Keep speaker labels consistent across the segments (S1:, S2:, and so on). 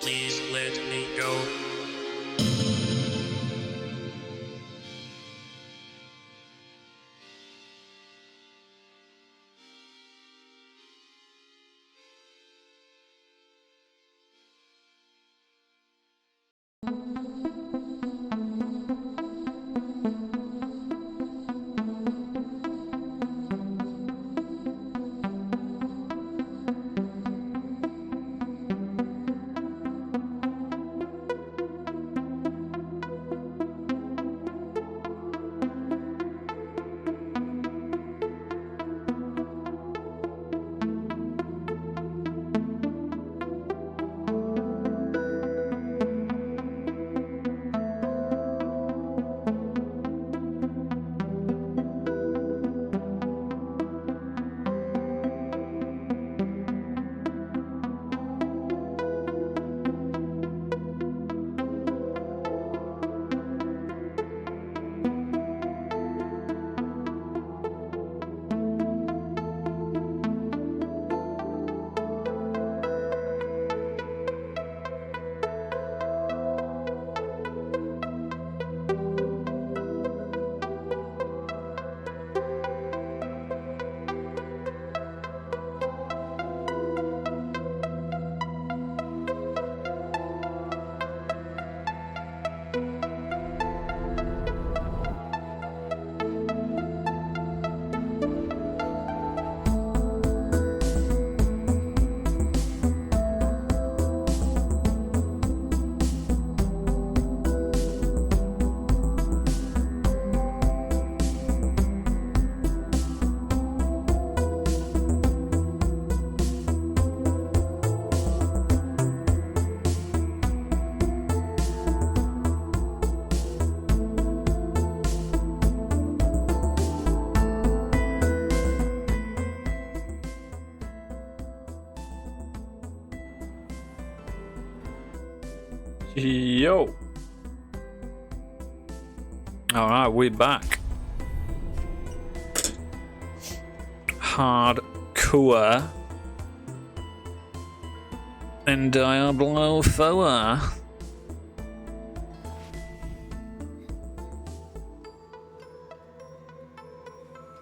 S1: Please let me go.
S2: Yo. Alright, we're back. Hardcore in Diablo 4.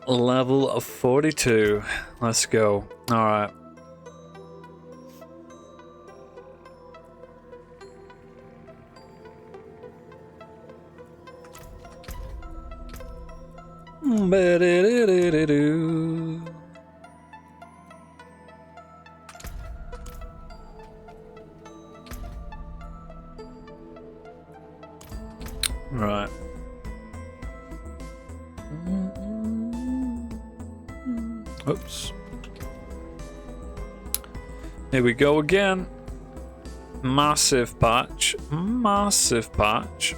S2: Level of 42. Let's go. Alright. Right. Oops. Here we go again. Massive patch. Massive patch.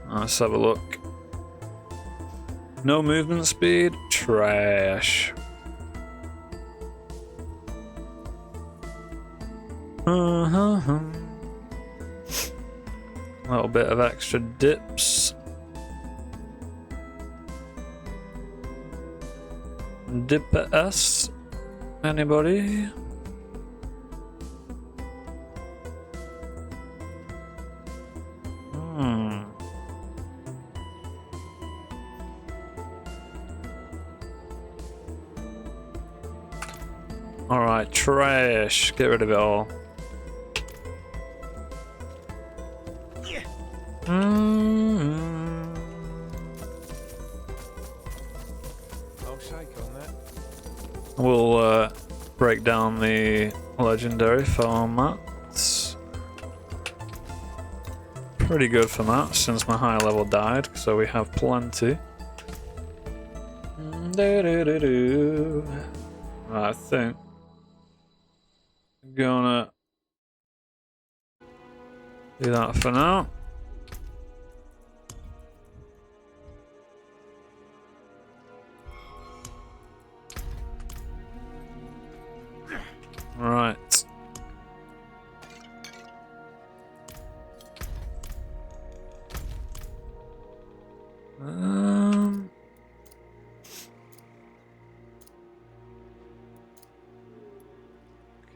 S2: Let's have a look. No movement speed. Trash. A little bit of extra dips. Dip S. Anybody? Alright, trash. Get rid of it all. We'll break down the legendary formats. Pretty good for that since my high level died, so we have plenty. I think I'm gonna do that for now. Right.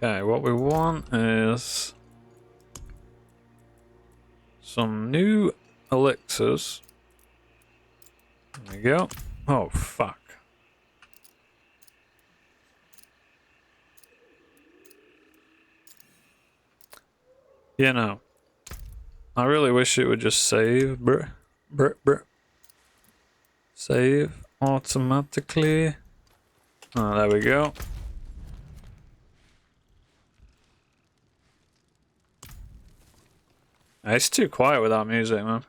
S2: Okay, what we want is some new elixirs. There we go. Oh, fuck. You know, I really wish it would just save, bruh. Save automatically. Oh, there we go. It's too quiet without music, man.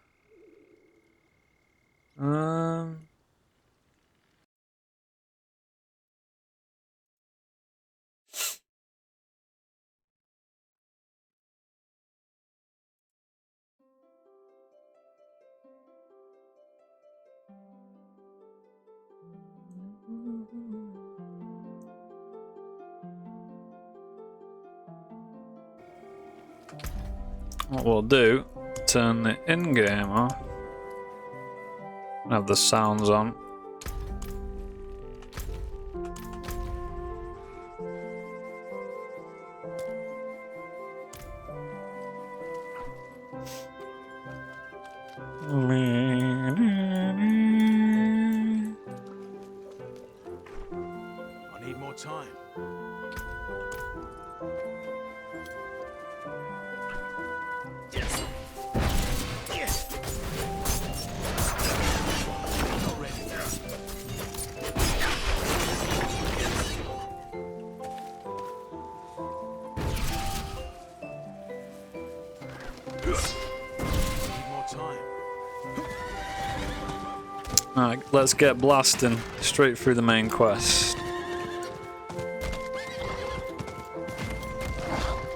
S2: What we'll do, turn the in-game off. Have the sounds on.
S1: I need more time. Yes. Yes. Not ready. Need more time.
S2: Alright, let's get blasting straight through the main quest.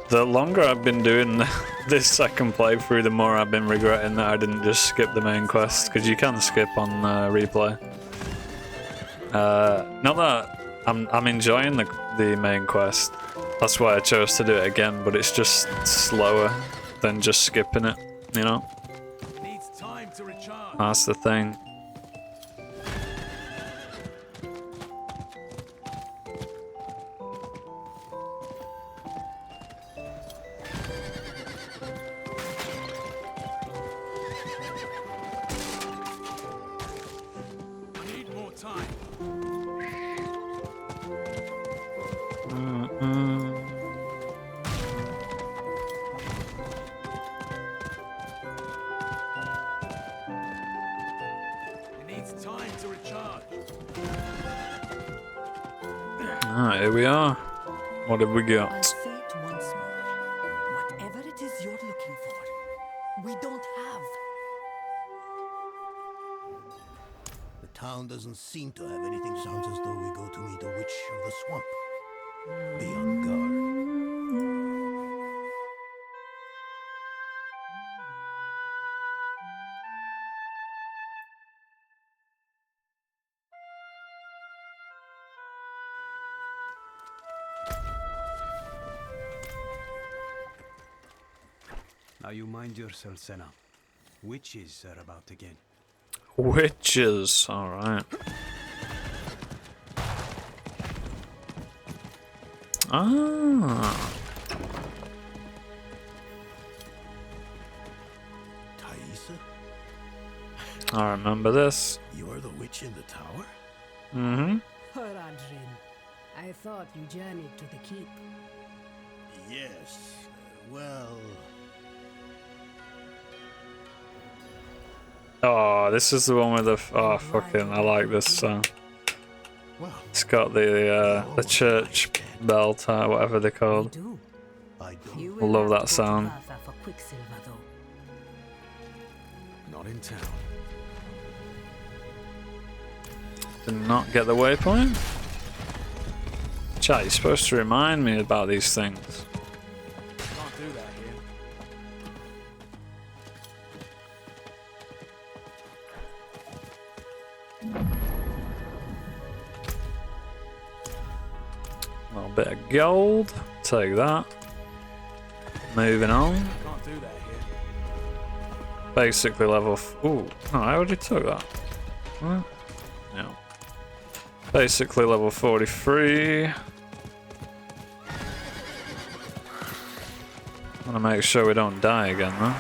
S2: The longer I've been doing this second playthrough, the more I've been regretting that I didn't just skip the main quest, because you can skip on replay. Not that I'm enjoying the main quest. That's why I chose to do it again, but it's just slower than just skipping it, you know?
S1: It needs time to recharge.
S2: That's the thing.
S1: I need more time. It needs time to recharge.
S2: Alright, here we are. What have we
S3: I'll
S2: got?
S3: say it once more. Whatever it is you're looking for, we don't have.
S4: The town doesn't seem to have anything. Sounds as though we go to meet a witch of the swamp. Be on guard.
S5: Now you mind yourself, Senna. Witches are about again.
S2: Witches, alright. Ah.
S4: Thaisa,
S2: I remember this.
S4: you're the witch in the tower?
S2: Mm-hmm.
S6: Horadrin, I thought you journeyed to the keep.
S4: Yes. Well,
S2: Oh, this is the one with the... Oh, fucking... I like this song.
S4: well,
S2: It's got the church bell type, whatever they're
S6: We
S2: called.
S6: do.
S4: I don't.
S6: You
S2: I
S6: will
S2: love
S6: have
S2: that
S6: to go to
S2: sound.
S6: Vatha for Quicksilver, though.
S1: Not in town.
S2: Did not get the waypoint? Chat, you're supposed to remind me about these things.
S1: Can't do that here.
S2: A little bit of gold. Take that. Moving on.
S1: Can't do that here.
S2: Basically level... Ooh, no, I already took that. What? No. Basically level 43. Want to make sure we don't die again, though.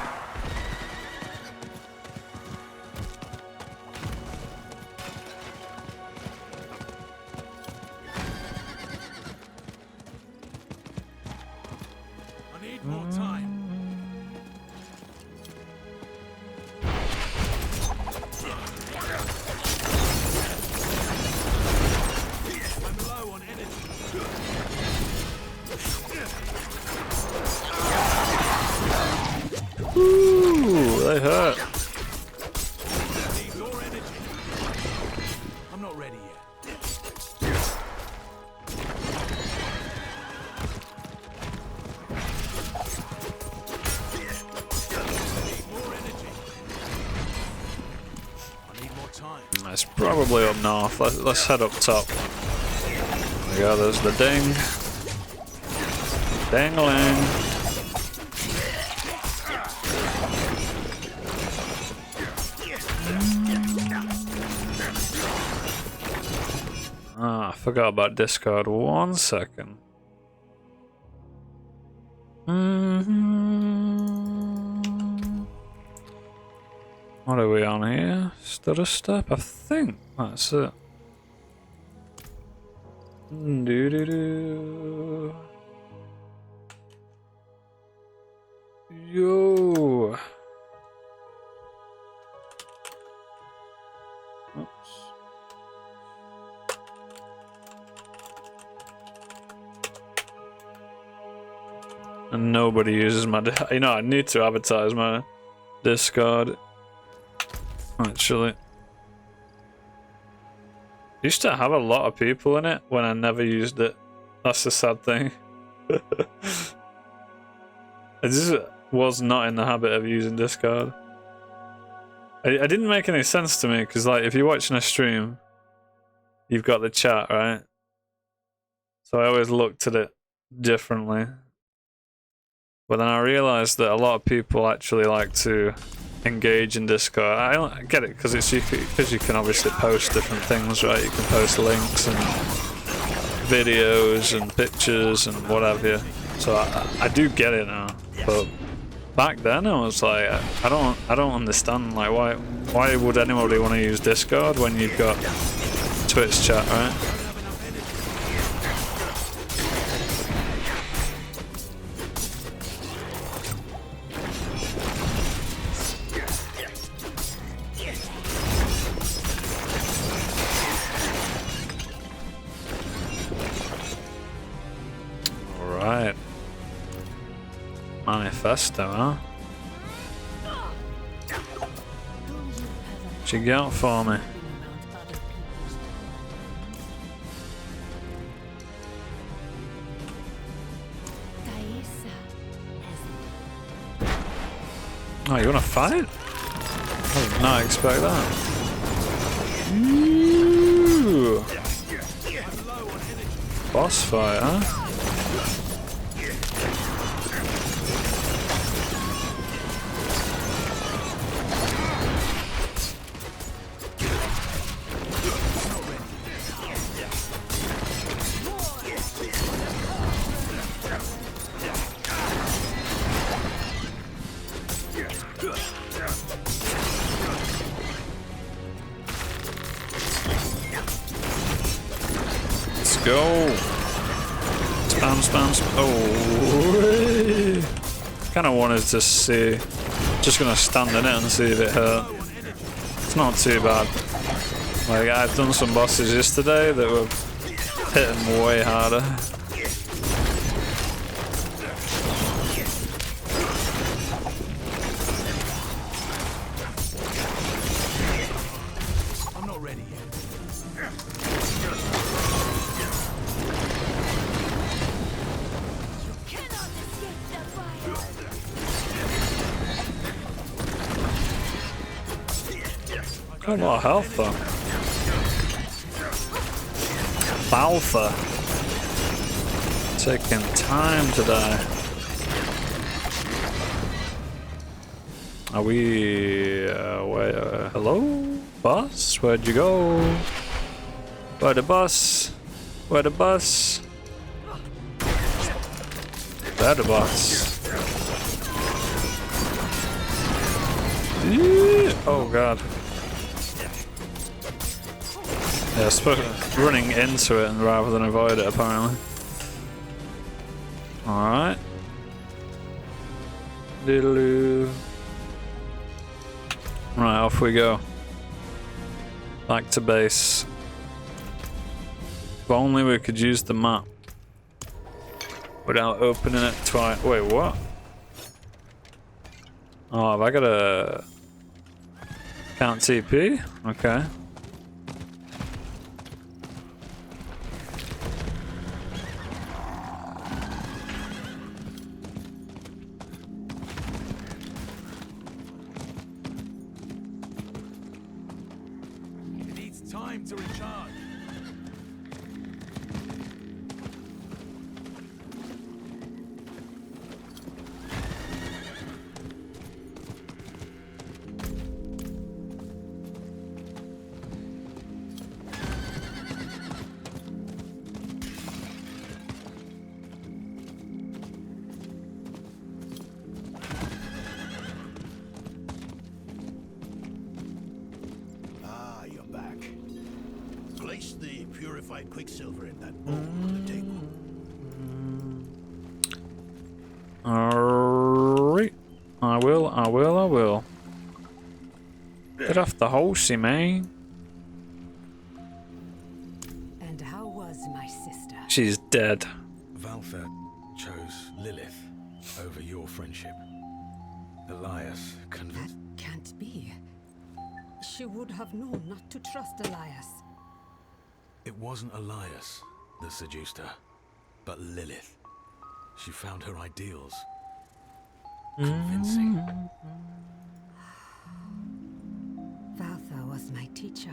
S1: I need more time. I'm low on energy.
S2: Ooh, they hurt.
S1: Need more energy. I'm not ready yet. Need more energy. I need more time.
S2: It's probably up north. Let's head up top. There we go, there's the ding. Ding-a-ling. Ah, I forgot about Discord. 1 second. What are we on here? Stutter step? I think that's it. Doo-doo-doo. Yo. Oops. And nobody uses my. You know, I need to advertise my Discord. Actually, used to have a lot of people in it when I never used it. That's the sad thing. I just was not in the habit of using Discord. It didn't make any sense to me because, like, if you're watching a stream, you've got the chat, right? So I always looked at it differently. But then I realized that a lot of people actually like to engage in Discord. I get it because you can obviously post different things, right? You can post links and videos and pictures and what have you. So I do get it now. But back then I was like, I don't understand, like, why would anybody want to use Discord when you've got Twitch chat, right? Alright. Manifesto, huh? What you got for me? Oh, you wanna fight? I did not expect that. Ooh. Boss fight, huh? Go! Spam, spam, spam. Oh! Kinda wanted to see. Just gonna stand in it and see if it hurt. It's not too bad. Like, I've done some bosses yesterday that were hitting way harder.
S1: I'm not ready yet.
S2: Got a lot of health though. Balfa. Taking time to die. Are we... wait, hello? Boss? Where'd you go? Where the bus? Where the bus? There the bus. Oh god. Yeah, I suppose running into it and rather than avoid it apparently. Alright. Diddaloo. Right, off we go. Back to base. If only we could use the map without opening it twice. Wait, what? Oh, have I got a... Can't TP? Okay.
S1: It needs time to recharge.
S4: Ah, you're back. Place the purified quicksilver in that bowl on the table.
S2: Alright. I will. Get off the horsey, man.
S6: And how was my sister?
S2: She's dead.
S5: Valther chose Lilith over your friendship. Elias
S6: That
S5: convinced.
S6: can't be. She would have known not to trust Elias.
S5: It wasn't Elias that seduced her, but Lilith. She found her ideals convincing.
S6: Valther was my teacher.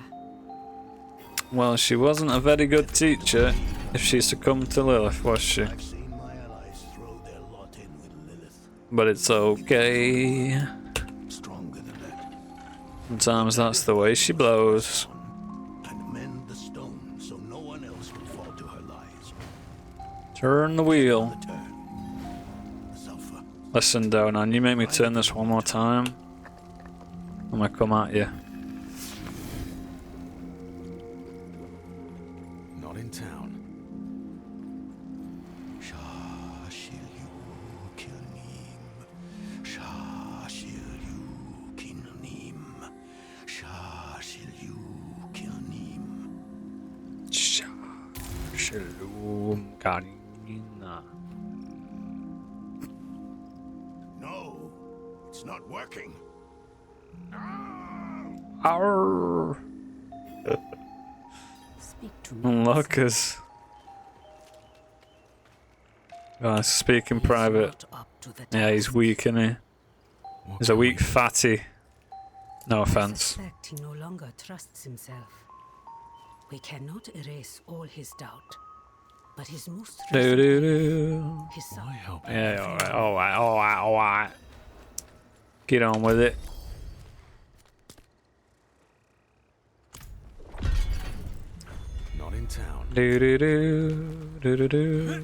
S2: Well, she wasn't a very good teacher if she succumbed to Lilith, was she?
S4: I've seen my allies throw their lot in with Lilith.
S2: But it's okay.
S4: Stronger than that.
S2: Sometimes that's the way she blows.
S4: And mend the stone so no one else will fall to her lies.
S2: Turn the wheel.
S4: The turn. Sulfur.
S2: Listen, Donan, you make me turn this one more time. I'm gonna come at you.
S5: Not in town.
S2: Shalom, Karina.
S4: No, it's not working.
S2: Arr!
S6: Speak to me.
S2: Unlockers. Guys, speak in private.
S6: Not up to the
S2: Yeah, he's weak, isn't he?
S5: What
S2: He's a
S5: can
S2: weak
S5: we-
S2: fatty. No
S6: I
S2: offense.
S6: suspect he no longer trusts himself. We cannot erase all his doubt, but his most
S2: Do
S6: recent
S2: do
S6: belief,
S2: do.
S6: his son.
S5: Why help him?
S2: Yeah, alright. Get on with it.
S5: Not in town.
S2: Do do do do.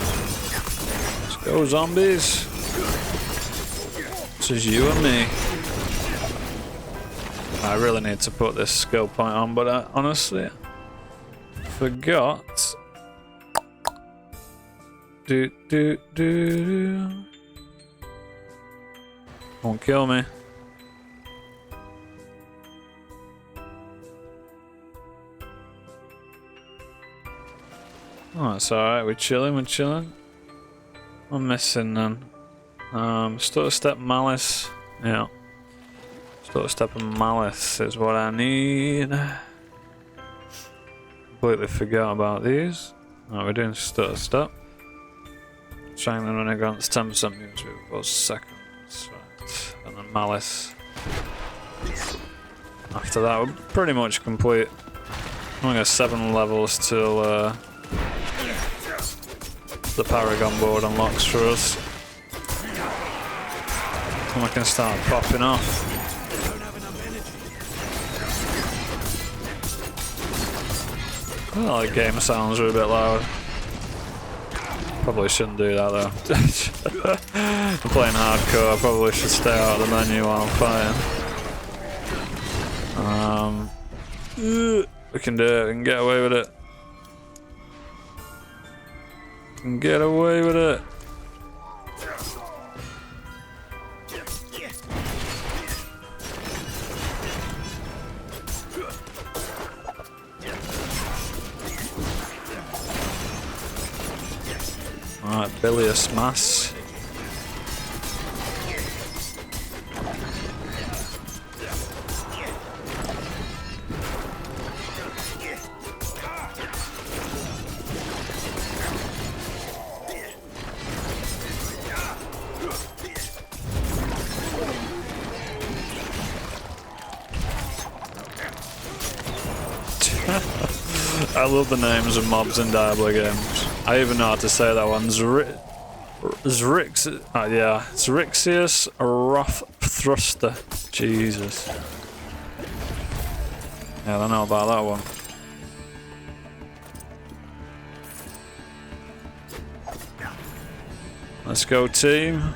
S2: Let's go, zombies. This is you and me. I really need to put this skill point on, but I honestly forgot. Do. Won't kill me. Oh, it's alright, we're chilling. I'm missing then. Stutter step malice. Yeah. Stutter step and malice is what I need. Completely forgot about these. Oh, we're doing stutter step. Strangling running against 10% moves with those seconds. Right. And then malice. After that, we're pretty much complete. Only got 7 levels till the Paragon board unlocks for us. and we can start popping off.
S1: Don't have enough energy.
S2: Oh, the game sounds are a bit loud. Probably shouldn't do that though. I'm playing hardcore, I probably should stay out of the menu while I'm fighting. We can do it, we can get away with it. We can get away with it. Alright, bilious mass. I love the names of mobs in Diablo games. I even know how to say that one. Zrixius Roth Thruster. Jesus. Yeah, I don't know about that one. Let's go, team.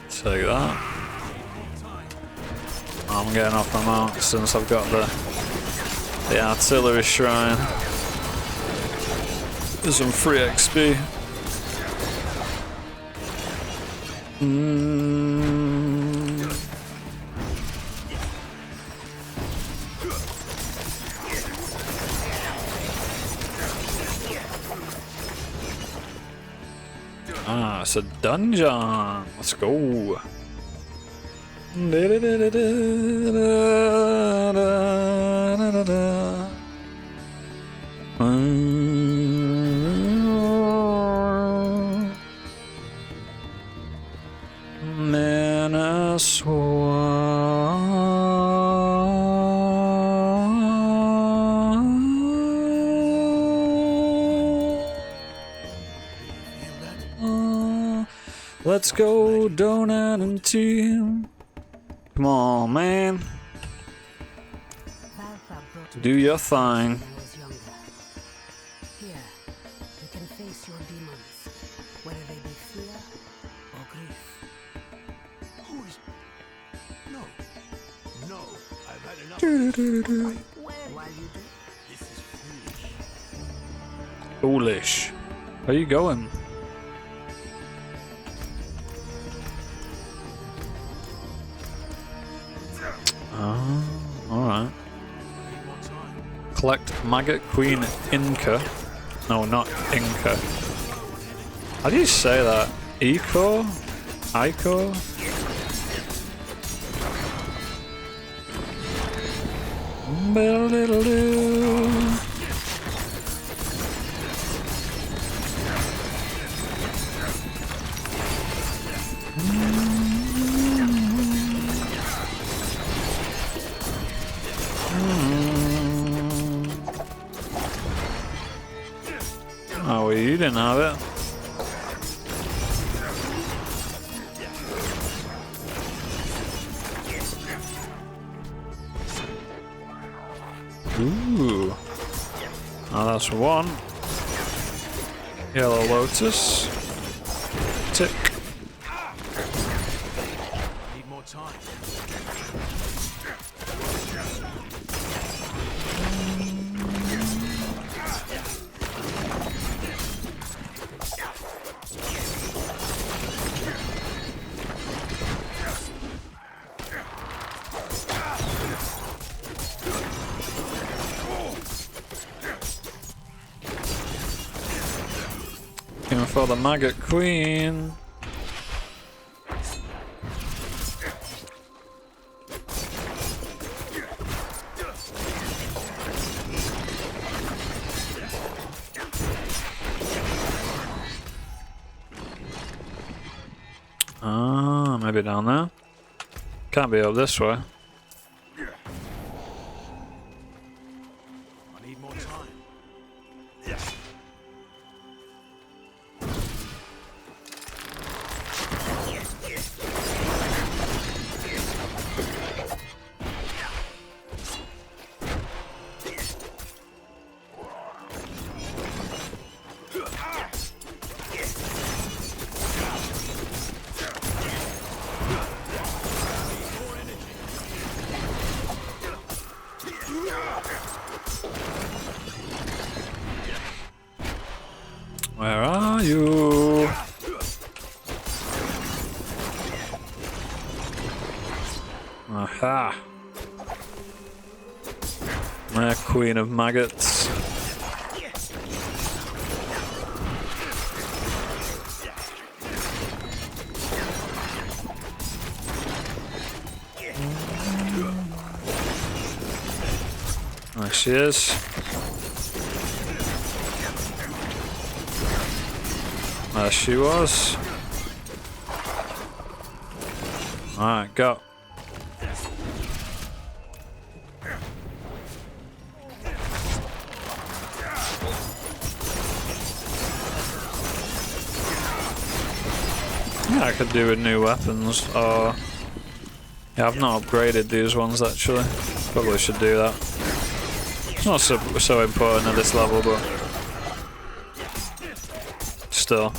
S2: Take that. I'm getting off my mount since I've got the artillery shrine. There's some free XP. Ah, it's a dungeon. Let's go. Let's go, Donut and team. Come on, man. Do your thing.
S6: When I was younger. Here, you can face your demons, whether they be fear or grief.
S4: Who is... No. No. I've had enough.
S6: While you do,
S4: This is foolish.
S2: Foolish. Where are you going? Oh, alright. Collect Maggot Queen Inca. No, not Inca. How do you say that? Eco? Ico? Oh, well, you didn't have it. Ooh. Now that's one. Yellow Lotus. Tick.
S1: Need more time.
S2: Looking for the Maggot Queen. Ah, maybe down there. Can't be up this way.
S1: I need more time.
S2: Aha! My queen of maggots. There she is. There she was. Alright, go. Yeah, I could do with new weapons, or... Yeah, I've not upgraded these ones actually. Probably should do that. It's not so important at this level, but... Still.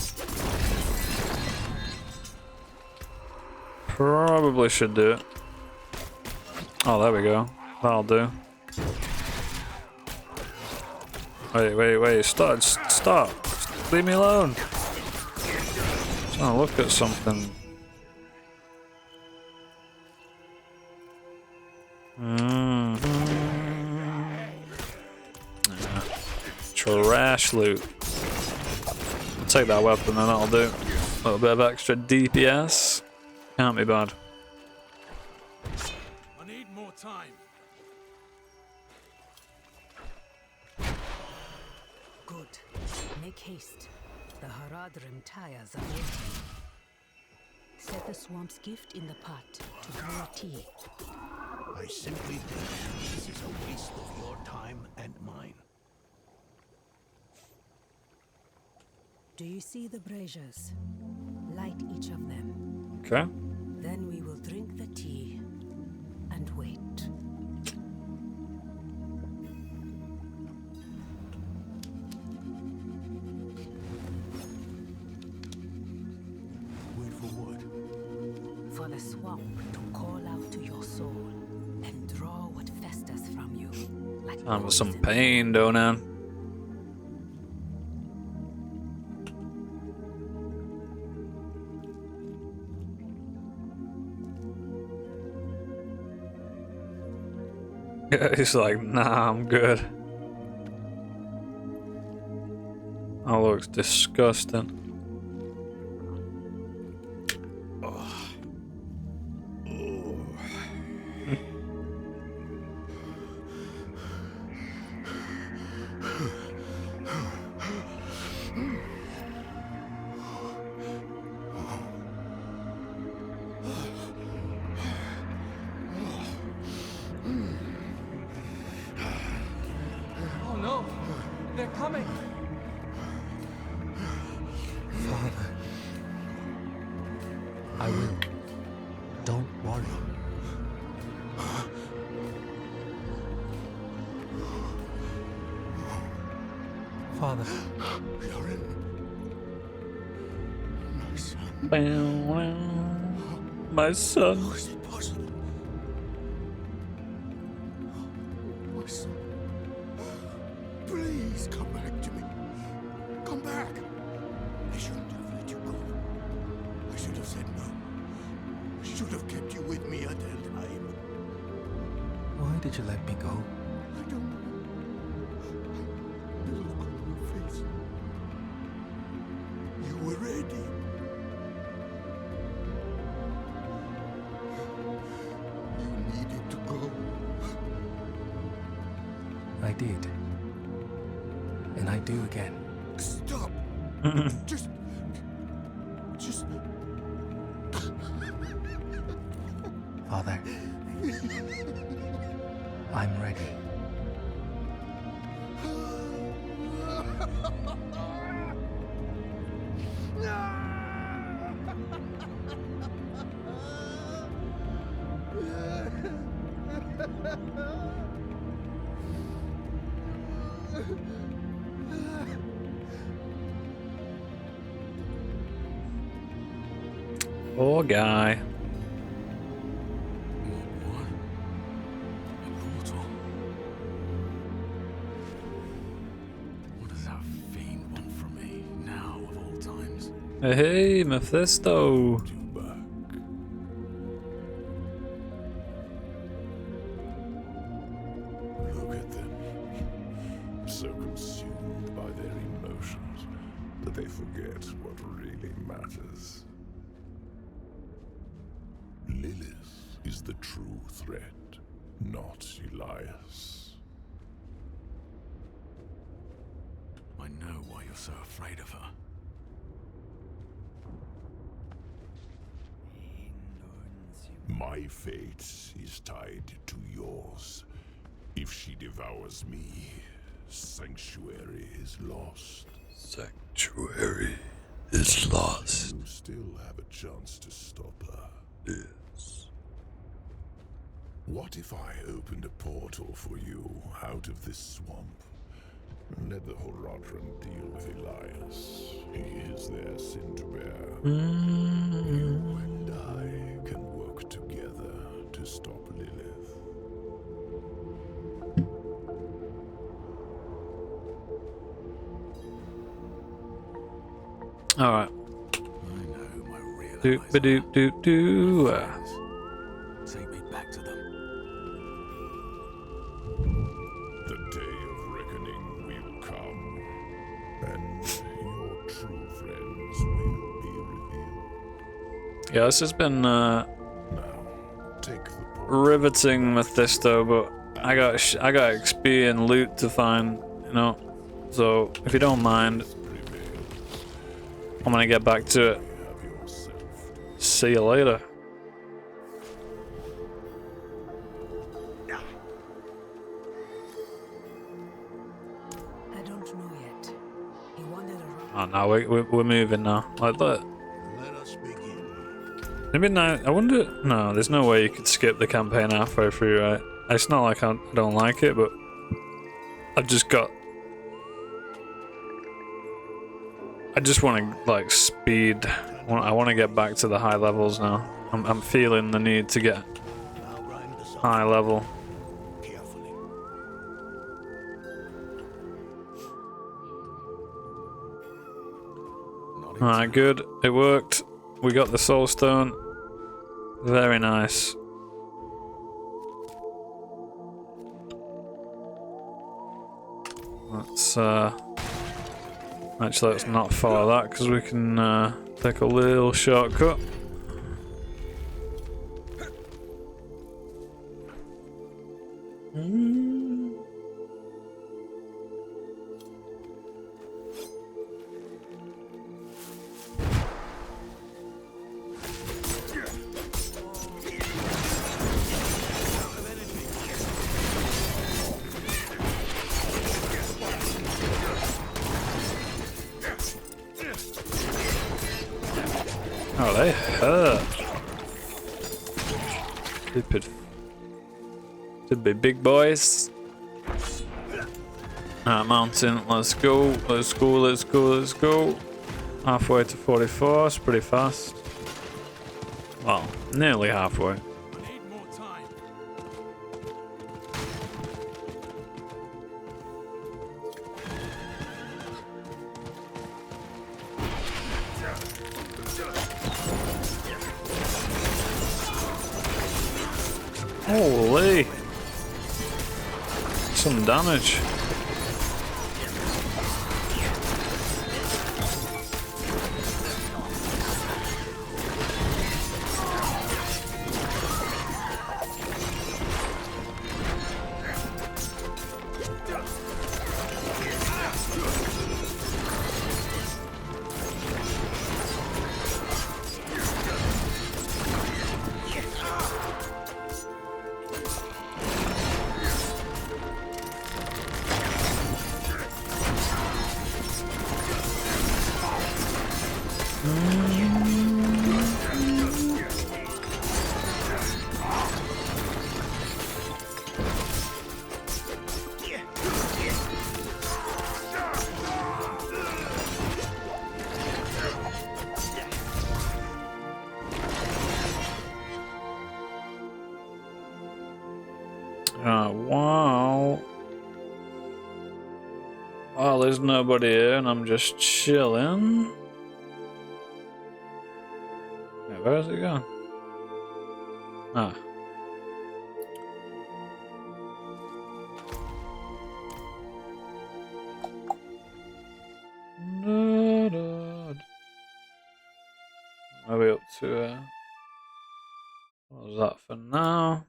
S2: Probably should do it. Oh, there we go. That'll do. Wait, stop. Leave me alone. I'm trying to look at something. Trash loot. I'll take that weapon and that'll do. A little bit of extra DPS. Can't be bad.
S1: I need more time.
S6: Good. Make haste. The Haradrim tires are waiting. Set the swamp's gift in the pot to brew a tea.
S4: I simply think this is a waste of your time and mine.
S6: Do you see the braziers? Light each of them.
S2: Okay.
S6: Then we will drink the tea and wait.
S4: Wait for what?
S6: For the swamp to call out to your soul and draw what festers from you. Like
S2: Time for some
S6: poison.
S2: pain, Donan. He's like, nah, I'm good. That looks disgusting.
S1: Oh no! They're coming!
S7: Father, I will. Don't worry. Father,
S4: My son.
S2: My son.
S4: How is it possible? My son. Please come back to me. Come back. I shouldn't have let you go. I should have said no. I should have kept you with me at that time.
S7: why did you let me go?
S4: I don't know. The look on your face. You were ready. You needed to go.
S7: I did. And I do again.
S4: Stop. Just.
S7: Father, I'm ready.
S2: Poor guy.
S5: What? A portal? What does that fiend want from me, now of all times?
S2: Hey, Mephisto.
S5: To back.
S4: but they forget what really matters. Lilith is the true threat, not Elias.
S5: I know why you're so afraid of her.
S4: My fate is tied to yours. If she devours me, Sanctuary is lost.
S2: Sanctuary is lost.
S4: You still have a chance to stop her.
S2: Yes.
S4: What if I opened a portal for you out of this swamp? Let the Horadrim deal with Elias. He is their sin to bear. You and I can work together to stop Lilith.
S2: All right.
S5: I know who my real
S2: Do
S5: allies
S2: ba do
S5: are.
S2: do do.
S5: Friends. Take me back to them.
S4: The day of reckoning will come, and your true friends will be revealed.
S2: Yeah, this has been
S4: Now, take the portal.
S2: riveting with this though, but I got XP and loot to find, you know. So if you don't mind, I'm gonna get back to it.
S4: Have yourself.
S2: See you later.
S6: I don't know yet. He wandered around.
S2: Oh no, we're moving now. Like that.
S4: Let us begin.
S2: Maybe now. I wonder. No, there's no way you could skip the campaign halfway through, right? It's not like I don't like it, but I've just got. I just want to like speed. I want to get back to the high levels now. I'm feeling the need to get
S4: Now grind the song
S2: high level.
S4: carefully.
S5: Not in
S2: Alright, good. It worked. We got the soul stone. Very nice. Let's actually let's not follow that because we can take a little shortcut. Oh, they hurt. Stupid. Should be big boys. Alright, mountain. Let's go. Let's go. Let's go. Let's go. Halfway to 44. It's pretty fast. Well, nearly halfway.
S1: I need more time.
S2: Holy! Some damage. Wow. Oh, there's nobody here and I'm just chilling. Wait, where is it going? Ah. Da, da. What was that for now?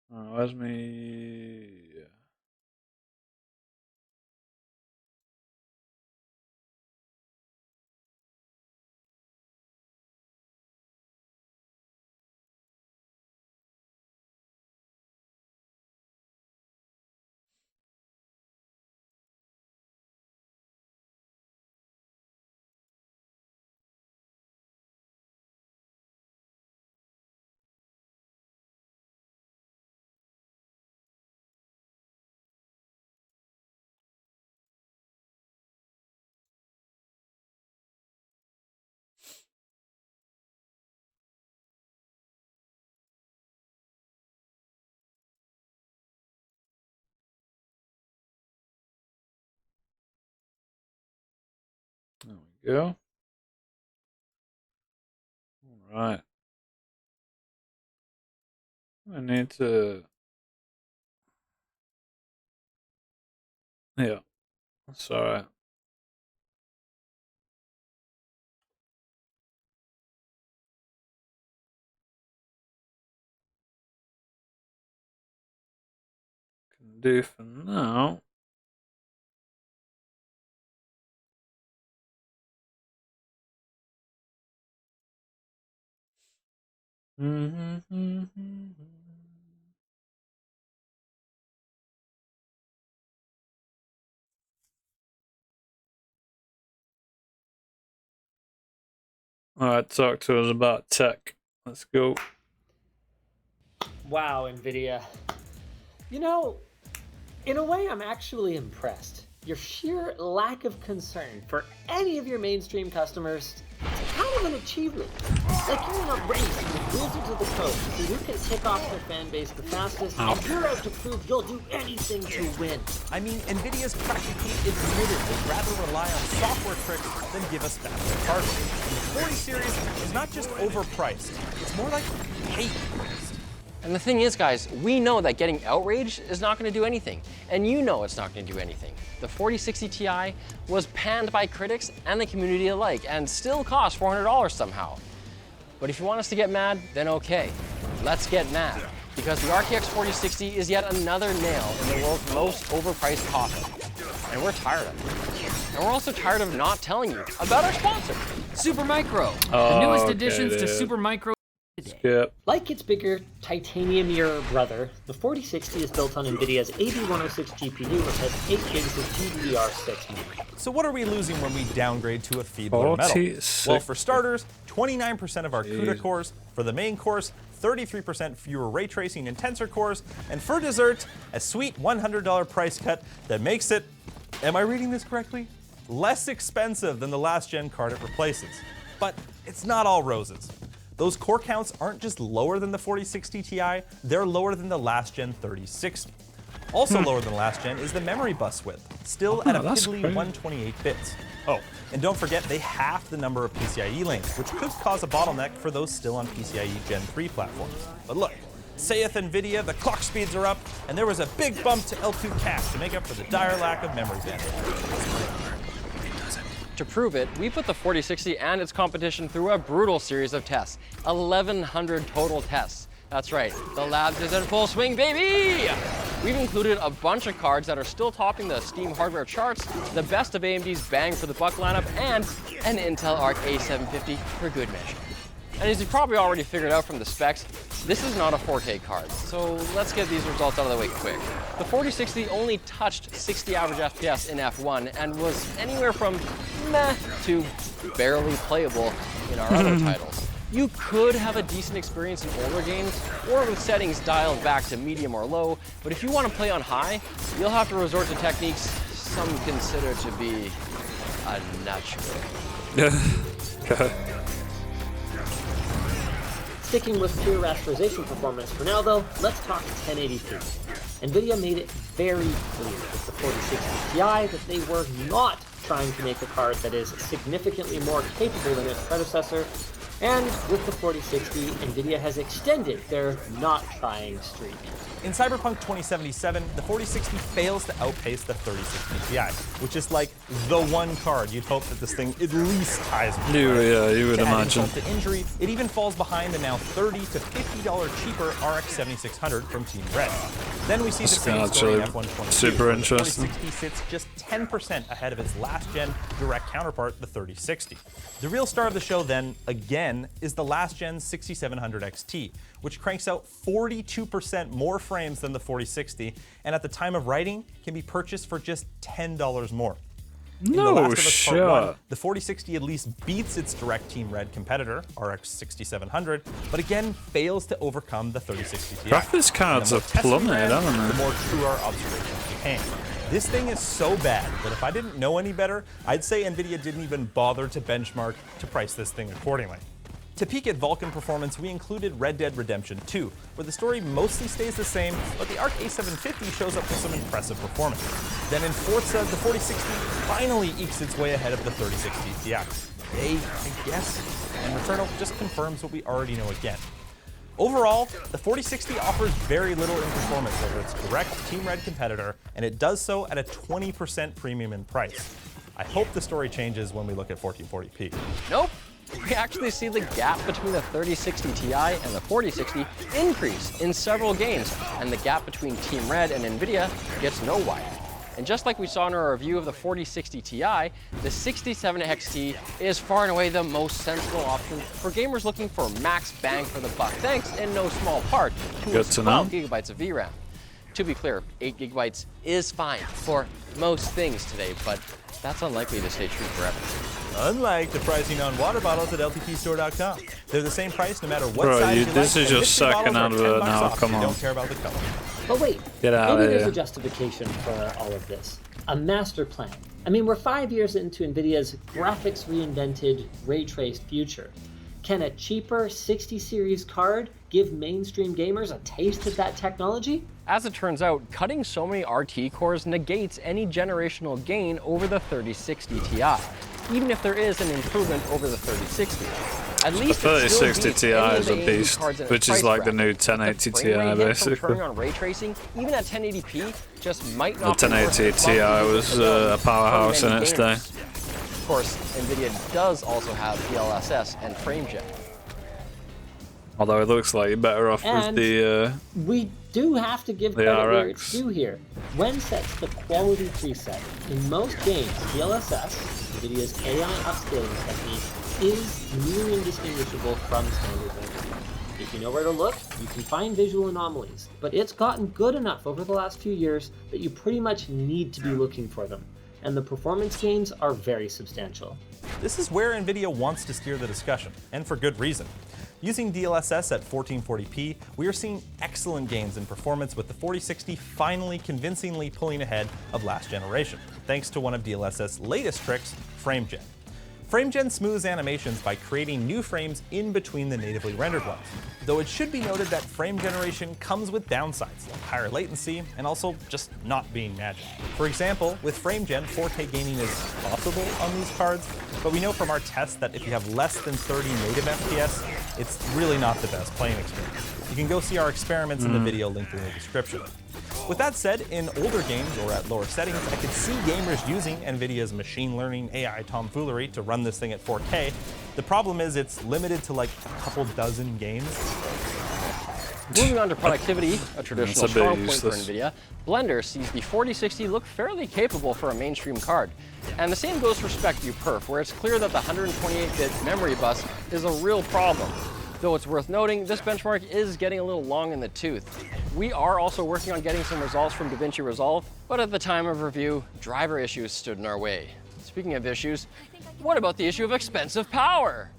S2: Where's me? There we go. All right. I need to. Yeah, that's all right. Can do for now. All right, talk to us about tech. Let's go.
S8: Wow, NVIDIA. You know, in a way, I'm actually impressed. Your sheer lack of concern for any of your mainstream customers, it's kind of an achievement. Like you're in a race with Wizards of the Coast, so you can tick off their fan base the fastest, and you're out to prove you'll do anything to win.
S9: I mean, NVIDIA's practically admitted they'd rather rely on software tricks than give us faster hardware. The 40 series is not just overpriced, it's more like hate priced.
S10: And the thing is, guys, we know that getting outraged is not going to do anything. And you know it's not going to do anything. The 4060 Ti was panned by critics and the community alike, and still cost $400 somehow. But if you want us to get mad, then okay, let's get mad. Because the RTX 4060 is yet another nail in the world's most overpriced coffin. And we're tired of it. And we're also tired of not telling you about our sponsor,
S11: Supermicro, the newest additions to Supermicro.
S2: Skip.
S8: Like its bigger titanium mirror brother, the 4060 is built on NVIDIA's 8106 GPU, which has 8 gigs of GDDR6 memory.
S9: So what are we losing when we downgrade to a feebler metal? Well, for starters, 29% of our CUDA cores. For the main cores, 33% fewer ray tracing and tensor cores. And for dessert, a sweet $100 price cut that makes it, am I reading this correctly? Less expensive than the last gen card it replaces. But it's not all roses. Those core counts aren't just lower than the 4060 Ti, they're lower than the last gen 3060. Also lower than last gen is the memory bus width, still at a piddly 128 bits. Oh, and don't forget they half the number of PCIe lanes, which could cause a bottleneck for those still on PCIe Gen 3 platforms. But look, saith NVIDIA, the clock speeds are up, and there was a big bump to L2 cache to make up for the dire lack of memory bandwidth.
S10: To prove it, we put the 4060 and its competition through a brutal series of tests. 1,100 total tests. That's right, the labs is in full swing, baby! We've included a bunch of cards that are still topping the Steam hardware charts, the best of AMD's bang for the buck lineup, and an Intel Arc A750 for good measure. And as you probably already figured out from the specs, this is not a 4K card, so let's get these results out of the way quick. The 4060 only touched 60 average FPS in F1 and was anywhere from meh to barely playable in our other titles. You could have a decent experience in older games, or with settings dialed back to medium or low, but if you want to play on high, you'll have to resort to techniques some consider to be unnatural.
S8: Sticking with pure rasterization performance for now though, let's talk 1080p. NVIDIA made it very clear with the 4060 Ti that they were not trying to make a card that is significantly more capable than its predecessor, and with the 4060, NVIDIA has extended their not trying streak.
S9: In Cyberpunk 2077, the 4060 fails to outpace the 3060 Ti, which is like the one card you'd hope that this thing at least ties with.
S2: Yeah, you would
S9: to
S2: imagine.
S9: Add insult to injury, it even falls behind the now $30 to $50 cheaper RX 7600 from Team Red. Then we see the same story in F122.
S2: Super interesting.
S9: The 4060 sits just 10% ahead of its last-gen direct counterpart, the 3060. The real star of the show then, again, is the last-gen 6700 XT, which cranks out 42% more frames than the 4060, and at the time of writing, can be purchased for just $10 more. In The Last of Us Part 1, the 4060 at least beats its direct Team Red competitor, RX 6700, but again fails to overcome the 3060 Ti.
S2: Graphics cards are plummeted, haven't they?
S9: The more true our observations became. This thing is so bad that if I didn't know any better, I'd say NVIDIA didn't even bother to benchmark to price this thing accordingly. To peek at Vulkan performance, we included Red Dead Redemption 2, where the story mostly stays the same, but the ARC A750 shows up with some impressive performance. Then in Forza, the 4060 finally ekes its way ahead of the 3060 Ti. Yay, I guess. And Returnal just confirms what we already know again. Overall, the 4060 offers very little in performance over its direct Team Red competitor, and it does so at a 20% premium in price. I hope the story changes when we look at 1440p.
S10: Nope. We actually see the gap between the 3060 Ti and the 4060 increase in several games, and the gap between Team Red and NVIDIA gets no wider. And just like we saw in our review of the 4060 Ti, the 6700 XT is far and away the most sensible option for gamers looking for max bang for the buck, thanks in no small part to its 12 gigabytes of VRAM. To be clear, 8 gigabytes is fine for most things today, but that's unlikely to stay true forever.
S9: Unlike the pricing on water bottles at LTPstore.com. They're the same price no matter what
S2: Bro,
S9: size you
S2: this
S9: like,
S2: is
S9: and
S2: just
S9: mystery
S2: second
S9: bottles
S2: out
S9: are
S2: of it
S9: $10
S2: now,
S9: off if
S2: come
S9: you
S2: on.
S9: don't care about the color.
S8: But wait,
S2: Get out
S8: maybe
S2: of
S8: there's
S2: here.
S8: a justification for all of this. A master plan. I mean, we're 5 years into NVIDIA's graphics reinvented, ray-traced future. Can a cheaper 60 series card give mainstream gamers a taste of that technology?
S10: As it turns out, cutting so many RT cores negates any generational gain over the 3060 Ti, even if there is an improvement over the 3060. At least
S2: The 3060 Ti is a beast, which is like the new 1080 Ti basically.
S10: Turning on ray tracing, even at 1080p, just might
S2: The
S10: not be worth
S2: 1080
S10: it
S2: Ti was a powerhouse in its day.
S10: Of course, NVIDIA does also have DLSS and FrameJet.
S2: Although it looks like you're better off
S8: And
S2: with the
S8: we do have to give credit where it's due here. When sets the quality preset, in most games, DLSS, NVIDIA's AI upscaling technique, is near indistinguishable from standard rendering. If you know where to look, you can find visual anomalies, but it's gotten good enough over the last few years that you pretty much need to be looking for them, and the performance gains are very substantial.
S9: This is where NVIDIA wants to steer the discussion, and for good reason. Using DLSS at 1440p, we are seeing excellent gains in performance with the 4060 finally convincingly pulling ahead of last generation, thanks to one of DLSS's latest tricks, FrameJet. FrameGen smooths animations by creating new frames in between the natively rendered ones, though it should be noted that frame generation comes with downsides, like higher latency and also just not being magic. For example, with FrameGen, 4K gaming is possible on these cards, but we know from our tests that if you have less than 30 native FPS, it's really not the best playing experience. You can go see our experiments in the video linked in the description. With that said, in older games or at lower settings, I could see gamers using NVIDIA's machine learning AI tomfoolery to run this thing at 4K. The problem is it's limited to like a couple dozen games.
S10: Moving on to productivity, a traditional strong point for NVIDIA, Blender sees the 4060 look fairly capable for a mainstream card. And the same goes for SpecView Perf, where it's clear that the 128-bit memory bus is a real problem. Though it's worth noting, this benchmark is getting a little long in the tooth. We are also working on getting some results from DaVinci Resolve, but at the time of review, driver issues stood in our way. Speaking of issues, what about the issue of expensive power?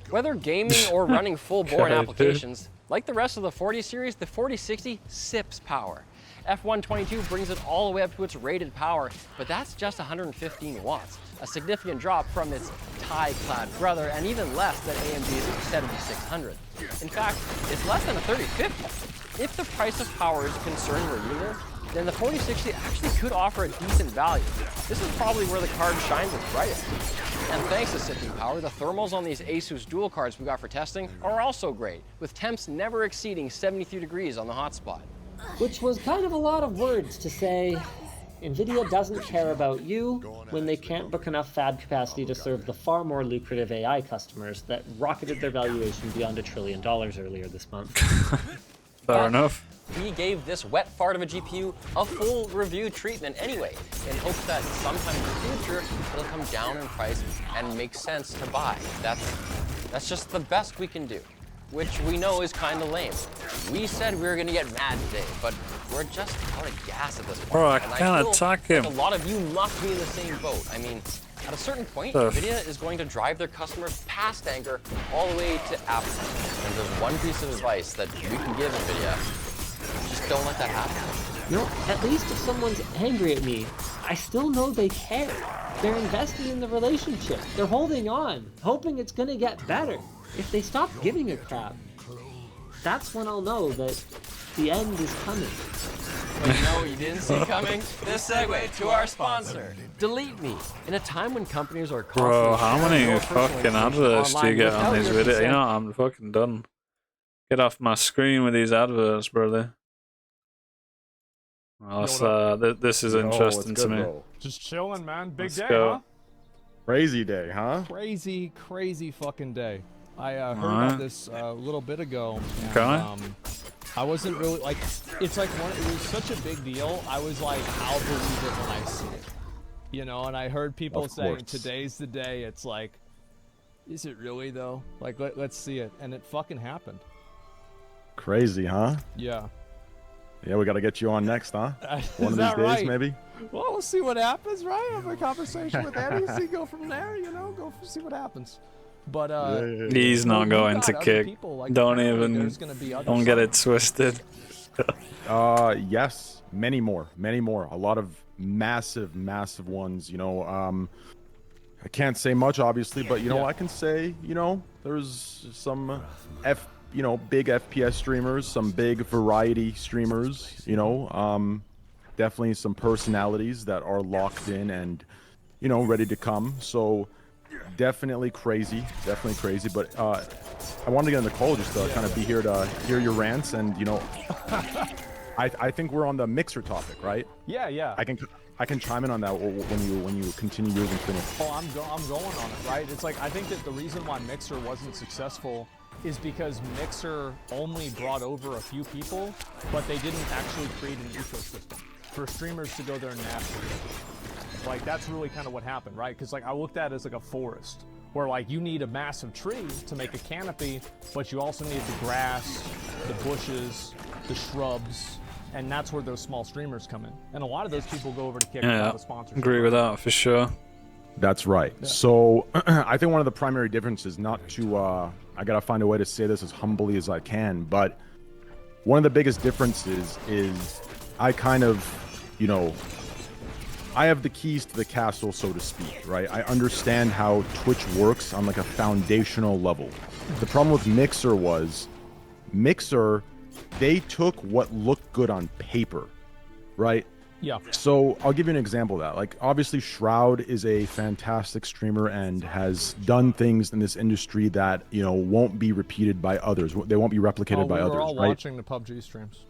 S10: Whether gaming or running full-bore applications, like the rest of the 40 series, the 4060 sips power. F122 brings it all the way up to its rated power, but that's just 115 watts, a significant drop from its tie-clad brother, and even less than AMD's 7600. In fact, it's less than a 3050. if the price of power is a concern where you live, then the 4060 actually could offer a decent value. This is probably where the card shines its brightest. And thanks to sifting power, the thermals on these Asus dual cards we got for testing are also great, with temps never exceeding 73 degrees on the hotspot.
S8: Which was kind of a lot of words to say. NVIDIA doesn't care about you when they can't book enough fab capacity to serve the far more lucrative AI customers that rocketed their valuation beyond $1 trillion earlier this month.
S2: Fair enough.
S10: We gave this wet fart of a GPU a full review treatment anyway, in hopes that sometime in the future it'll come down in price and make sense to buy. That's just the best we can do, which we know is kind of lame. We said we were going to get mad today, but we're just out of gas at this point.
S2: Bro, I
S10: and
S2: can't attack him.
S10: Like a lot of you must be in the same boat. I mean, at a certain point, NVIDIA is going to drive their customers past anger all the way to apathy. And there's one piece of advice that we can give NVIDIA. Just don't let that happen.
S8: You know, at least if someone's angry at me, I still know they care. They're invested in the relationship. They're holding on, hoping it's gonna get better. If they stop giving a crap, that's when I'll know that the end is coming.
S10: But you know what you didn't see coming? This segue to our sponsor, Delete Me. In a time when companies are
S2: Bro, how many fucking adverts do you get on these videos? You know, I'm fucking done. Get off my screen with these adverts, brother. Well, this is interesting to me.
S12: Bro? Just chilling, man. Big
S2: Let's
S12: day,
S2: go.
S12: huh?
S13: Crazy day, huh?
S12: Crazy fucking day. I heard about this a little bit ago. And,
S2: Okay.
S12: I wasn't really like. It's like it was such a big deal. I was like, I'll believe it when I see it. You know, and I heard people saying today's the day. It's like, is it really though? Like, let's see it, and it fucking happened.
S13: Crazy, huh?
S12: Yeah.
S13: Yeah, we got to get you on next, huh? One of these days,
S12: right?
S13: maybe.
S12: Well, we'll see what happens, right? Have a conversation with Eddie, see, go from there. You know, see what happens. But
S2: he's not going to kick.
S12: Like,
S2: don't get it twisted.
S13: Yes, many more. A lot of massive ones. You know, I can't say much, obviously, but you know, I can say, you know, there's some big FPS streamers, some big variety streamers, you know, definitely some personalities that are locked in and, you know, ready to come. So definitely crazy, but I wanted to get on the call just to kind of be here to hear your rants and, you know, I think we're on the Mixer topic, right?
S12: Yeah.
S13: I can chime in on that when you continue yours and finish.
S12: Oh, I'm going on it, right? It's like, I think that the reason why Mixer wasn't successful is because Mixer only brought over a few people, but they didn't actually create an ecosystem for streamers to go there and navigate. Like, that's really kind of what happened, right? Because, like, I looked at it as like a forest, where, like, you need a massive tree to make a canopy, but you also need the grass, the bushes, the shrubs, and that's where those small streamers come in. And a lot of those people go over to Kick without a sponsorship.
S2: Agree with that for sure.
S13: That's right. Yeah. So I think one of the primary differences, not to, I gotta find a way to say this as humbly as I can, but one of the biggest differences is I kind of, you know, I have the keys to the castle, so to speak, right? I understand how Twitch works on like a foundational level. The problem with Mixer, they took what looked good on paper, right?
S12: Yeah.
S13: So I'll give you an example of that. Like, obviously, Shroud is a fantastic streamer and has done things in this industry that, you know, won't be repeated by others. They won't be replicated by others.
S12: We're all
S13: right?
S12: watching the PUBG streams.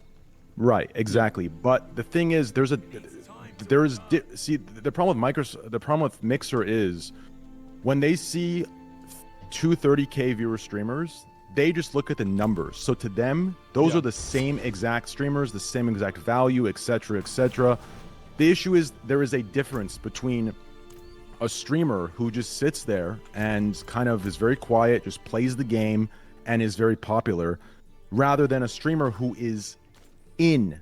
S13: Right. Exactly. But the thing is, the problem with Mixer is when they see 230K viewer streamers, they just look at the numbers. So to them, those are the same exact streamers, the same exact value, etc., etc. The issue is there is a difference between a streamer who just sits there and kind of is very quiet, just plays the game and is very popular, rather than a streamer who is in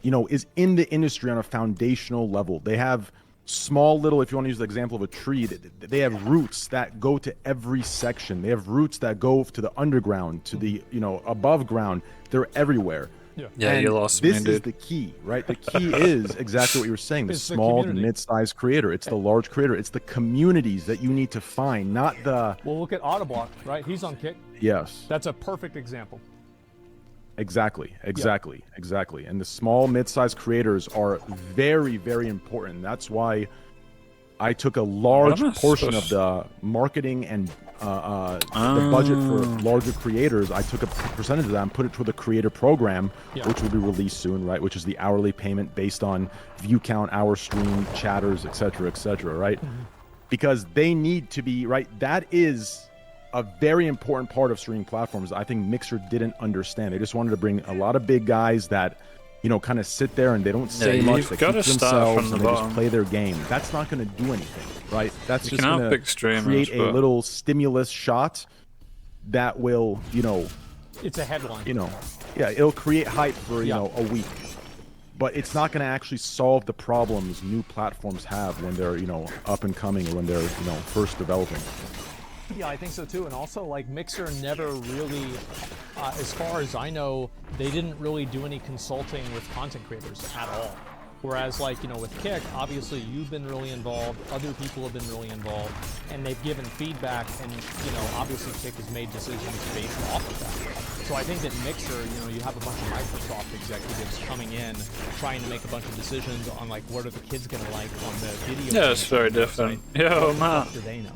S13: the industry on a foundational level. They have small little, if you want to use the example of a tree, they have roots that go to every section. They have roots that go to the underground, to the, you know, above ground. They're everywhere.
S2: Yeah, you lost me, dude.
S13: This is the key, right? The key is exactly what you were saying, the small, mid-sized creator. It's the large creator. It's the communities that you need to find, not the...
S12: Well, look at Autoblock, right? He's on Kick.
S13: Yes.
S12: That's a perfect example.
S13: Exactly. And the small, mid-sized creators are very, very important. That's why I took a large portion of the marketing and the budget for larger creators. I took a percentage of that and put it toward the creator program, which will be released soon, right? Which is the hourly payment based on view count, hour stream, chatters, etc., right? Because they need to be, right? That is a very important part of streaming platforms. I think Mixer didn't understand. They just wanted to bring a lot of big guys that, you know, kind of sit there and they don't say much. They keep themselves and they just play their game. That's not going to do anything, right? That's just going to create a little stimulus shot that will, you know,
S12: it's a headline.
S13: You know, yeah, it'll create hype for, you know, a week. But it's not going to actually solve the problems new platforms have when they're, you know, up and coming or when they're, you know, first developing.
S12: Yeah, I think so too. And also, like, Mixer never really, as far as I know, they didn't really do any consulting with content creators at all. Whereas, like, you know, with Kick, obviously you've been really involved, other people have been really involved, and they've given feedback, and, you know, obviously Kick has made decisions based off of that. So I think that Mixer, you know, you have a bunch of Microsoft executives coming in, trying to make a bunch of decisions on, like, what are the kids going to like on the video.
S2: Yeah, it's very different. Yo, man.
S12: What do they know?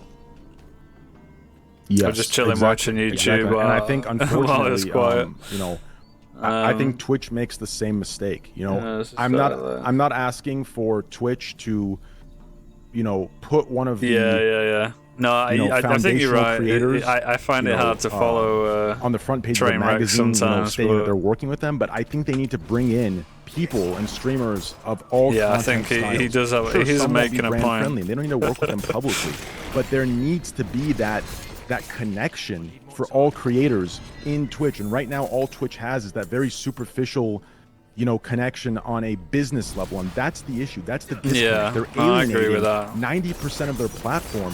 S13: Yes,
S2: I'm just chilling watching YouTube.
S13: And I think, unfortunately,
S2: quiet.
S13: you know, I think Twitch makes the same mistake. You know, I'm not asking for Twitch to, you know, put one of the
S2: No, I think you're right.
S13: Creators,
S2: I find it hard to follow
S13: on the front page of the magazine,
S2: sometimes,
S13: saying that they're working with them. But I think they need to bring in people and streamers of all.
S2: Yeah, I think he does have.
S13: Sure,
S2: he's making a point.
S13: Friendly. They don't need to work with them publicly, but there needs to be that connection for all creators in Twitch. And right now, all Twitch has is that very superficial, you know, connection on a business level, and that's the issue. That's the disconnect.
S2: Yeah,
S13: they're
S2: I agree
S13: alienating
S2: with that.
S13: 90% of their platform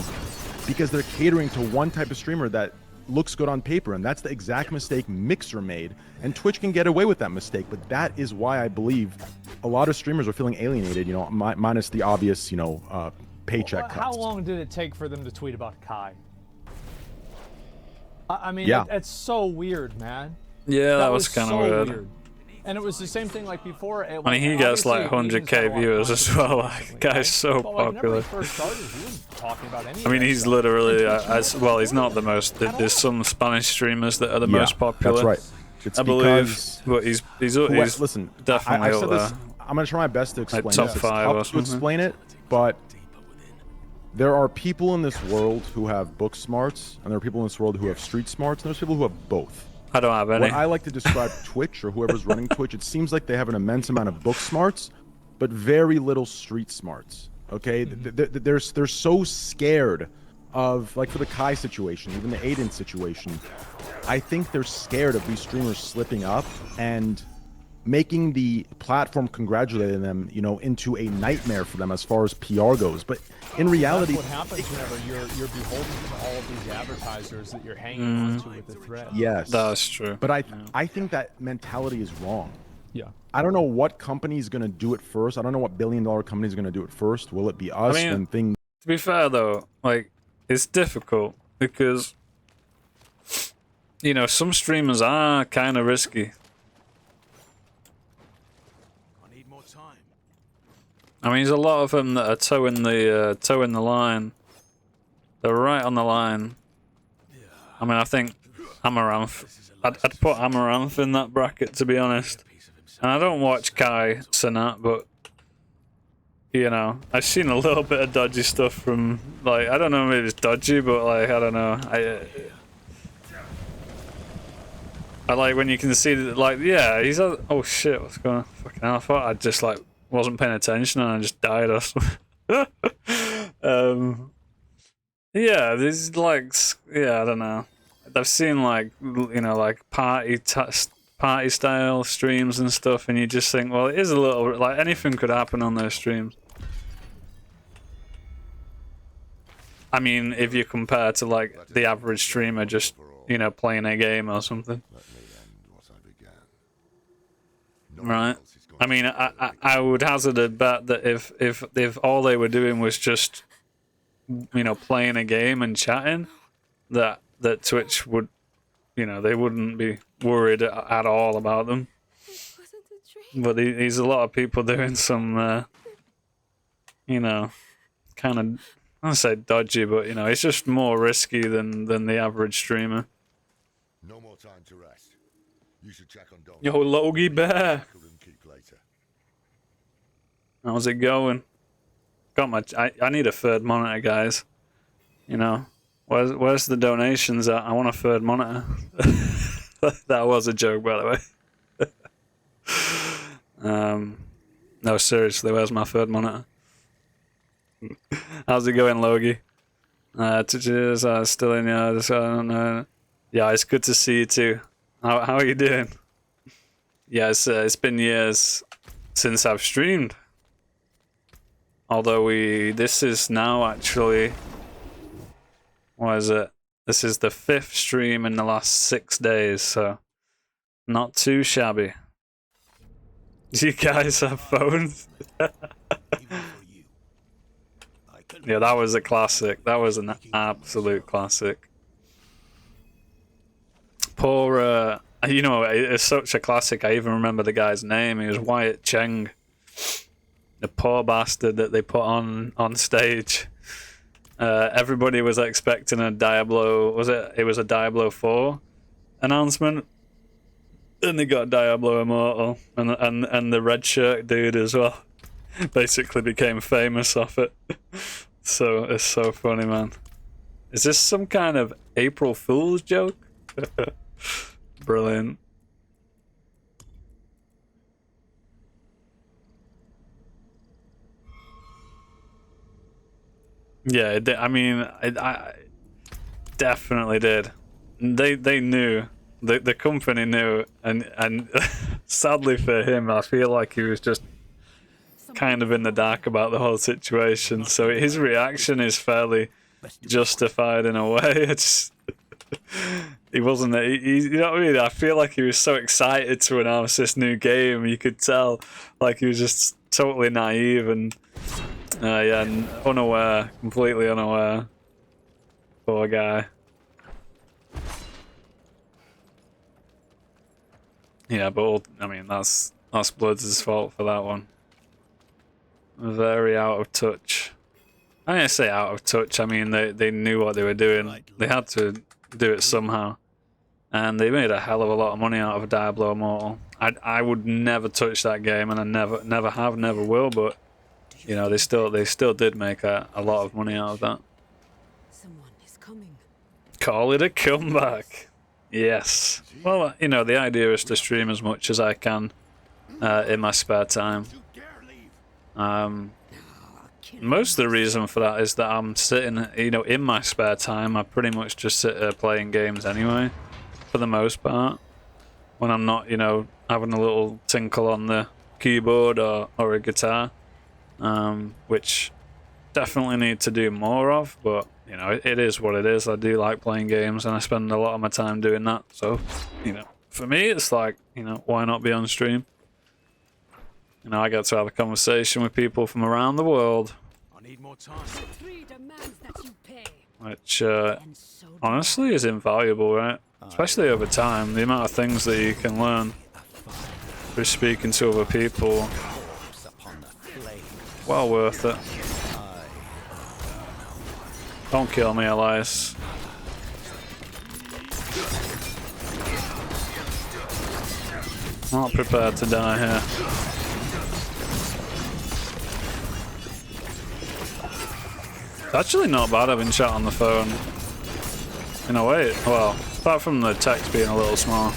S13: because they're catering to one type of streamer that looks good on paper, and that's the exact mistake Mixer made. And Twitch can get away with that mistake, but that is why I believe a lot of streamers are feeling alienated. You know, minus the obvious, you know, paycheck cuts.
S12: How long did it take for them to tweet about Kai? I mean, it's so weird, man.
S2: Yeah, that was kind of weird.
S12: And it was the same thing like before.
S2: I mean, he gets like 100k viewers as well. Like, guy's so popular.
S12: First started, he wasn't talking about any
S2: I mean, he's literally as well. He's not the most. There's some Spanish streamers that are the most popular.
S13: That's right. It's
S2: I believe, but he's
S13: listen.
S2: Definitely
S13: I said this. I'm gonna try my best to explain
S2: like top
S13: this. It's
S2: 5
S13: tough
S2: or
S13: to
S2: something.
S13: explain it, but there are people in this world who have book smarts, and there are people in this world who have street smarts, and there's people who have both.
S2: I don't have any.
S13: What I like to describe Twitch, or whoever's running Twitch, it seems like they have an immense amount of book smarts, but very little street smarts. Okay, they're so scared of, like, for the Kai situation, even the Aiden situation. I think they're scared of these streamers slipping up and making the platform congratulating them, you know, into a nightmare for them as far as PR goes. But in reality,
S12: that's what happens whenever you're beholden to all of these advertisers that you're hanging onto with the thread.
S13: Yes,
S2: that's true.
S13: But I think that mentality is wrong.
S12: Yeah.
S13: I don't know what company is going to do it first. I don't know what billion-dollar company is going to do it first. Will it be us?
S2: I mean,
S13: when things...
S2: To be fair though, like, it's difficult because, you know, some streamers are kind of risky. I mean, there's a lot of them that are towing the line. They're right on the line. I mean, I think Amaranth. I'd put Amaranth in that bracket, to be honest. And I don't watch Kai Sanat, but you know, I've seen a little bit of dodgy stuff from, like, I don't know, maybe it's dodgy, but like, I don't know. I like when you can see that, like, yeah, he's oh shit, what's going on? Fucking hell, I thought I just like wasn't paying attention and I just died or something. Yeah, there's like, yeah, I don't know. I've seen, like, you know, like party style streams and stuff, and you just think, well, it is a little, like, anything could happen on those streams. I mean, if you compare to, like, the average streamer just, you know, playing a game or something. Right? I mean, I would hazard a bet that if all they were doing was just, you know, playing a game and chatting, that Twitch would you know, they wouldn't be worried at all about them. But there's a lot of people doing some, you know, kind of, I don't say dodgy, but you know, it's just more risky than the average streamer.
S14: No more time to rest. You should check on Don.
S2: Yo, Logie Bear. How's it going? Got my. I need a third monitor, guys. You know, where's the donations at? I want a third monitor. That was a joke, by the way. No, seriously, where's my third monitor? How's it going, Logie? Cheers, still in here. Yeah, it's good to see you too. How are you doing? Yeah, it's been years since I've streamed. Although this is now actually, what is it? This is the 5th stream in the last 6 days, so not too shabby. Do you guys have phones? Yeah, that was a classic. That was an absolute classic. Poor, you know, it's such a classic. I even remember the guy's name. He was Wyatt Cheng. The poor bastard that they put on stage. Everybody was expecting a Diablo. Was it? It was a Diablo 4 announcement. And they got Diablo Immortal, and the red shirt dude as well. Basically became famous off it. So it's so funny, man. Is this some kind of April Fool's joke? Brilliant. Yeah, I mean, I definitely did. They knew. The company knew, and sadly for him, I feel like he was just kind of in the dark about the whole situation. So his reaction is fairly justified in a way. It's he wasn't. You know what I mean? I feel like he was so excited to announce this new game. You could tell, like he was just totally naive and yeah, and unaware, completely unaware. Poor guy. Yeah, but I mean that's Bloods' fault for that one. Very out of touch. I didn't say out of touch. I mean they knew what they were doing. They had to do it somehow, and they made a hell of a lot of money out of Diablo Immortal. I would never touch that game, and I never have, never will. But you know they still did make a lot of money out of that.
S6: Someone is coming.
S2: Call it a comeback. Yes. Well, you know, the idea is to stream as much as I can in my spare time. Most of the reason for that is that I'm sitting, you know, in my spare time. I pretty much just sit there playing games anyway, for the most part. When I'm not, you know, having a little tinkle on the keyboard or a guitar, which definitely need to do more of, but you know, it is what it is. I do like playing games, and I spend a lot of my time doing that. So, you know, for me, it's like, you know, why not be on stream? You know, I get to have a conversation with people from around the world.
S5: I need more time.
S2: Which, honestly, is invaluable, right? Especially over time. The amount of things that you can learn through speaking to other people. Well worth it. Don't kill me, Elias. I'm not prepared to die here. It's actually not bad having chat on the phone. In a way, well, apart from the text being a little small.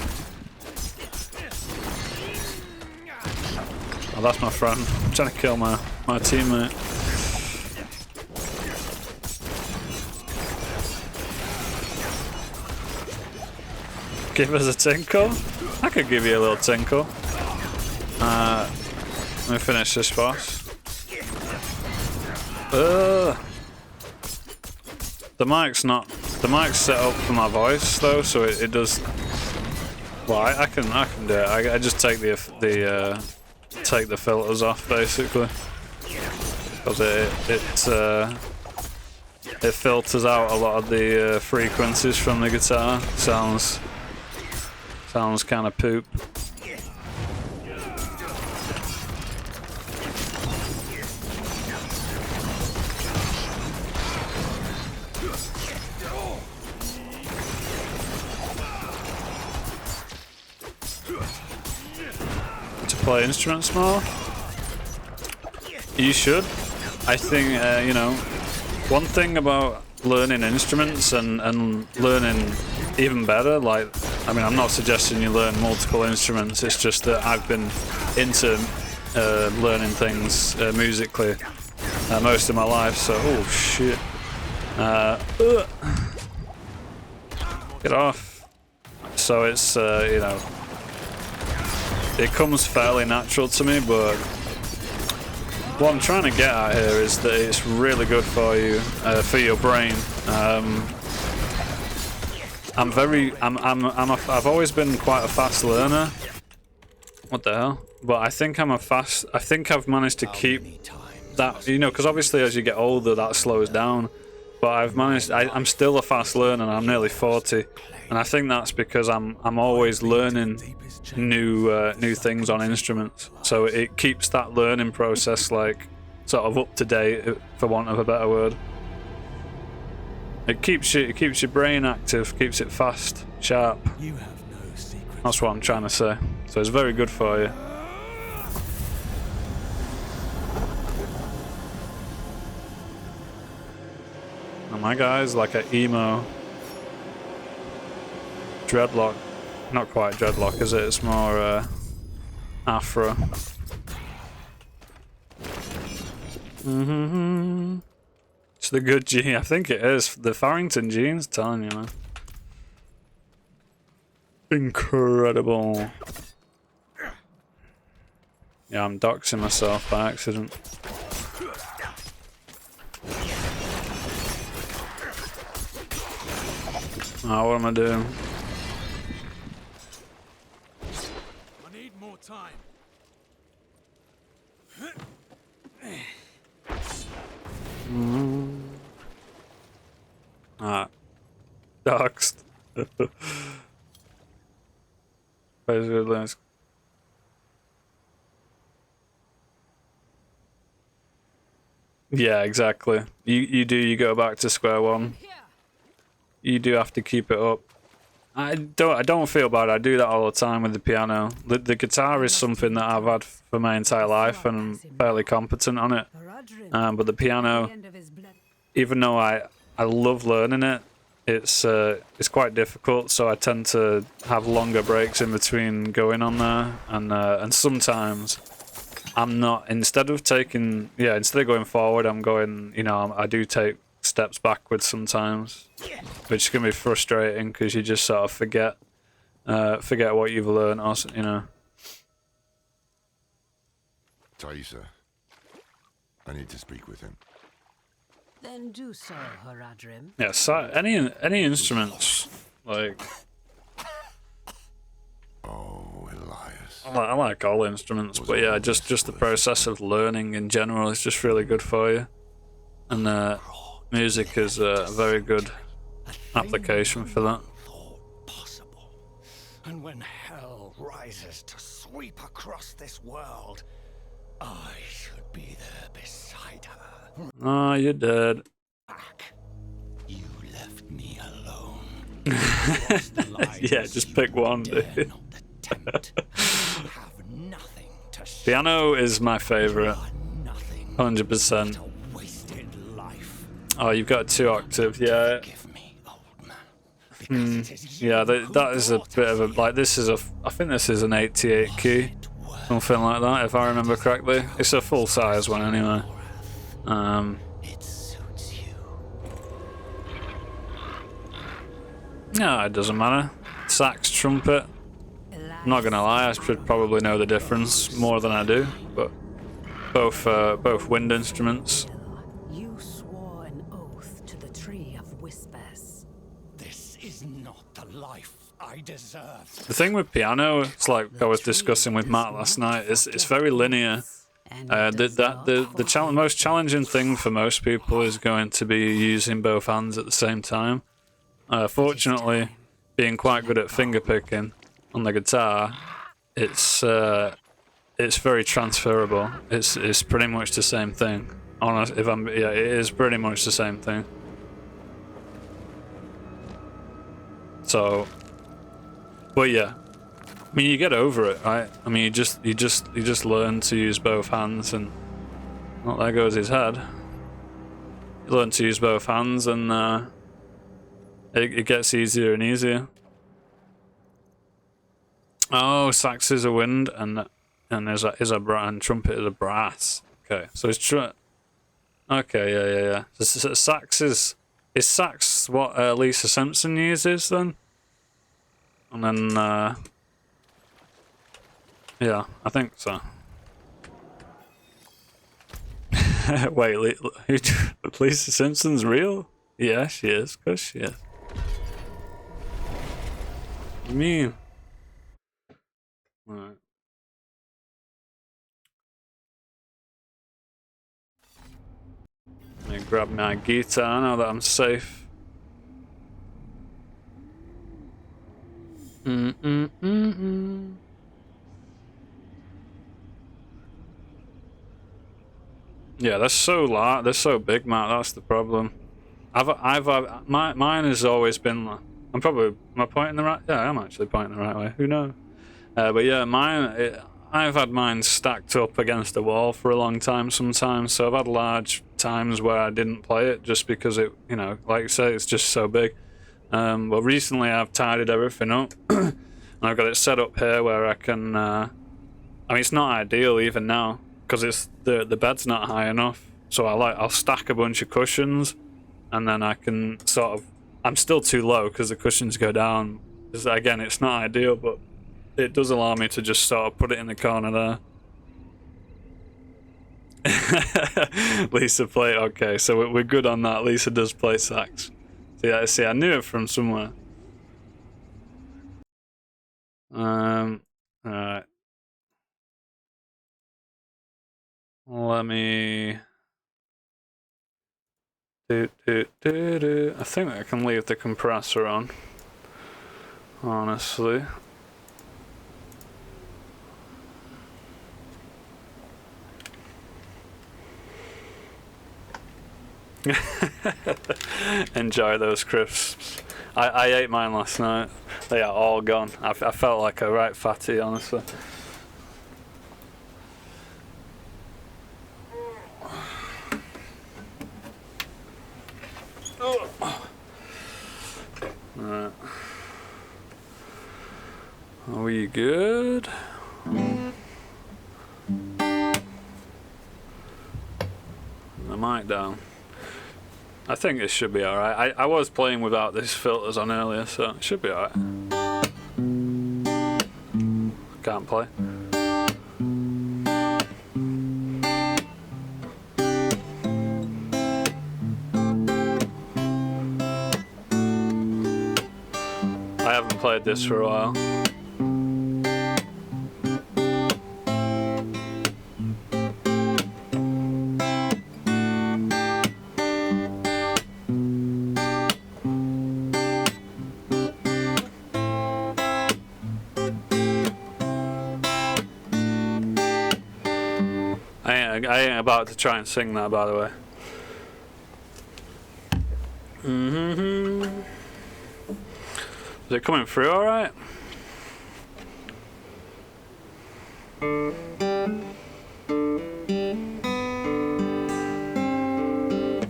S2: Oh, that's my friend. I'm trying to kill my teammate. Give us a tinkle? I could give you a little tinkle. Let me finish this boss. The mic's set up for my voice though, so it does. Well, I can do it. I just take the filters off basically, because it filters out a lot of the frequencies from the guitar. Sounds Sounds kind of poop. To play instruments more? You should. I think, you know, one thing about learning instruments and learning even better, like, I mean, I'm not suggesting you learn multiple instruments, it's just that I've been into learning things musically most of my life, so, oh shit. Get off. So it's, you know, it comes fairly natural to me, but what I'm trying to get at here is that it's really good for you, for your brain. I've always been quite a fast learner. What the hell? But I think I think I've managed to keep that, you know, because obviously as you get older that slows down. But I'm still a fast learner. I'm nearly 40, and I think that's because I'm always learning new things on instruments. So it keeps that learning process like sort of up to date, for want of a better word. It keeps your brain active, keeps it fast, sharp. That's what I'm trying to say. So it's very good for you. And my guy's like an emo dreadlock. Not quite dreadlock, is it? It's more afro. It's the good gene. I think it is. The Farrington genes, telling you, man. Incredible. Yeah, I'm doxing myself by accident. Oh, what am I doing?
S1: I need more time.
S2: Ah, doxed. Yeah, exactly. You go back to square one. You do have to keep it up. I don't feel bad. I do that all the time with the piano. The guitar is something that I've had for my entire life, and I'm fairly competent on it. But the piano, even though I love learning it, it's quite difficult. So I tend to have longer breaks in between going on there, and sometimes I'm not. Instead of going forward, I'm going. You know, I do take steps backwards sometimes, which can be frustrating because you just sort of forget what you've learned, or you know.
S14: Thaisa, I need to speak with him.
S6: Then do so, Haradrim.
S2: Yeah, so any instruments, like.
S14: Oh, Elias.
S2: I like all instruments, but yeah, just the process of learning in general is just really good for you, and music is a very good application for that.
S15: And when hell rises to sweep across this world, I should be there beside her.
S2: Oh, you're dead.
S15: You left me alone.
S2: Yeah, just pick one, dude. Piano is my favorite. 100%. Oh, you've got a 2-octave, yeah. Yeah, that is a bit of a, like, I think this is an 88 key, something like that, if I remember correctly. It's a full size one anyway. No, it doesn't matter. Sax, trumpet. I'm not gonna lie, I should probably know the difference more than I do, but both wind instruments.
S6: You swore an oath to the Tree of Whispers.
S15: This is not the life I deserve.
S2: The thing with piano, it's like I was discussing with Matt last night, it's very linear. The most challenging thing for most people is going to be using both hands at the same time. Fortunately, being quite good at finger picking, on the guitar, it's very transferable. It's pretty much the same thing. Honest, if I'm yeah, it is pretty much the same thing. So, but yeah, I mean, you get over it, right? I mean, you just learn to use both hands, and well, there goes his head. You learn to use both hands, and it gets easier and easier. Oh, sax is a wind, and is a and trumpet is a brass. Okay, so it's okay, yeah. So sax is sax what Lisa Simpson uses then, and then yeah, I think so. Wait, Lisa Simpson's real? Yeah, she is. Of course she is. What do you mean? Alright. Let me grab my guitar now that I'm safe. Yeah, they're so large. They're so big, Matt. That's the problem. Mine has always been. Am I pointing the right? Yeah, I'm actually pointing the right way. Who knows? But yeah, I've had mine stacked up against the wall for a long time sometimes, so I've had large times where I didn't play it just because it, you know, like you say, it's just so big. But recently I've tidied everything up, and I've got it set up here where I can, I mean, it's not ideal even now, because it's the bed's not high enough, so I'll stack a bunch of cushions, and then I can sort of, I'm still too low because the cushions go down. Again, it's not ideal, but it does allow me to just sort of put it in the corner there. Lisa play, okay, so we're good on that. Lisa does play sax. See, I knew it from somewhere. Alright. Let me I think I can leave the compressor on, honestly. Enjoy those crisps. I ate mine last night. They are all gone. I felt like a right fatty, honestly. Alright. Are we good? The mic down. I think it should be alright. I was playing without these filters on earlier, so it should be alright. Can't play. I haven't played this for a while. I ain't about to try and sing that, by the way. Is it coming through all right?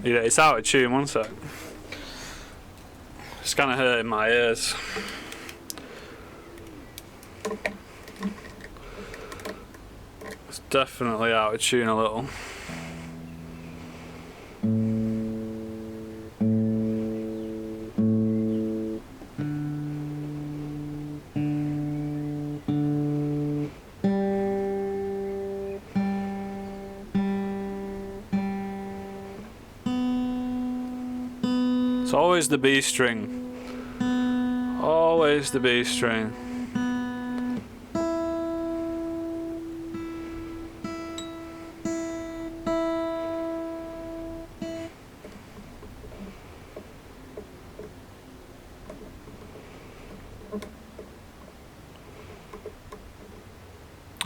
S2: Yeah, it's out of tune. One sec. It's kind of hurting my ears. It's definitely out of tune a little. It's always the B string. Always the B string.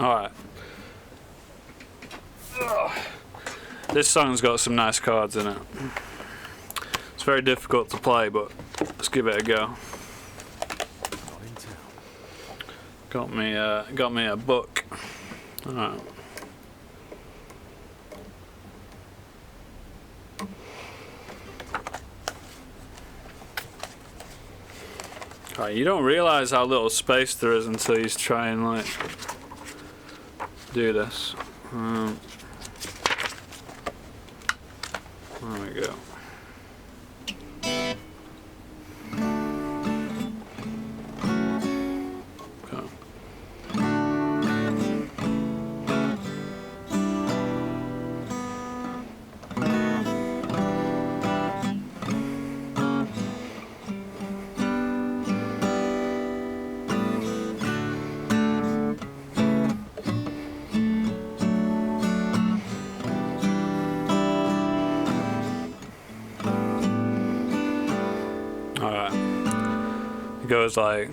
S2: Alright. This song's got some nice chords in it. It's very difficult to play, but let's give it a go. Got me a book. Alright. Alright, you don't realise how little space there is until you try and like do this. There we go. Goes like,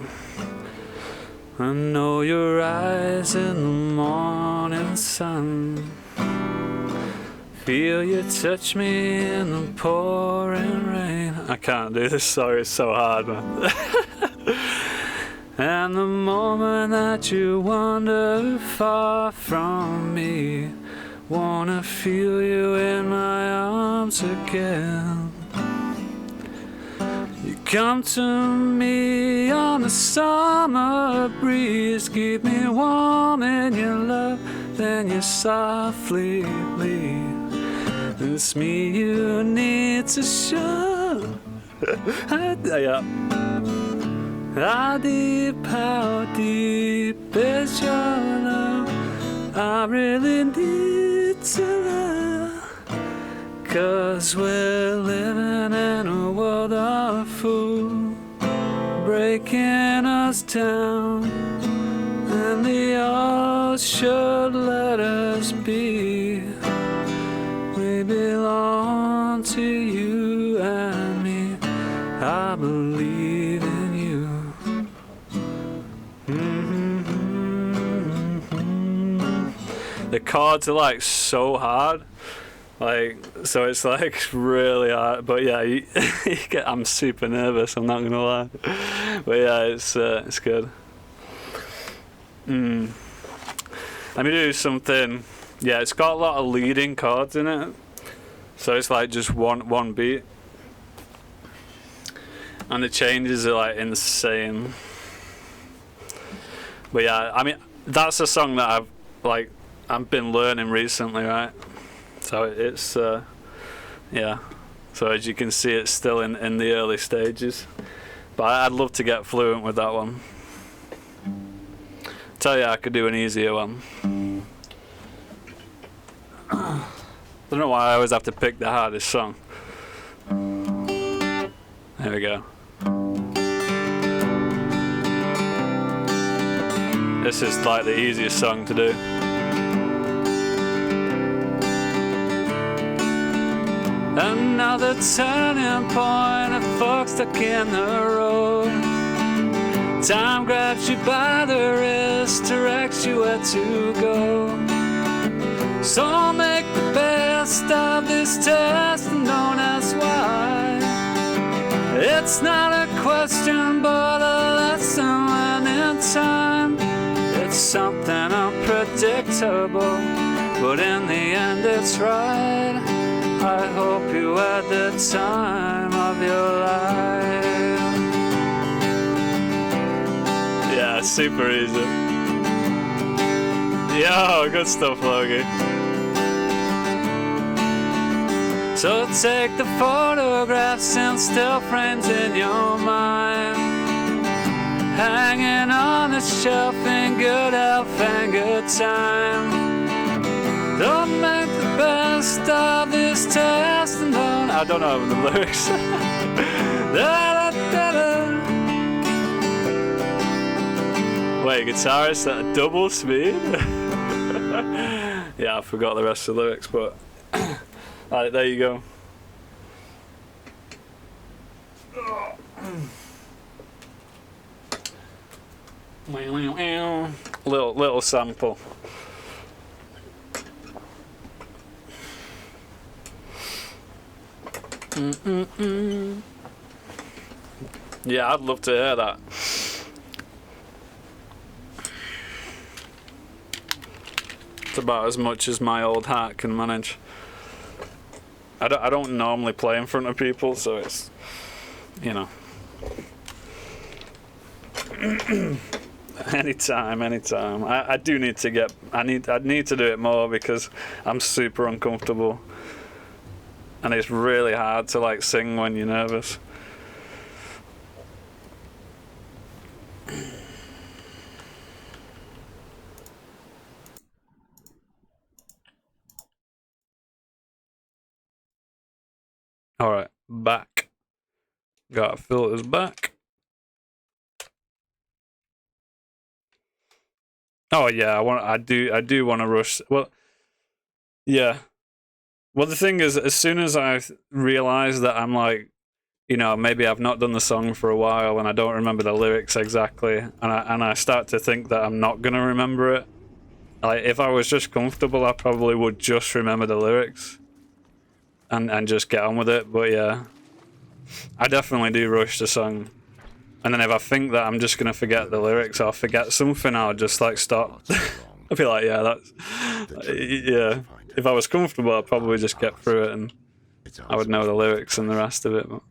S2: I know your eyes in the morning sun, feel you touch me in the pouring rain. I can't do this, sorry, it's so hard, man. And the moment that you wander far from me, wanna feel you in my arms again. Come to me on a summer breeze, keep me warm in your love, then you softly leave. It's me you need to show. Yeah. How deep is your love? I really need to know. 'Cause we're living in a world of fools, breaking us down, and the odds should let us be. We belong to you and me. I believe in you. The chords are like so hard. Like, so it's like really hard, but yeah, I'm super nervous, I'm not gonna lie. But yeah, it's good. Let me do something. Yeah, it's got a lot of leading chords in it, so it's like just one beat, and the changes are like insane. But yeah, I mean, that's a song that I've been learning recently, right? So it's, yeah. So as you can see, it's still in the early stages. But I'd love to get fluent with that one. Tell you I could do an easier one. I don't know why I always have to pick the hardest song. There we go. This is like the easiest song to do. Another turning point, a fork stuck in the road. Time grabs you by the wrist, directs you where to go. So make the best of this test and don't ask why. It's not a question but a lesson learned in time. It's something unpredictable, but in the end it's right. I hope you had the time of your life. Yeah, super easy. Yo, good stuff, Logie. So take the photographs and still frames in your mind, hanging on the shelf in good health and good time. Don't make the best of this test and don't... I don't know the lyrics. Da, da, da, da. Wait, guitarist at a double speed? Yeah, I forgot the rest of the lyrics, but... Alright, there you go. Little sample. Yeah, I'd love to hear that. It's about as much as my old heart can manage. I don't normally play in front of people, so it's, you know. Anytime. I do need to get. I need to do it more because I'm super uncomfortable, and it's really hard to like sing when you're nervous. All right, back. Got filters back. Oh yeah, I do want to rush. Well, yeah. Well, the thing is, as soon as I realize that I'm like, you know, maybe I've not done the song for a while and I don't remember the lyrics exactly, and I start to think that I'm not gonna remember it. Like, if I was just comfortable, I probably would just remember the lyrics and just get on with it. But yeah, I definitely do rush the song. And then if I think that I'm just gonna forget the lyrics or forget something, I'll just like stop. I'll be like, yeah, that's yeah. If I was comfortable, I'd probably just get through it and I would know the lyrics and the rest of it. But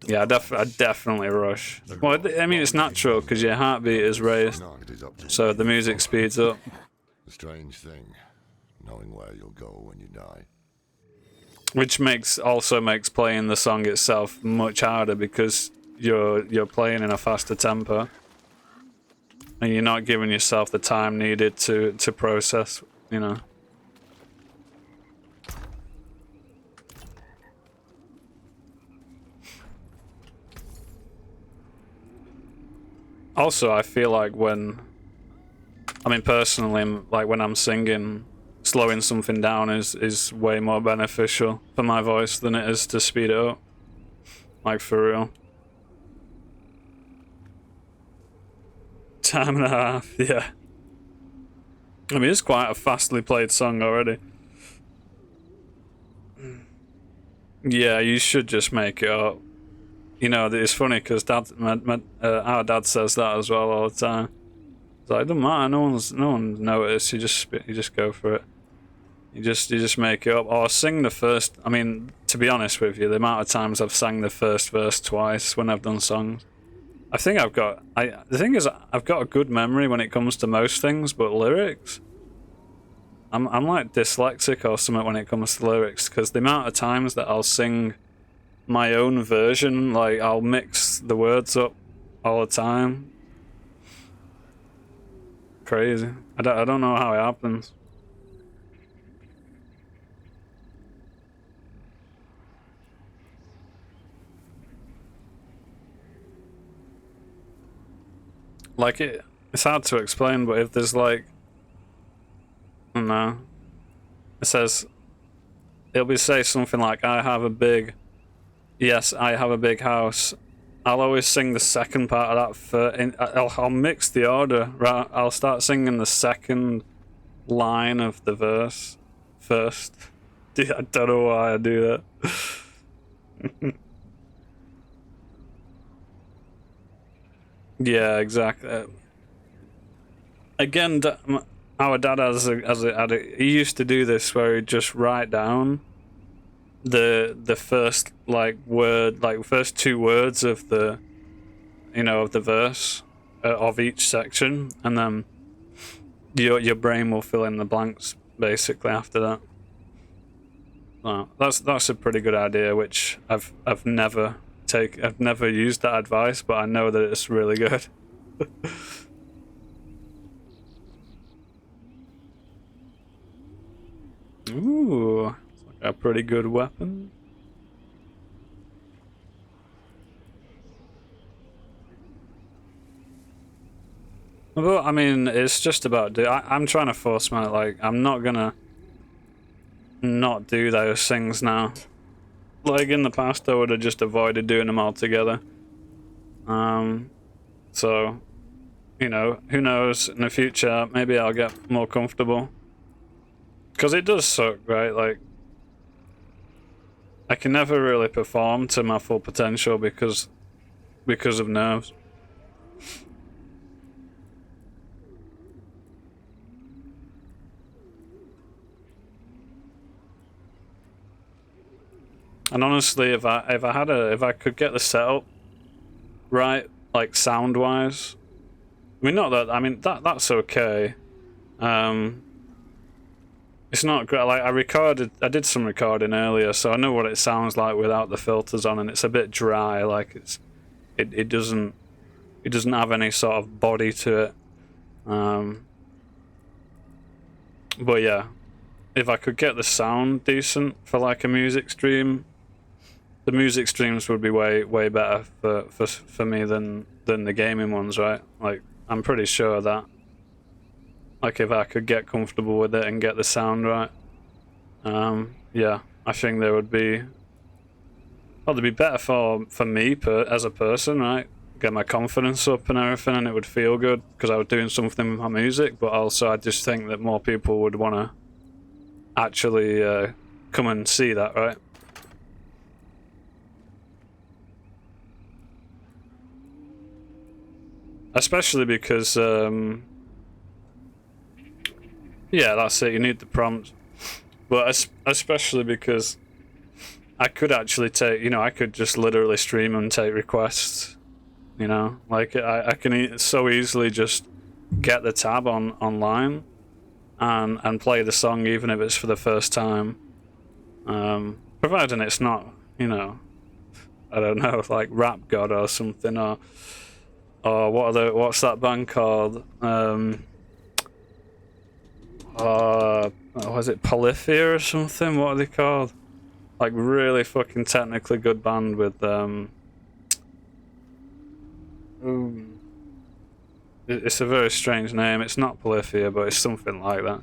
S2: yeah, I definitely rush. Well, I mean, it's natural because your heartbeat is raised, so the music speeds up.
S14: A strange thing, knowing where you'll go when you die.
S2: Which also makes playing the song itself much harder because you're playing in a faster tempo, and you're not giving yourself the time needed to process, you know. Also, I feel like personally, like when I'm singing, slowing something down is way more beneficial for my voice than it is to speed it up. Like, for real. Time and a half, yeah. I mean, it's quite a fastly played song already. Yeah, you should just make it up. You know, it's funny because our dad says that as well all the time. It's like, it doesn't matter, no one's noticed. You just go for it. You just make it up or sing the first. I mean, to be honest with you, the amount of times I've sang the first verse twice when I've done songs. I think the thing is, I've got a good memory when it comes to most things, but lyrics, I'm like dyslexic or something when it comes to lyrics, because the amount of times that I'll sing my own version, like I'll mix the words up all the time. Crazy. I don't know how it happens. Like, it's hard to explain, but if there's like, I don't know, it says, it'll say something like, I have a big house. I'll always sing the second part of that I'll mix the order, right? I'll start singing the second line of the verse first. I don't know why I do that. Yeah, exactly. Again, our dad he used to do this where he'd just write down the first first two words of the verse of each section, and then your brain will fill in the blanks basically after that. Well, that's a pretty good idea, which I've never used that advice, but I know that it's really good. Ooh, it's like a pretty good weapon. Well, I mean, it's just about I'm trying to force I'm not gonna not do those things now. Like in the past, I would have just avoided doing them altogether. So you know, who knows, in the future, maybe I'll get more comfortable. Because it does suck, right? Like, I can never really perform to my full potential because of nerves. And honestly, if I could get the setup right, like sound wise, I mean, not that, I mean that's okay. It's not great. Like I did some recording earlier, so I know what it sounds like without the filters on, and it's a bit dry. Like it doesn't have any sort of body to it. But yeah, if I could get the sound decent for like a music stream, the music streams would be way better for me than the gaming ones, right? Like I'm pretty sure that. Like if I could get comfortable with it and get the sound right, yeah, I think there would be. Well, it'd be better for me as a person, right? Get my confidence up and everything, and it would feel good because I was doing something with my music. But also, I just think that more people would want to actually come and see that, right? Especially because, yeah, that's it. You need the prompt, but especially because I could actually take, you know, I could just literally stream and take requests. You know, like I can so easily just get the tab online and play the song even if it's for the first time, providing it's not, you know, I don't know, like Rap God or something, or what's that band called? Was it Polyphia or something? What are they called? Like really fucking technically good band with it's a very strange name. It's not Polyphia, but it's something like that.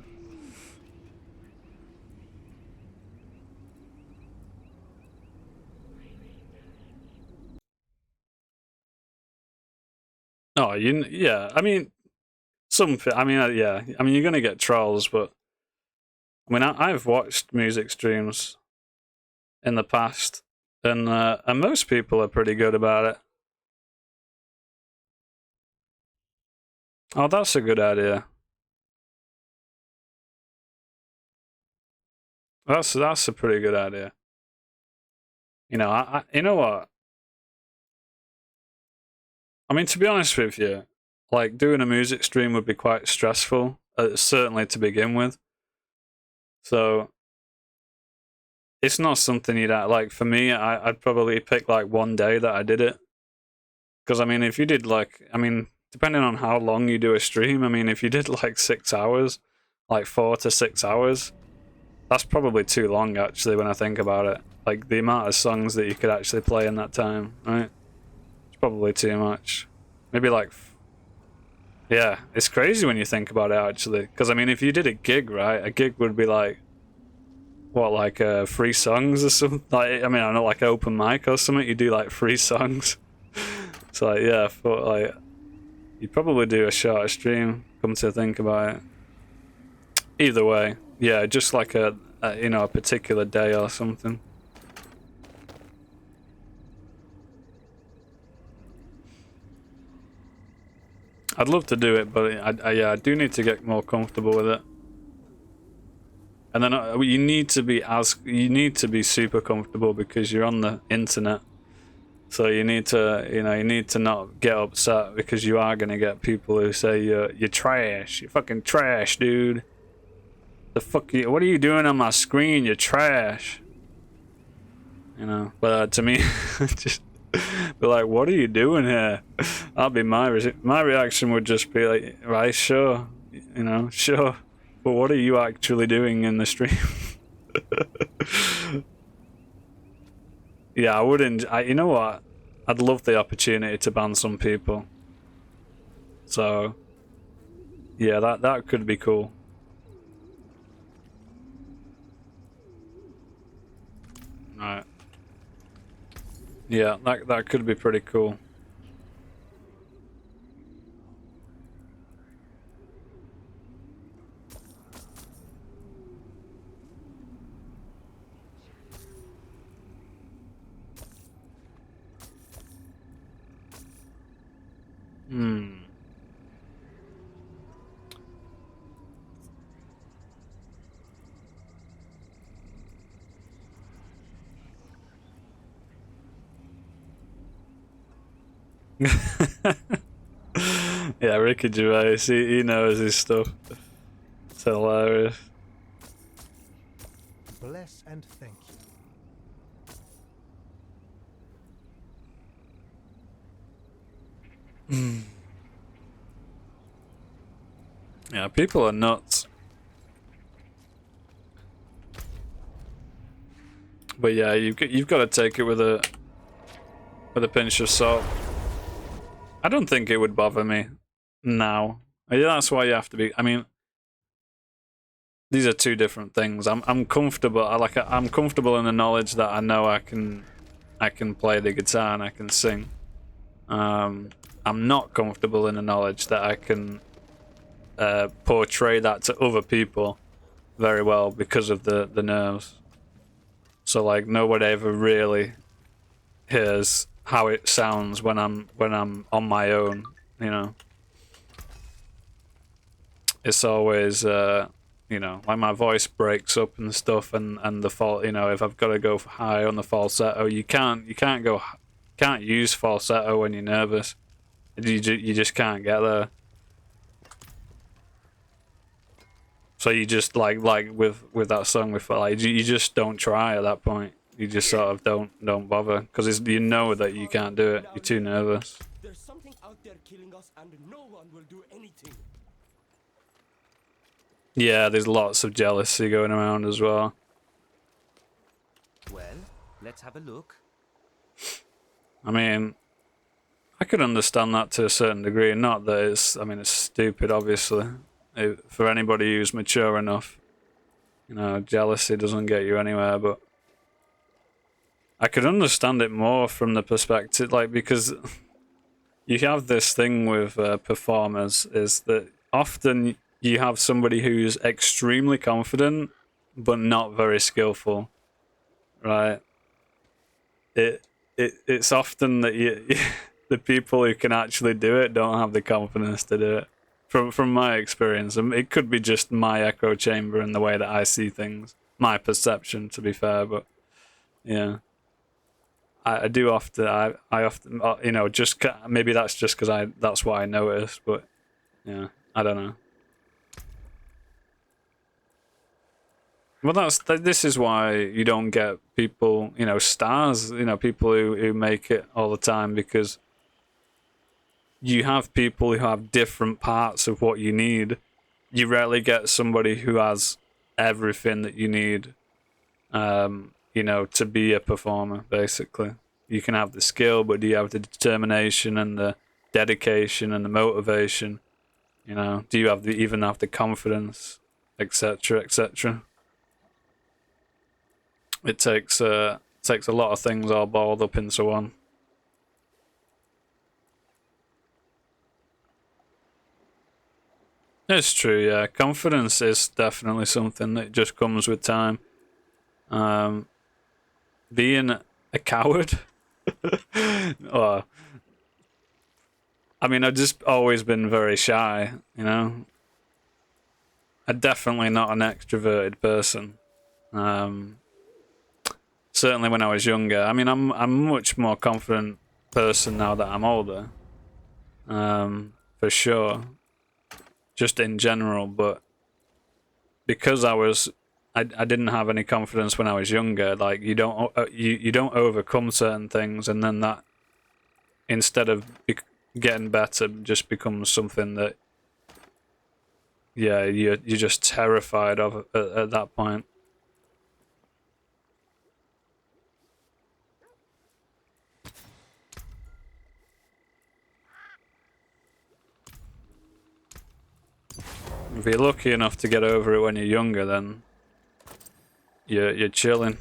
S2: Oh, yeah. I mean, something. I mean, yeah. I mean, you're gonna get trolls, but I mean, I've watched music streams in the past, and most people are pretty good about it. Oh, that's a good idea. That's a pretty good idea. You know, you know what? I mean, to be honest with you, like doing a music stream would be quite stressful, certainly to begin with. So it's not something you'd like. For me, I'd probably pick like one day that I did it, because I mean, if you did like, I mean, depending on how long you do a stream, I mean, if you did like 6 hours, like 4 to 6 hours, that's probably too long actually when I think about it. Like the amount of songs that you could actually play in that time, right? It's probably too much. Maybe like, yeah, it's crazy when you think about it actually. Because I mean, if you did a gig, right, a gig would be like, what, like 3 songs or something? Like, I mean, I know, like open mic or something, you do like 3 songs. It's like, yeah, but like, you'd probably do a shorter stream, come to think about it. Either way, yeah, just like a you know, a particular day or something. I'd love to do it, but yeah, I do need to get more comfortable with it. And then you need to be super comfortable because you're on the internet. So you need to, you know, you need to not get upset because you are gonna get people who say you're trash. You're fucking trash, dude. The fuck you? What are you doing on my screen? You're trash. You know, but to me, just be like, what are you doing here? That'll be my reaction would just be like, right, sure, you know, sure. But what are you actually doing in the stream? Yeah, I wouldn't. You know what? I'd love the opportunity to ban some people. So, yeah, that could be cool. Right. Yeah, that could be pretty cool. Yeah, Ricky Gervais, he knows his stuff. It's hilarious.
S16: Bless and thank you.
S2: Yeah, people are nuts. But yeah, you've got to take it with a pinch of salt. I don't think it would bother me now. That's why you have to be. I mean, these are two different things. I'm comfortable. I'm comfortable in the knowledge that I know I can play the guitar and I can sing. I'm not comfortable in the knowledge that I can portray that to other people very well because of the nerves. So like nobody ever really hears how it sounds when I'm on my own, you know. It's always you know, like my voice breaks up and stuff, and the you know, if I've got to go high on the falsetto, you can't use falsetto when you're nervous. You just can't get there. So you just like with that song, with like you just don't try at that point. You just sort of don't bother because you know that you can't do it. You're too nervous.
S17: There's something out there killing us, and no one will do anything.
S2: Yeah, there's lots of jealousy going around as well.
S18: Well, let's have a look.
S2: I mean, I could understand that to a certain degree. Not that it's, I mean, it's stupid, obviously. For anybody who's mature enough, you know, jealousy doesn't get you anywhere, but I could understand it more from the perspective, like, because you have this thing with performers, is that often you have somebody who's extremely confident, but not very skillful, right? It's often that the people who can actually do it don't have the confidence to do it. From my experience, and it could be just my echo chamber and the way that I see things, my perception, to be fair, but yeah. I do often, I often, you know, just maybe that's just because that's what I noticed, but yeah, I don't know. Well, this is why you don't get people, you know, stars, you know, people who make it all the time, because you have people who have different parts of what you need. You rarely get somebody who has everything that you need, you know, to be a performer, basically. You can have the skill, but do you have the determination and the dedication and the motivation? You know, do you even have the confidence, etc., etc.? It takes a lot of things all balled up into one. It's true, yeah. Confidence is definitely something that just comes with time. Being a coward, or I mean, I've just always been very shy, you know. I'm definitely not an extroverted person. Certainly when I was younger. I mean, I'm a much more confident person now that I'm older, for sure. Just in general, but because I didn't have any confidence when I was younger. Like you don't overcome certain things, and then that, instead of getting better, just becomes something that, yeah, you're just terrified of at that point. If you're lucky enough to get over it when you're younger, then you're chilling.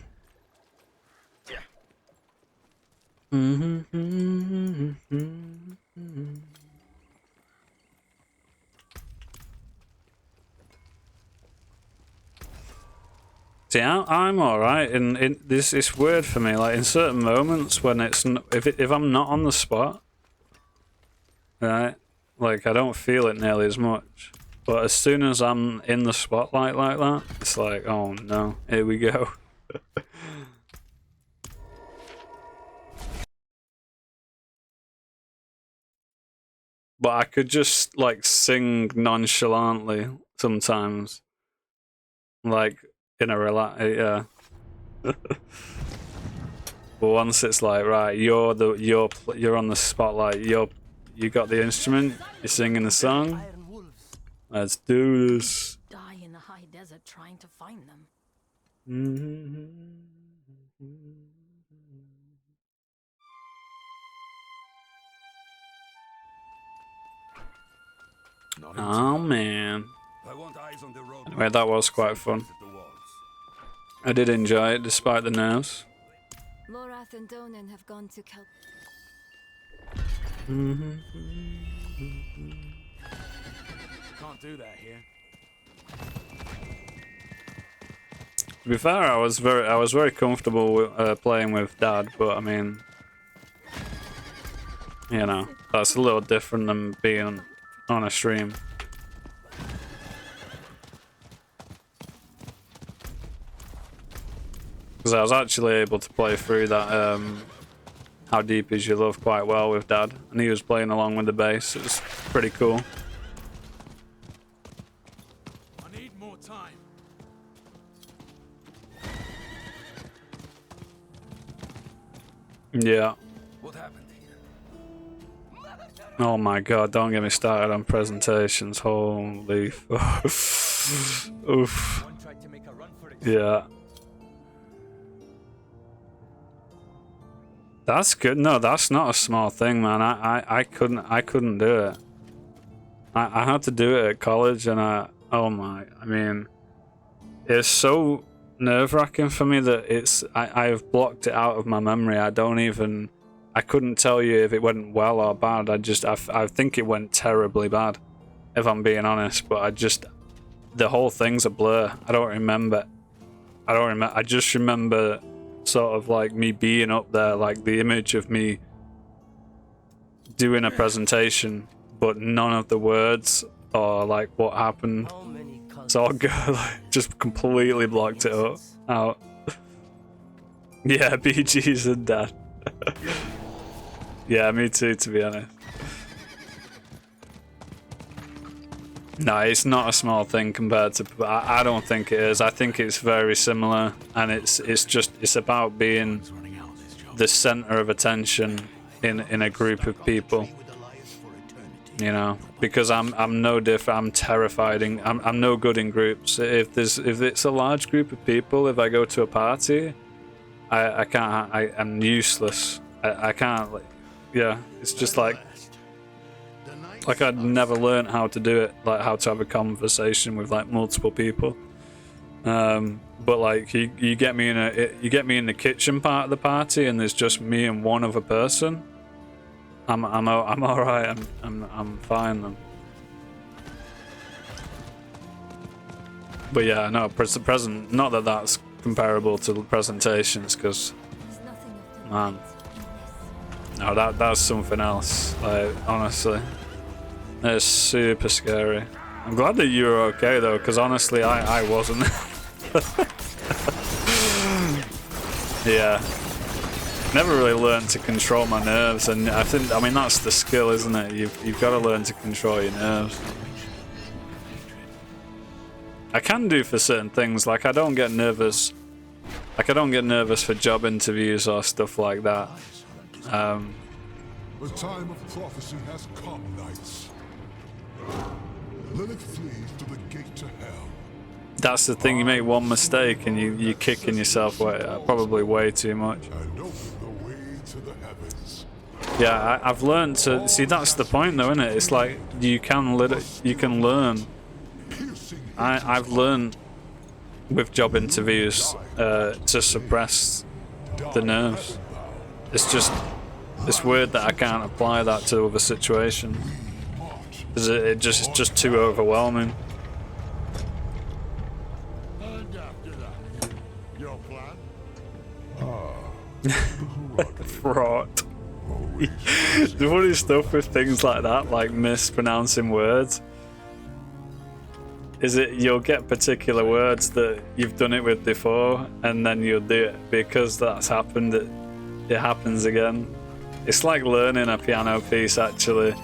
S2: See, I'm all right. In this, it's weird for me. Like in certain moments when if I'm not on the spot, right? Like I don't feel it nearly as much. But as soon as I'm in the spotlight like that, it's like, oh no, here we go. but I could just like sing nonchalantly sometimes, like in a yeah. But once it's like, right, you're on the spotlight, you got the instrument, you're singing the song. Let's do this.
S3: Die in the high desert trying to find them.
S2: Oh man. Anyway, that was quite fun. I did enjoy it despite the nerves.
S3: Lorath and Donan have gone to Kel.
S1: Can't do that here.
S2: To be fair, I was very comfortable with, playing with Dad, but I mean, you know, that's a little different than being on a stream. Because I was actually able to play through that How Deep Is Your Love quite well with Dad, and he was playing along with the bass. It was pretty cool.
S1: I need more time.
S2: Yeah. What happened here? Oh my god, don't get me started on presentations. Holy oof. Yeah. That's good. No, that's not a small thing, man. I couldn't do it. I had to do it at college, and I mean, it's so nerve-wracking for me that I've blocked it out of my memory. I couldn't tell you if it went well or bad. I think it went terribly bad, if I'm being honest. But the whole thing's a blur. I don't remember. I just remember sort of like me being up there, like the image of me doing a presentation, but none of the words or like what happened. It's all good. Like, just completely blocked it out. Yeah, BG's and Dad. Yeah, me too, to be honest. No, it's not a small thing compared to. I don't think it is. I think it's very similar, and it's about being the center of attention in a group of people. You know, because I'm no different. I'm terrified. I'm no good in groups. If it's a large group of people, if I go to a party, I can't. I'm useless. I can't. Like, yeah, it's just like I'd never learned how to do it, like how to have a conversation with like multiple people. But like you get me in the kitchen part of the party, and there's just me and one other person. I'm all right. I'm fine then. But yeah, no, present. Not that that's comparable to the presentations, because man, no, that's something else. Like honestly. It's super scary. I'm glad that you were okay though, because honestly, I wasn't. Yeah. Never really learned to control my nerves, and I mean that's the skill, isn't it? You've got to learn to control your nerves. I can do for certain things, like I don't get nervous. Like I don't get nervous for job interviews or stuff like that.
S4: The time of prophecy has come, knights. Lilith flees to the gate to hell.
S2: That's the thing, you make one mistake and you're kicking yourself probably way too much. Yeah, I've learned to see. That's the point, though, isn't it? It's like you can learn. I've learned with job interviews to suppress the nerves. It's weird that I can't apply that to other situations. Because it's just too overwhelming.
S4: And after that, your plan?
S2: Fraught. The funny stuff with things like that, like mispronouncing words, is you'll get particular words that you've done it with before, and then you'll do it because that's happened. It happens again. It's like learning a piano piece, actually.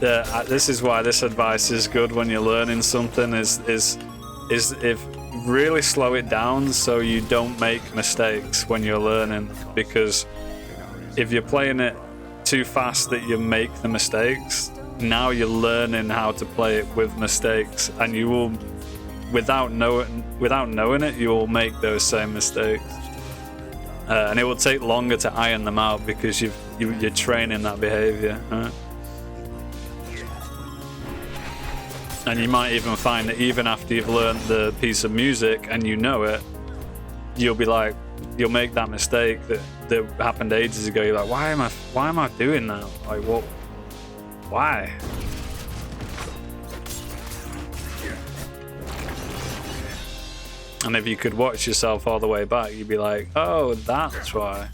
S2: this is why this advice is good when you're learning something. Is if really slow it down so you don't make mistakes when you're learning, because if you're playing it too fast that you make the mistakes, now you're learning how to play it with mistakes, and you will, without knowing it, you will make those same mistakes, and it will take longer to iron them out because you're training that behavior, right? And you might even find that even after you've learned the piece of music and you know it, you'll make that mistake that happened ages ago. You're like, why am I doing that? Like, what? Why? And if you could watch yourself all the way back, you'd be like, oh, that's why.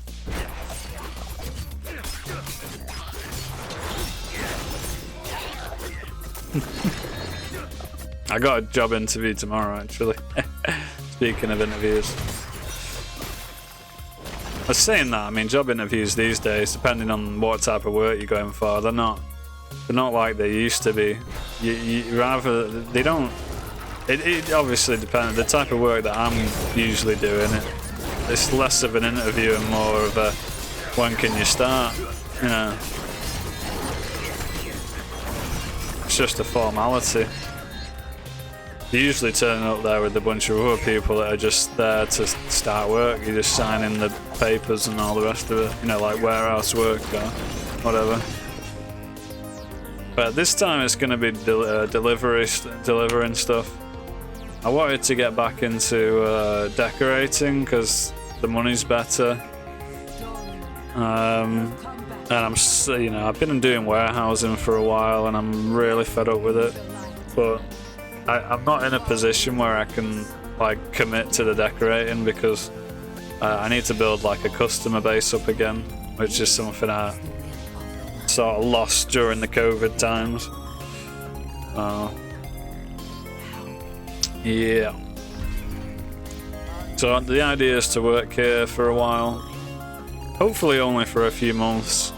S2: I got a job interview tomorrow, actually. Speaking of interviews. I was saying that, I mean, job interviews these days, depending on what type of work you're going for, they're not like they used to be. It obviously depends. The type of work that I'm usually doing, it's less of an interview and more of a when can you start, you know. It's just a formality. You usually turn up there with a bunch of other people that are just there to start work. You just sign in the papers and all the rest of it, you know, like warehouse work or whatever. But this time it's going to be delivering stuff. I wanted to get back into decorating because the money's better. And I've been doing warehousing for a while and I'm really fed up with it. But I'm not in a position where I can like commit to the decorating because I need to build like a customer base up again, which is something I sort of lost during the COVID times. Yeah. So the idea is to work here for a while, hopefully only for a few months.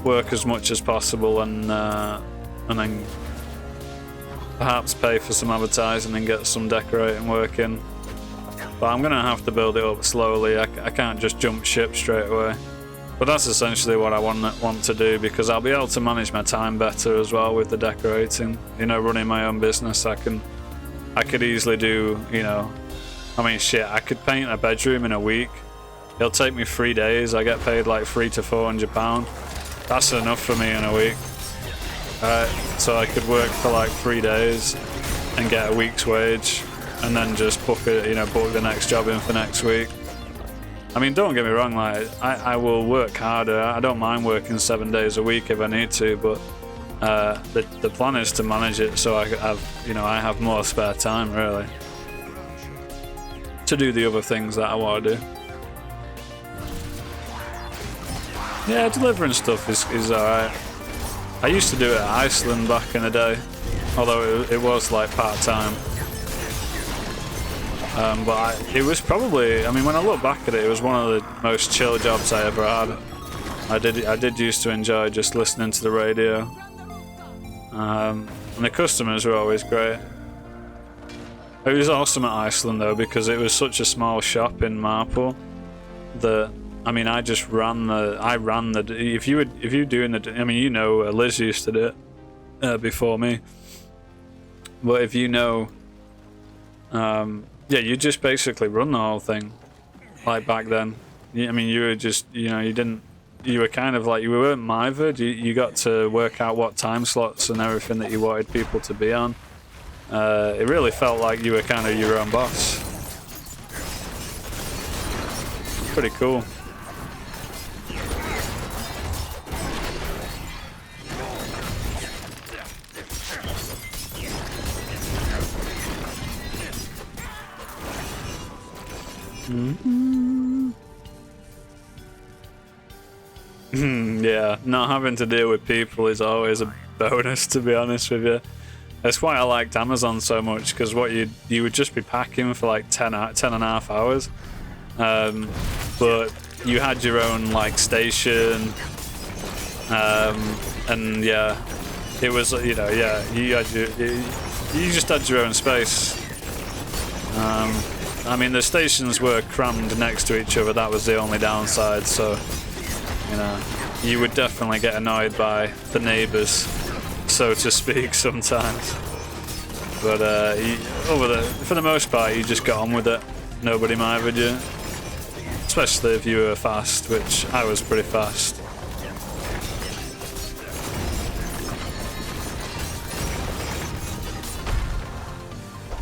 S2: Work as much as possible and then perhaps pay for some advertising and get some decorating work in. But I'm gonna have to build it up slowly. I can't just jump ship straight away. But that's essentially what I want to do, because I'll be able to manage my time better as well with the decorating. You know, running my own business, I could easily do, you know, I mean shit, I could paint a bedroom in a week. It'll take me 3 days. I get paid like £300 to £400. That's enough for me in a week. So I could work for like 3 days and get a week's wage, and then just book the next job in for next week. I mean, don't get me wrong, like I will work harder. I don't mind working 7 days a week if I need to, but the plan is to manage it so I have more spare time really to do the other things that I want to do. Yeah, delivering stuff is alright. I used to do it at Iceland back in the day, although it was like part-time. But it was probably, I mean, when I look back at it, it was one of the most chill jobs I ever had. I did used to enjoy just listening to the radio. And the customers were always great. It was awesome at Iceland though, because it was such a small shop in Marple that, I mean, I ran the, if you doing the, I mean, you know, Liz used to do it before me. But if you know, yeah, you just basically run the whole thing, like back then. I mean, you were just, you know, you were kind of like, you weren't mithered. You got to work out what time slots and everything that you wanted people to be on. It really felt like you were kind of your own boss. Pretty cool. Yeah, not having to deal with people is always a bonus, to be honest with you. That's why I liked Amazon so much, because what you would just be packing for like 10 and a half hours, but you had your own like station, And yeah, it was, you know, yeah, you just had your own space. I mean, the stations were crammed next to each other. That was the only downside. So, you know, you would definitely get annoyed by the neighbours, so to speak, sometimes. But for the most part, you just got on with it. Nobody minded you, especially if you were fast, which I was pretty fast.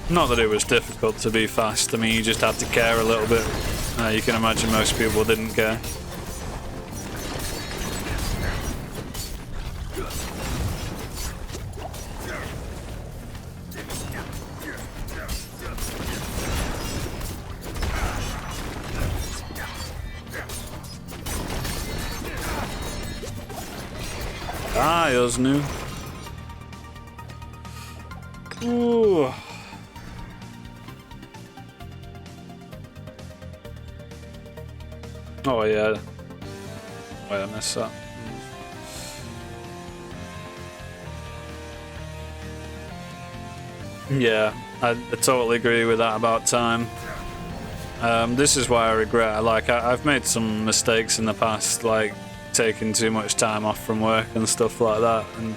S2: Not that it was difficult to be fast. I mean, you just had to care a little bit. You can imagine most people didn't care. Ah, it was new. Ooh. Oh yeah. Wait, I missed that. Yeah, I totally agree with that about time. This is why I regret. I've made some mistakes in the past, like taking too much time off from work and stuff like that. And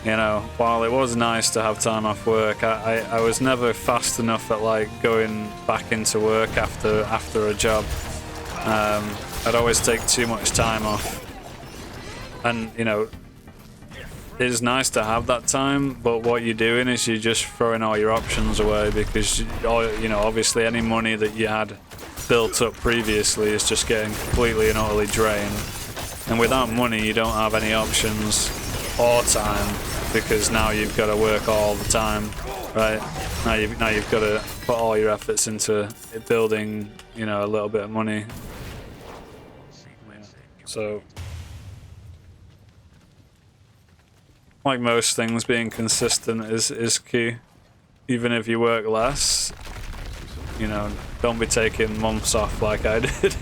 S2: you know, while it was nice to have time off work, I was never fast enough at like going back into work after a job. I'd always take too much time off, and you know, it's nice to have that time, but what you're doing is you're just throwing all your options away, because you know, obviously any money that you had built up previously is just getting completely and utterly drained, and without money you don't have any options or time, because now you've got to work all the time, right? Now you've got to put all your efforts into building, you know, a little bit of money. So, like most things, being consistent is key. Even if you work less, you know, don't be taking months off like I did.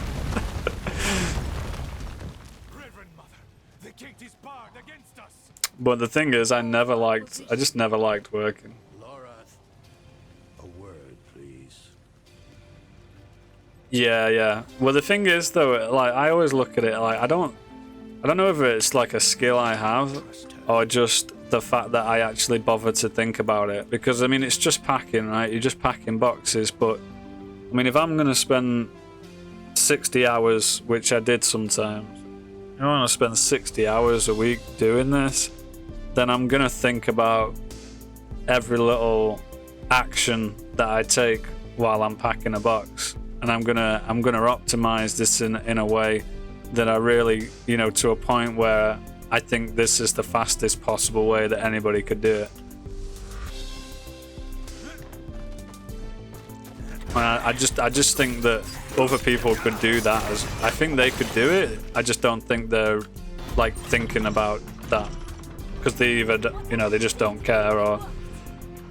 S2: But the thing is, I just never liked working.
S15: A word, please.
S2: Yeah. Well, the thing is, though, like I always look at it like I don't know if it's like a skill I have or just the fact that I actually bother to think about it. Because I mean, it's just packing, right? You're just packing boxes. But I mean, if I'm gonna spend 60 hours, which I did sometimes, I want to spend 60 hours a week doing this, then I'm gonna think about every little action that I take while I'm packing a box. And I'm gonna optimize this in a way that I really, you know, to a point where I think this is the fastest possible way that anybody could do it. I just think that other people could do that. I think they could do it. I just don't think they're like thinking about that, because they either, you know, they just don't care, or.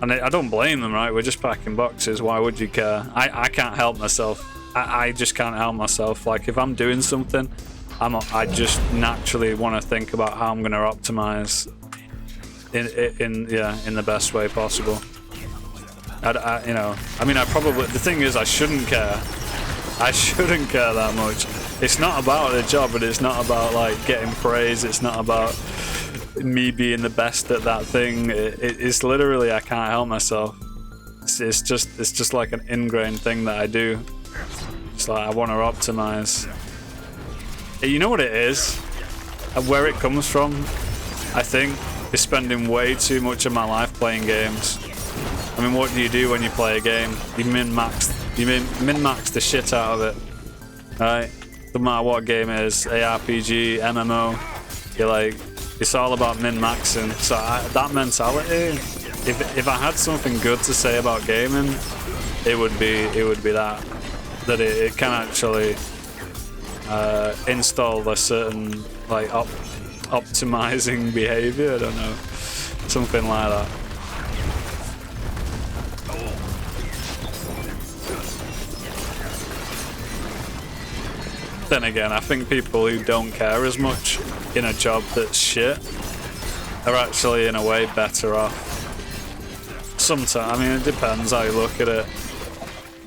S2: And I don't blame them, right? We're just packing boxes. Why would you care? I can't help myself. I just can't help myself. Like, if I'm doing something, I just naturally want to think about how I'm going to optimize in the best way possible. You know, I mean, the thing is, I shouldn't care. I shouldn't care that much. It's not about the job, but it's not about like getting praise. It's not about me being the best at that thing. It's literally, I can't help myself. It's just like an ingrained thing that I do. It's like I want to optimize. You know what it is? Where it comes from, I think, is spending way too much of my life playing games. I mean, what do you do when you play a game? You min-max the shit out of it, right? No matter what game it is, ARPG, MMO, you're like, it's all about min-maxing. So that mentality, if I had something good to say about gaming, it would be that it can actually install a certain like optimizing behavior. I don't know, something like that. then again, I think people who don't care as much in a job that's shit are actually in a way better off. Sometimes, I mean, it depends how you look at it.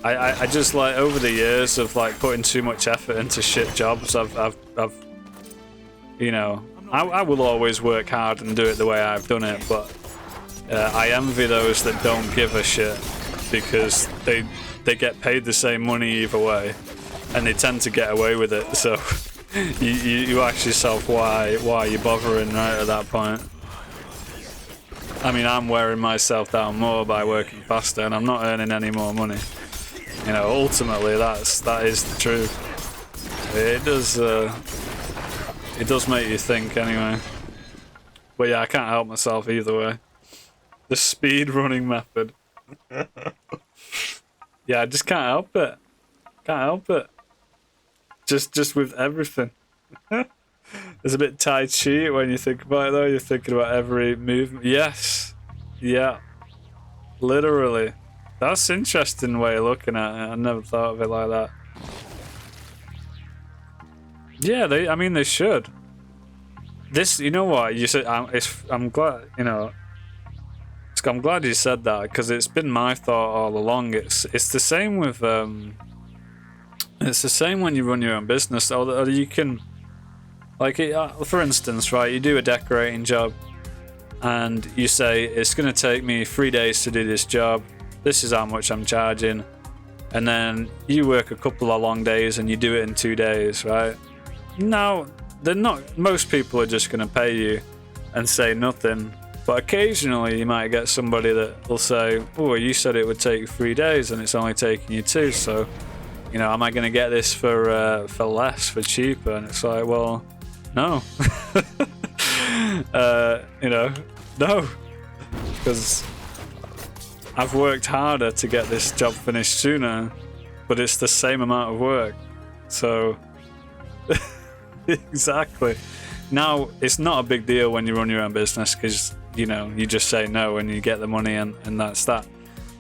S2: I just like over the years of like putting too much effort into shit jobs, I've you know, I will always work hard and do it the way I've done it, but I envy those that don't give a shit because they get paid the same money either way, and they tend to get away with it. So you ask yourself why you're bothering right at that point. I mean, I'm wearing myself down more by working faster, and I'm not earning any more money. You know, ultimately, that is the truth. It does make you think, anyway. But yeah, I can't help myself either way. The speed running method. Yeah, I just can't help it. Can't help it. Just with everything. It's a bit Tai Chi when you think about it, though. You're thinking about every movement. Yes. Yeah. Literally. That's an interesting way of looking at it. I never thought of it like that. Yeah, I mean, they should. This, you know what? You said, I'm glad, you know. I'm glad you said that, because it's been my thought all along. It's the same with it's the same when you run your own business, or you can, like, for instance, right, you do a decorating job and you say it's going to take me 3 days to do this job, this is how much I'm charging, and then you work a couple of long days and you do it in 2 days, right? Now, most people are just going to pay you and say nothing. But occasionally you might get somebody that will say, oh, you said it would take you 3 days and it's only taking you 2, so, you know, am I going to get this for less, for cheaper? And it's like, well, no. You know, no. Because I've worked harder to get this job finished sooner, but it's the same amount of work. So, exactly. Now, it's not a big deal when you run your own business because, you know, you just say no and you get the money and that's that.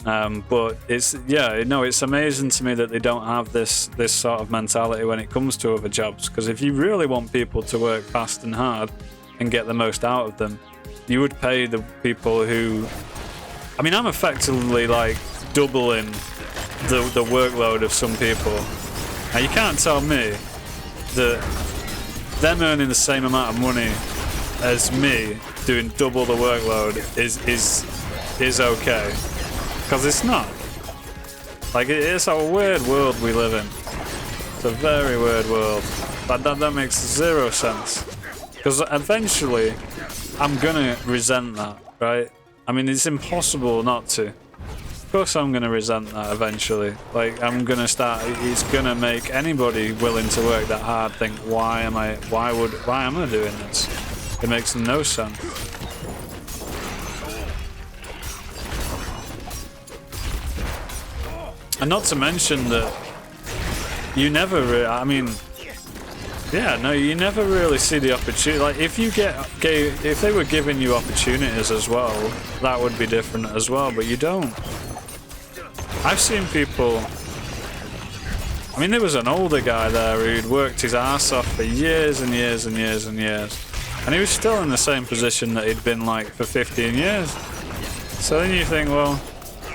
S2: But it's, yeah, no, it's amazing to me that they don't have this sort of mentality when it comes to other jobs, because if you really want people to work fast and hard and get the most out of them, you would pay the people who, I mean, I'm effectively like doubling the workload of some people. Now, you can't tell me that them earning the same amount of money as me doing double the workload is okay, because it's not. Like, it's a weird world we live in. It's a very weird world. That makes zero sense, because eventually I'm gonna resent that, right? I mean, it's impossible not to. Of course I'm gonna resent that eventually. Like, it's gonna make anybody willing to work that hard think, why am I doing this? It makes no sense. And not to mention that you never you never really see the opportunity. Like, if they were giving you opportunities as well, that would be different as well, but you don't. I've seen people, I mean, there was an older guy there who'd worked his ass off for years and years and years and years, and he was still in the same position that he'd been like for 15 years. So then you think, well,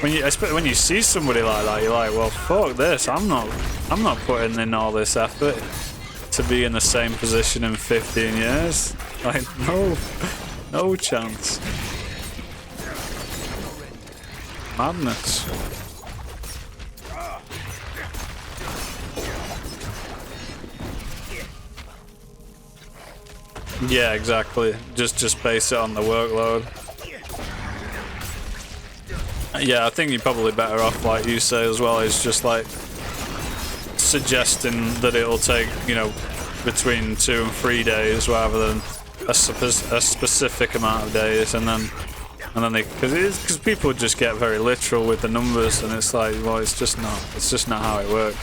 S2: when you see somebody like that, you're like, well, fuck this, I'm not putting in all this effort to be in the same position in 15 years. Like, no chance. Madness. Yeah, exactly. Just base it on the workload. Yeah, I think you're probably better off, like you say as well, is just like suggesting that it'll take, you know, between 2 and 3 days rather than a specific amount of days, and then they, because people just get very literal with the numbers, and it's like, well, it's just not how it works.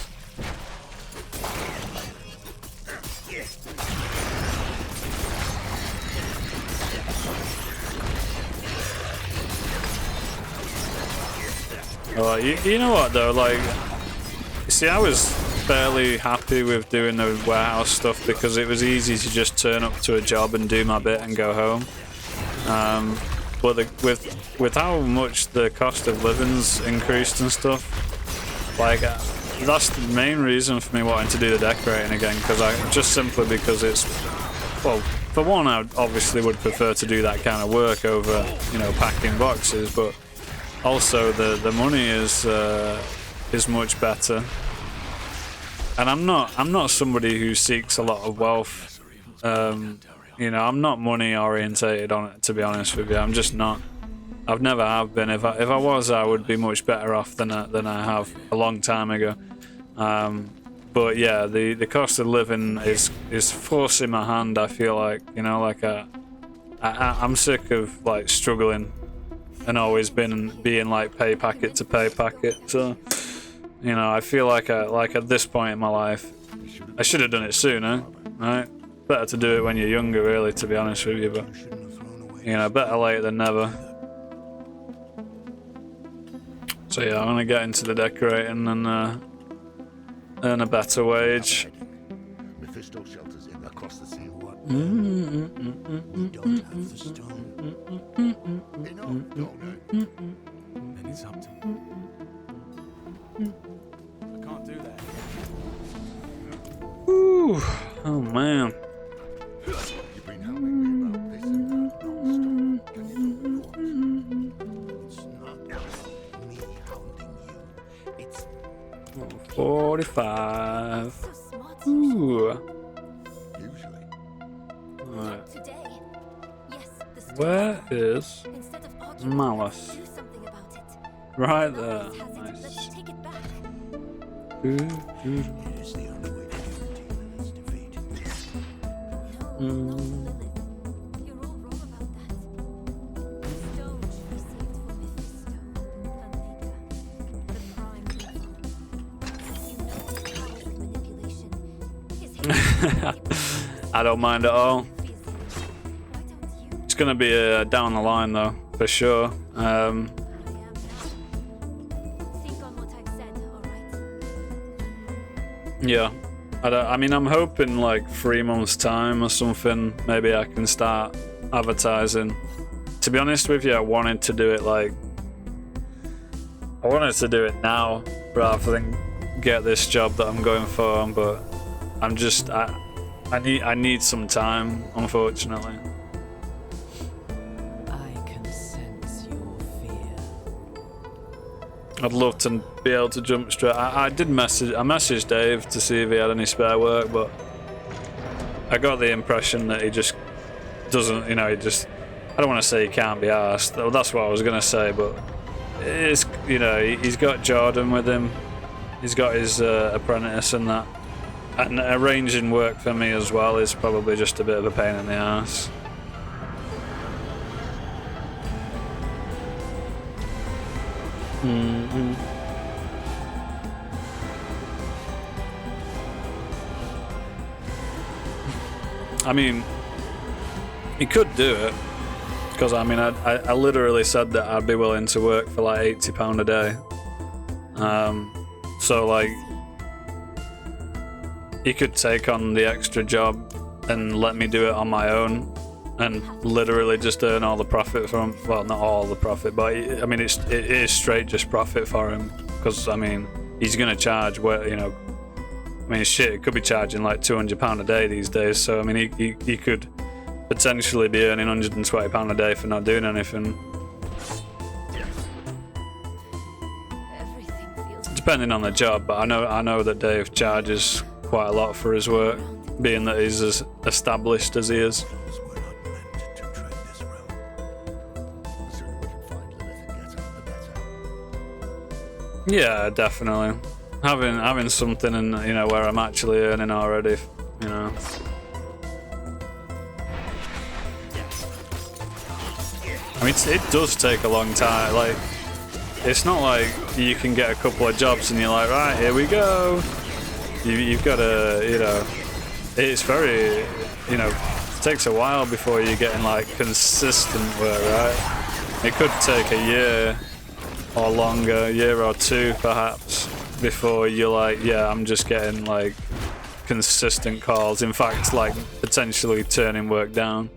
S2: Well, you know what though, like, see, I was fairly happy with doing the warehouse stuff because it was easy to just turn up to a job and do my bit and go home. But with how much the cost of living's increased and stuff, like that's the main reason for me wanting to do the decorating again. Because just simply because it's, well, for one, I obviously would prefer to do that kind of work over, you know, packing boxes, but also the money is much better. And I'm not somebody who seeks a lot of wealth. You know, I'm not money orientated on it, to be honest with you. I'm just not. I've never have been. If I was, I would be much better off than I have a long time ago. But yeah, the cost of living is forcing my hand. I feel like, you know, like I'm sick of like struggling and always being like pay packet to pay packet. So, you know, I feel like at this point in my life, I should have done it sooner, right? Better to do it when you're younger, really, to be honest with you. But you know, better late than never. So yeah, I'm gonna get into the decorating and earn a better wage.
S14: Mephisto shelters in across the sea.
S15: We don't have the stone.
S5: Then it's up to you. I can't do that.
S2: Ooh, oh man.
S14: You've been helping me about this and that non-stop. Can you do it for us?
S15: It's not me hounding you. It's
S2: 45. Ooh.
S14: Usually.
S2: Right. Where is Malice? Right there. Nice.
S15: Here's the only way to guarantee Lilith's defeat.
S2: I don't mind at all. It's gonna be down the line though, for sure. Yeah, I mean, I'm hoping like 3 months time or something. Maybe I can start advertising. To be honest with you, I wanted to do it now rather than get this job that I'm going for. But I'm just I need some time, unfortunately.
S7: I can sense your fear.
S2: I'd love to be able to jump straight. I messaged Dave to see if he had any spare work, but I got the impression that he just doesn't, you know, I don't want to say he can't be arsed. That's what I was going to say, but it's, you know, he's got Jordan with him. He's got his apprentice and that. And arranging work for me as well is probably just a bit of a pain in the ass. I mean, he could do it, because I mean, I literally said that I'd be willing to work for like £80 a day. So like, he could take on the extra job and let me do it on my own, and literally just earn all the profit from. Well, not all the profit, but I mean, it is straight just profit for him, because I mean, he's gonna charge what, you know. I mean, shit, it could be charging like £200 a day these days. So I mean, he could potentially be earning £120 a day for not doing anything. Depending on the job, but I know that Dave charges quite a lot for his work, being that he's as established as he is. Yeah, definitely. Having something in, you know, where I'm actually earning already, you know. I mean, it does take a long time. Like, it's not like you can get a couple of jobs and you're like, right, here we go. You've got to, you know, it's very, you know, it takes a while before you're getting like consistent work, right? It could take a year or longer, a year or two perhaps. before you're like, yeah, I'm just getting like consistent calls. In fact, like potentially turning work down.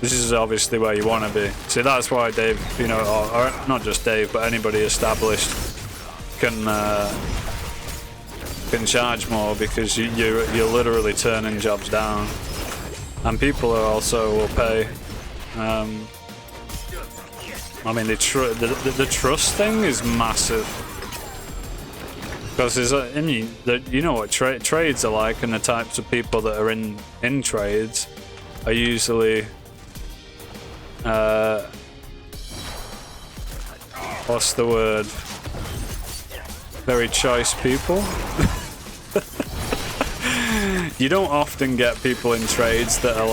S2: This is obviously where you want to be. See, that's why Dave, you know, or not just Dave, but anybody established can charge more, because you're literally turning jobs down, and people are also will pay. I mean, the trust thing is massive, because there's I mean, you know what trades are like, and the types of people that are in trades are usually what's the word? Very choice people. You don't often get people in trades that are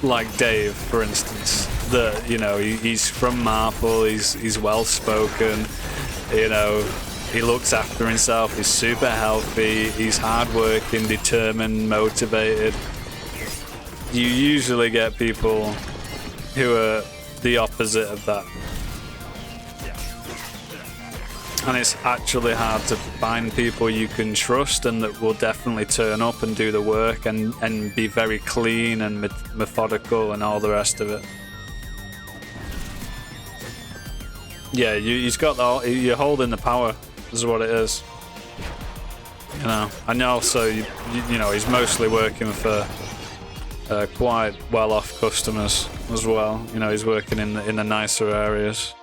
S2: like Dave, for instance. That, you know, he's from Marple, he's well spoken, you know, he looks after himself, he's super healthy, he's hardworking, determined, motivated. You usually get people who are the opposite of that. And it's actually hard to find people you can trust and that will definitely turn up and do the work and be very clean and methodical and all the rest of it. Yeah, he's got you're holding the power, is what it is. You know, and also, you know, he's mostly working for quite well-off customers as well. You know, he's working in the nicer areas.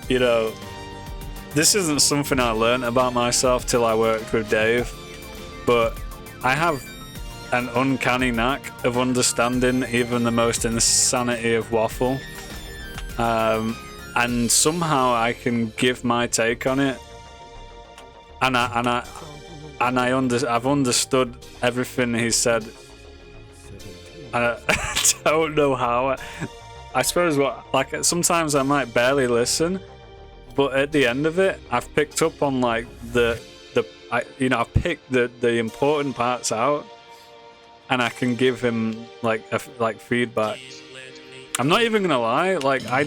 S2: You know, this isn't something I learned about myself till I worked with Dave, but I have an uncanny knack of understanding even the most insanity of waffle, and somehow I can give my take on it, and I've understood everything he said. I don't know how. I suppose like sometimes I might barely listen, but at the end of it, I've picked up on like I've picked the important parts out, and I can give him like feedback. I'm not even gonna lie, like I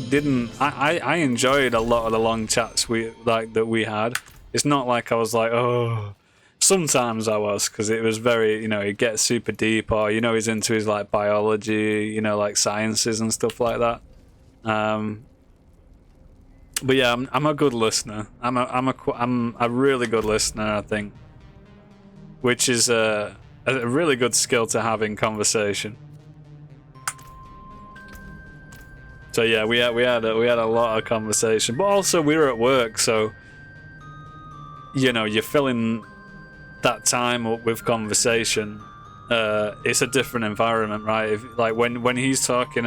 S2: enjoyed a lot of the long chats that we had. It's not like I was like, oh. Sometimes I was, because it was very, you know, he gets super deep, or, you know, he's into his like biology, you know, like sciences and stuff like that. But yeah, I'm a good listener. I'm a really good listener, I think, which is a really good skill to have in conversation. So yeah, we had a lot of conversation, but also we were at work, so you know, you're filling that time up with conversation. It's a different environment, right? Like when he's talking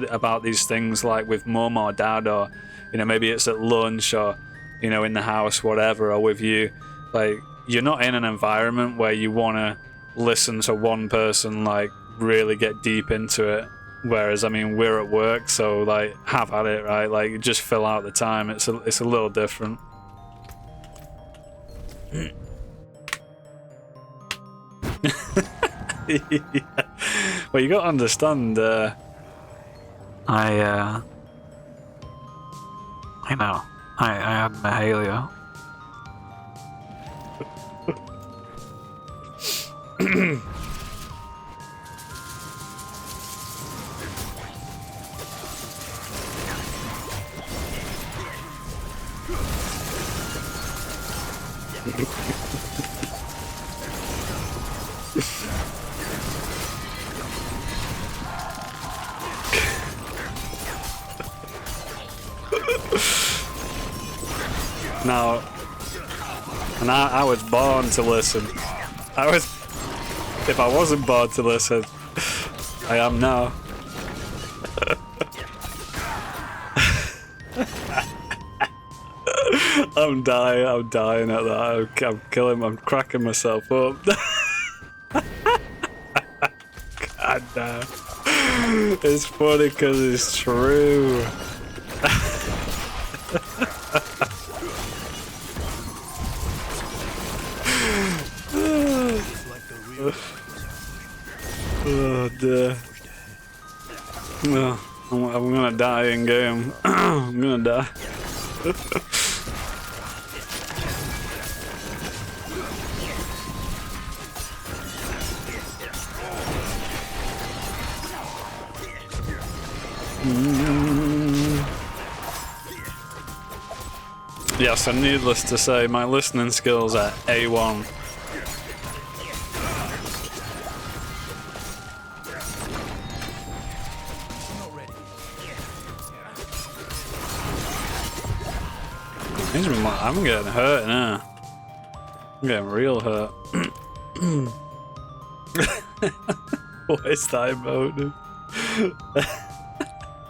S2: about these things, like with mum or dad, or you know, maybe it's at lunch, or you know, in the house, whatever, or with you, like you're not in an environment where you want to listen to one person like really get deep into it. Whereas, I mean, we're at work, so like have at it, right? Like just fill out the time. It's a little different. Yeah. Well, you got to understand, I had Mahalia. Now, and I was born to listen. If I wasn't born to listen, I am now. I'm dying at that. I'm killing, I'm cracking myself up. God damn. It's funny because it's true. Oh dear. Oh, I'm gonna die in game. I'm gonna die. Yes, and needless to say, my listening skills are A1. I'm getting hurt now. I'm getting real hurt. What is that emote?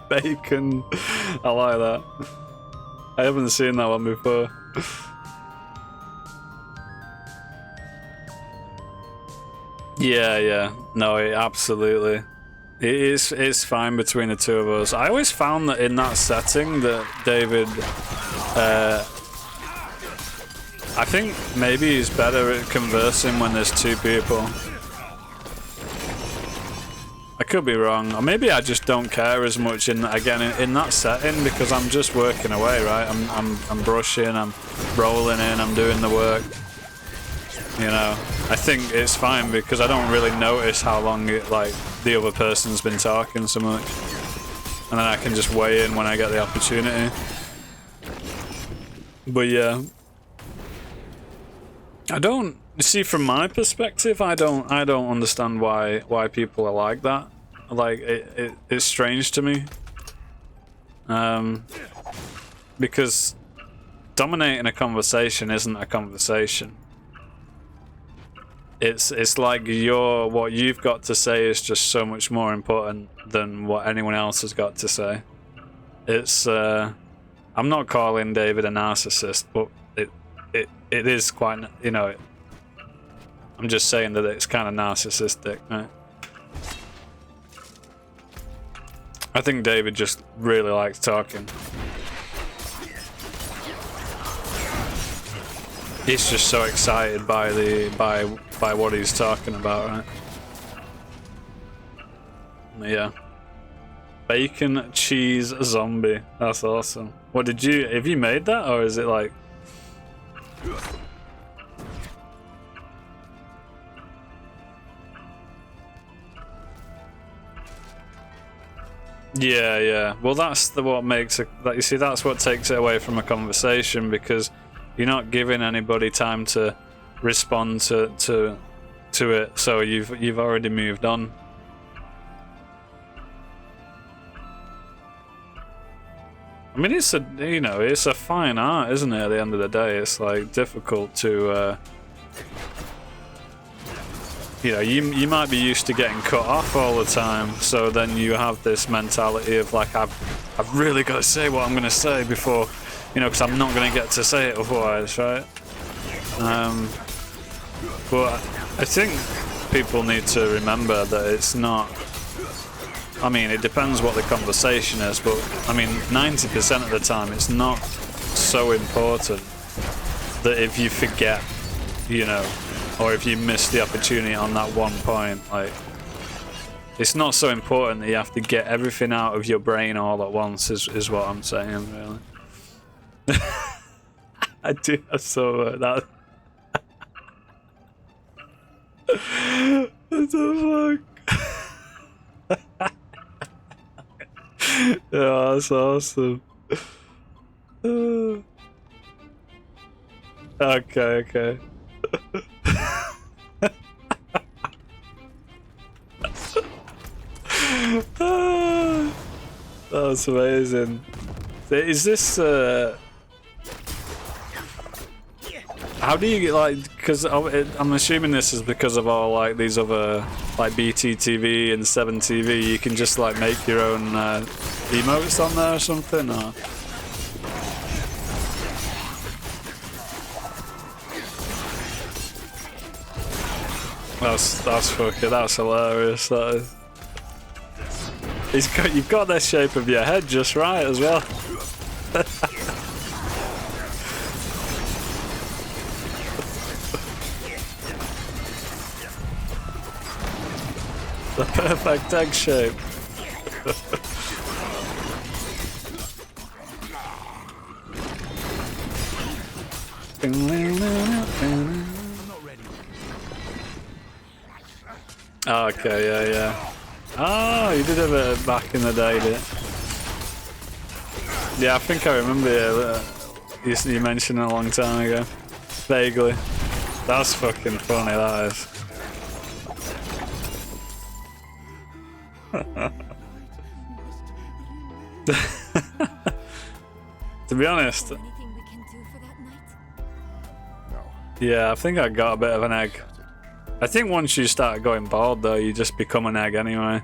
S2: Bacon. I like that. I haven't seen that one before. Yeah. No, absolutely. It's fine between the two of us. I always found that in that setting that David, I think maybe he's better at conversing when there's two people. I could be wrong, or maybe I just don't care as much in that setting because I'm just working away, right? I'm brushing, I'm rolling in, I'm doing the work. You know, I think it's fine because I don't really notice how long the other person's been talking so much, and then I can just weigh in when I get the opportunity. But yeah, I don't see from my perspective. I don't understand why people are like that. Like it's strange to me. Because dominating a conversation isn't a conversation. It's like what you've got to say is just so much more important than what anyone else has got to say. It's I'm not calling David a narcissist, but it is quite, you know, I'm just saying that it's kind of narcissistic, right? I think David just really likes talking. He's just so excited by what he's talking about, right? Yeah. Bacon cheese zombie. That's awesome. What have you made that, or is it like? Yeah. Well, that's what makes it. You see, that's what takes it away from a conversation because you're not giving anybody time to respond to it. So you've already moved on. I mean, it's a fine art, isn't it? At the end of the day, it's like difficult to. You might be used to getting cut off all the time, so then you have this mentality of like, I've really got to say what I'm going to say before, because I'm not going to get to say it otherwise, right? But I think people need to remember that it's not. I mean, it depends what the conversation is, but I mean, 90% of the time, it's not so important that if you forget, or if you miss the opportunity on that one point, like, it's not so important that you have to get everything out of your brain all at once, is what I'm saying, really. I do have so that. What the fuck? Yeah, that's awesome. Okay. That's amazing. Is this how do you get, like, because I'm assuming this is because of all like these other like BTTV and 7TV, you can just like make your own emotes on there or something, or? That's hilarious. That is. You've got the shape of your head just right as well. The perfect egg shape. Okay, yeah. Oh, you did have it back in the day, did it? Yeah, I think I remember you mentioned it a long time ago. Vaguely. That's fucking funny, that is. To be honest, yeah, I think I got a bit of an egg. I think once you start going bald, though, you just become an egg anyway.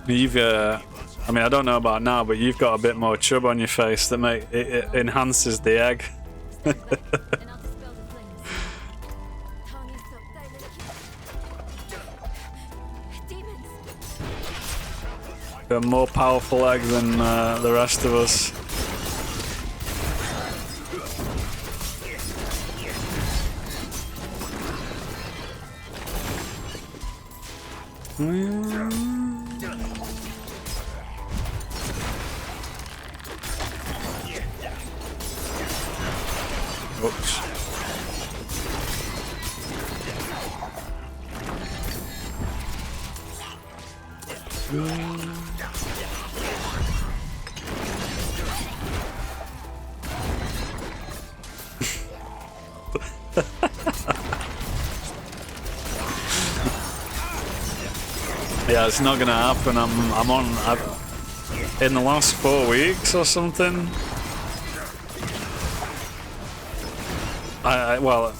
S2: You've, I mean, I don't know about now, but you've got a bit more chub on your face that it enhances the egg. A more powerful egg than the rest of us. Oops. Yeah, it's not gonna happen. In the last 4 weeks or something. Well,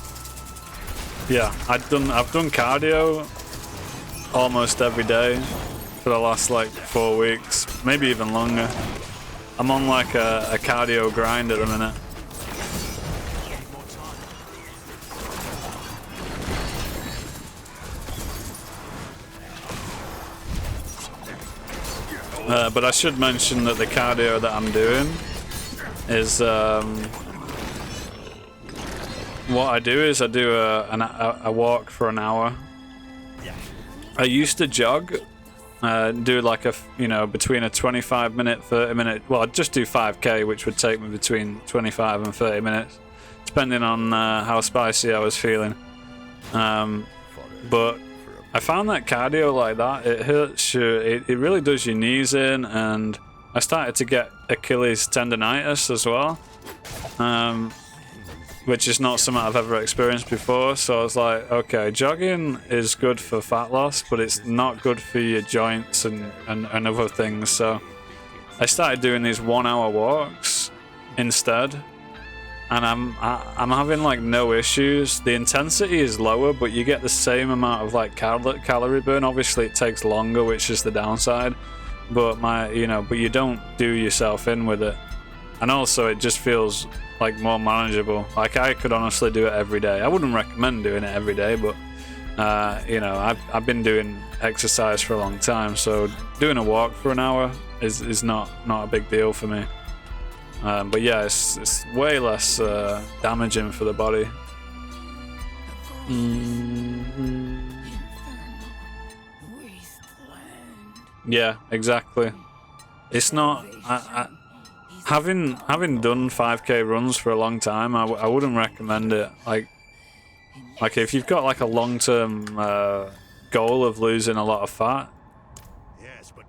S2: yeah, I've done cardio almost every day for the last like 4 weeks, maybe even longer. I'm on like a cardio grind at the minute. But I should mention that the cardio that I'm doing is what I do is I do a walk for an hour. I used to jog, do like between a 25-minute, 30-minute. Well, I'd just do 5k, which would take me between 25 and 30 minutes, depending on how spicy I was feeling. But I found that cardio like that, it hurts you, it really does your knees in, and I started to get Achilles tendonitis as well, which is not something I've ever experienced before. So I was like, okay, jogging is good for fat loss, but it's not good for your joints and other things. So I started doing these 1 hour walks instead. And I'm having like no issues. The intensity is lower, but you get the same amount of like calorie burn. Obviously, it takes longer, which is the downside. But but you don't do yourself in with it. And also, it just feels like more manageable. Like I could honestly do it every day. I wouldn't recommend doing it every day, but I've been doing exercise for a long time, so doing a walk for an hour is not a big deal for me. But yeah, it's way less damaging for the body. Yeah, exactly. It's not. Having done 5k runs for a long time, I wouldn't recommend it. Like if you've got like a long-term goal of losing a lot of fat.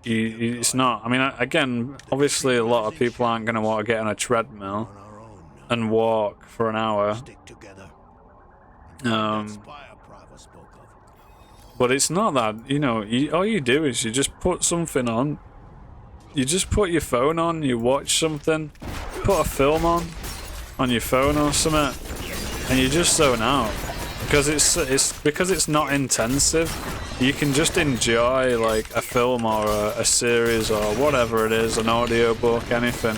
S2: It's not. I mean, again, obviously, a lot of people aren't going to want to get on a treadmill and walk for an hour. But it's not that. All you do is you just put something on. You just put your phone on. You watch something. Put a film on your phone or something, and you just zone out. Because it's not intensive. You can just enjoy like a film or a series or whatever it is, an audio book, anything.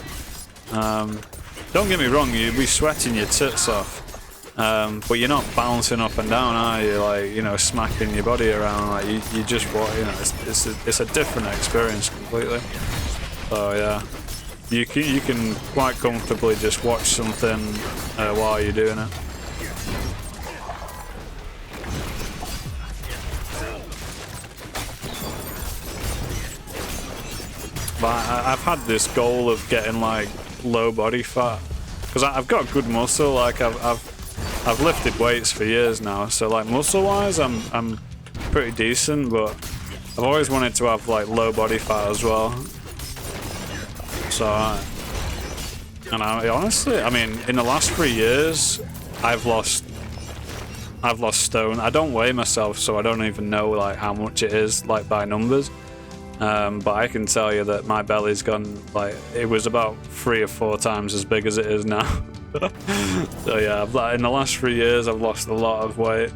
S2: Don't get me wrong, you'll be sweating your tits off, but you're not bouncing up and down, are you? Like smacking your body around. Like you just watch. It's a different experience completely. So yeah, you can quite comfortably just watch something while you're doing it. But I've had this goal of getting like low body fat because I've got good muscle. Like I've lifted weights for years now, so like muscle wise I'm pretty decent, but I've always wanted to have like low body fat as well. So and honestly, I mean, in the last 3 years I've lost stone. I don't weigh myself, so I don't even know like how much it is like by numbers. But I can tell you that my belly's gone, like, it was about 3 or 4 times as big as it is now. So yeah, in the last 3 years I've lost a lot of weight.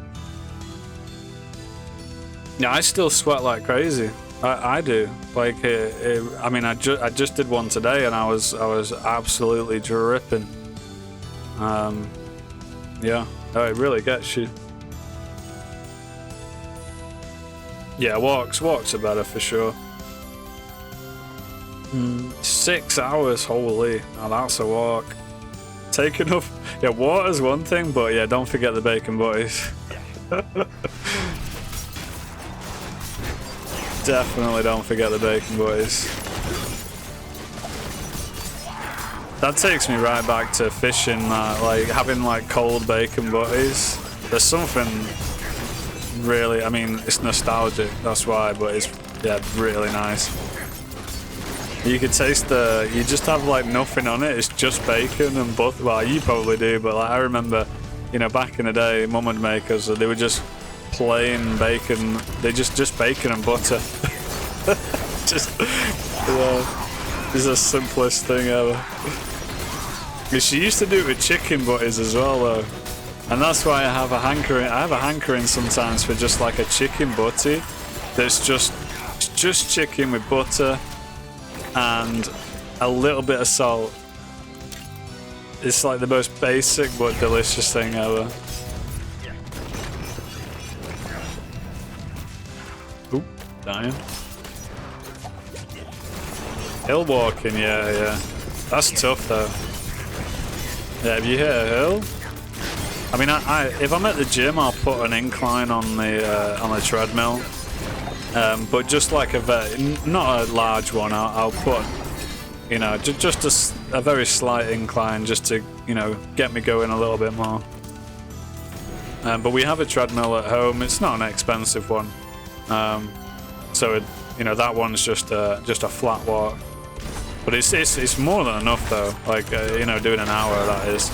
S2: Yeah, I still sweat like crazy. I do. Like, I mean, I just did one today and I was absolutely dripping. Yeah, it really gets you. Yeah, walks are better for sure. 6 hours, holy, now that's a walk. Take enough, yeah, water's one thing, but yeah, don't forget the bacon butties. Definitely don't forget the bacon butties. That takes me right back to fishing, like having like cold bacon butties. There's something really, I mean, it's nostalgic, that's why, but it's, yeah, really nice. You could taste you just have like nothing on it, it's just bacon and butter. Well, you probably do, but like, I remember, you know, back in the day, Mum would make us, they were just plain bacon, they just bacon and butter. Just, yeah, it's the simplest thing ever. She used to do it with chicken butties as well though. And that's why I have a hankering sometimes for just like a chicken butty that's just chicken with butter and a little bit of salt. It's like the most basic but delicious thing ever. Oop, dying. Hill walking, yeah. That's tough though. Yeah, have you hit a hill? I mean, if I'm at the gym, I'll put an incline on the treadmill, but just like not a large one. I'll put, you know, just a very slight incline, just to, you know, get me going a little bit more. But we have a treadmill at home. It's not an expensive one, so you know, that one's just a flat walk. But it's more than enough though. Like, you know, doing an hour, that is.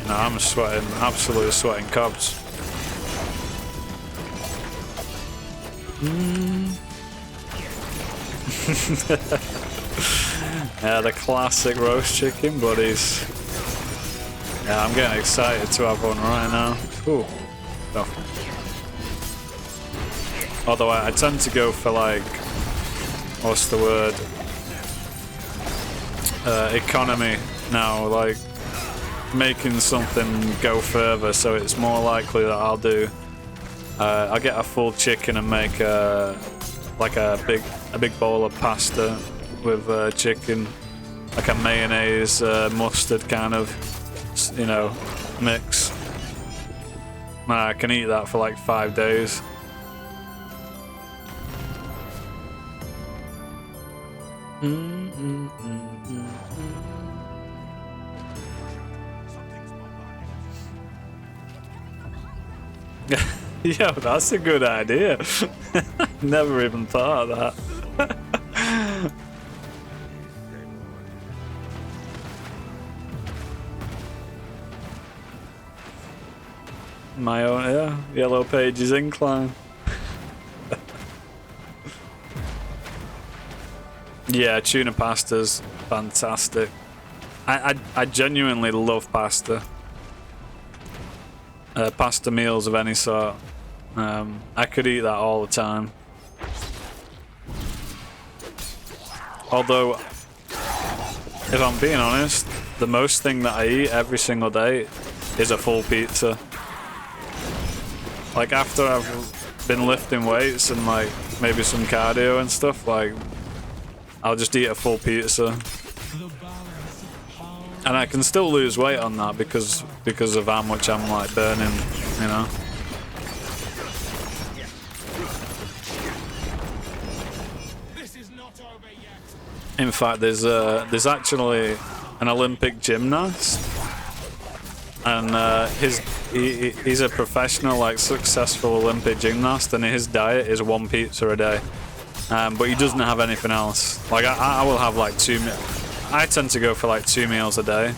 S2: You know, I'm sweating, absolutely sweating cobs. Yeah, the classic roast chicken buddies. Yeah, I'm getting excited to have one right now. Ooh. Oh. Although I tend to go for like, what's the word? Economy now, like making something go further, so it's more likely that I'll get a full chicken and make like a big bowl of pasta with chicken, like a mayonnaise mustard kind of, you know, mix. I can eat that for like 5 days. Yo, that's a good idea. Never even thought of that. My own, yeah, Yellow Pages incline. Yeah, tuna pasta's fantastic. I genuinely love pasta. Pasta meals of any sort. I could eat that all the time. Although, if I'm being honest, the most thing that I eat every single day is a full pizza. Like, after I've been lifting weights and like maybe some cardio and stuff, like, I'll just eat a full pizza. And I can still lose weight on that because of how much I'm like burning, you know.
S17: This is not over yet.
S2: In fact, there's actually an Olympic gymnast, and he's a professional, like successful Olympic gymnast, and his diet is 1 pizza a day, but he doesn't have anything else. Like I will have like I tend to go for like 2 meals a day,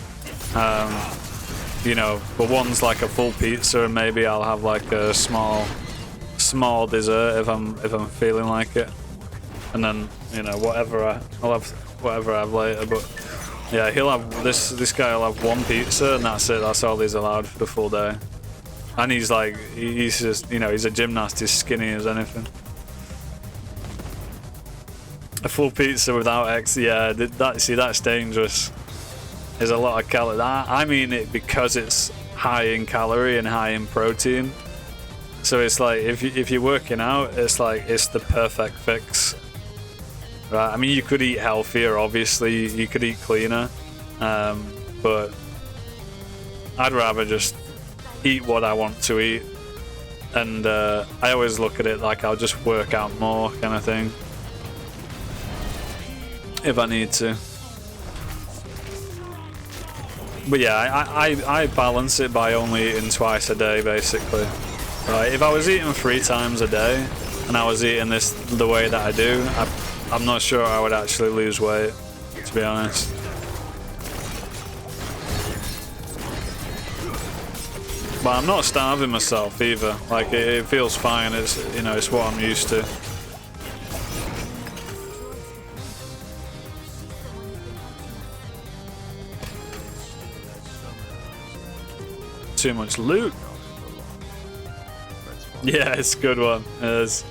S2: you know, but one's like a full pizza, and maybe I'll have like a small dessert if I'm feeling like it, and then, you know, I'll have whatever I have later. But yeah, he'll have this guy will have 1 pizza, and that's it. That's all he's allowed for the full day. And he's like, he's just, you know, he's a gymnast. He's skinny as anything. A full pizza without X, yeah, that's dangerous. There's a lot of calories. I mean it because it's high in calorie and high in protein. So it's like if you're working out, it's like it's the perfect fix. Right? I mean, you could eat healthier, obviously. You could eat cleaner, but I'd rather just eat what I want to eat. And I always look at it like I'll just work out more, kind of thing, if I need to. But yeah, I balance it by only eating twice a day, basically. Right? If I was eating 3 times a day and I was eating this the way that I do, I'm not sure I would actually lose weight, to be honest. But I'm not starving myself either. Like it feels fine. It's, you know, it's what I'm used to. Too much loot. Yeah, it's a good one. It is.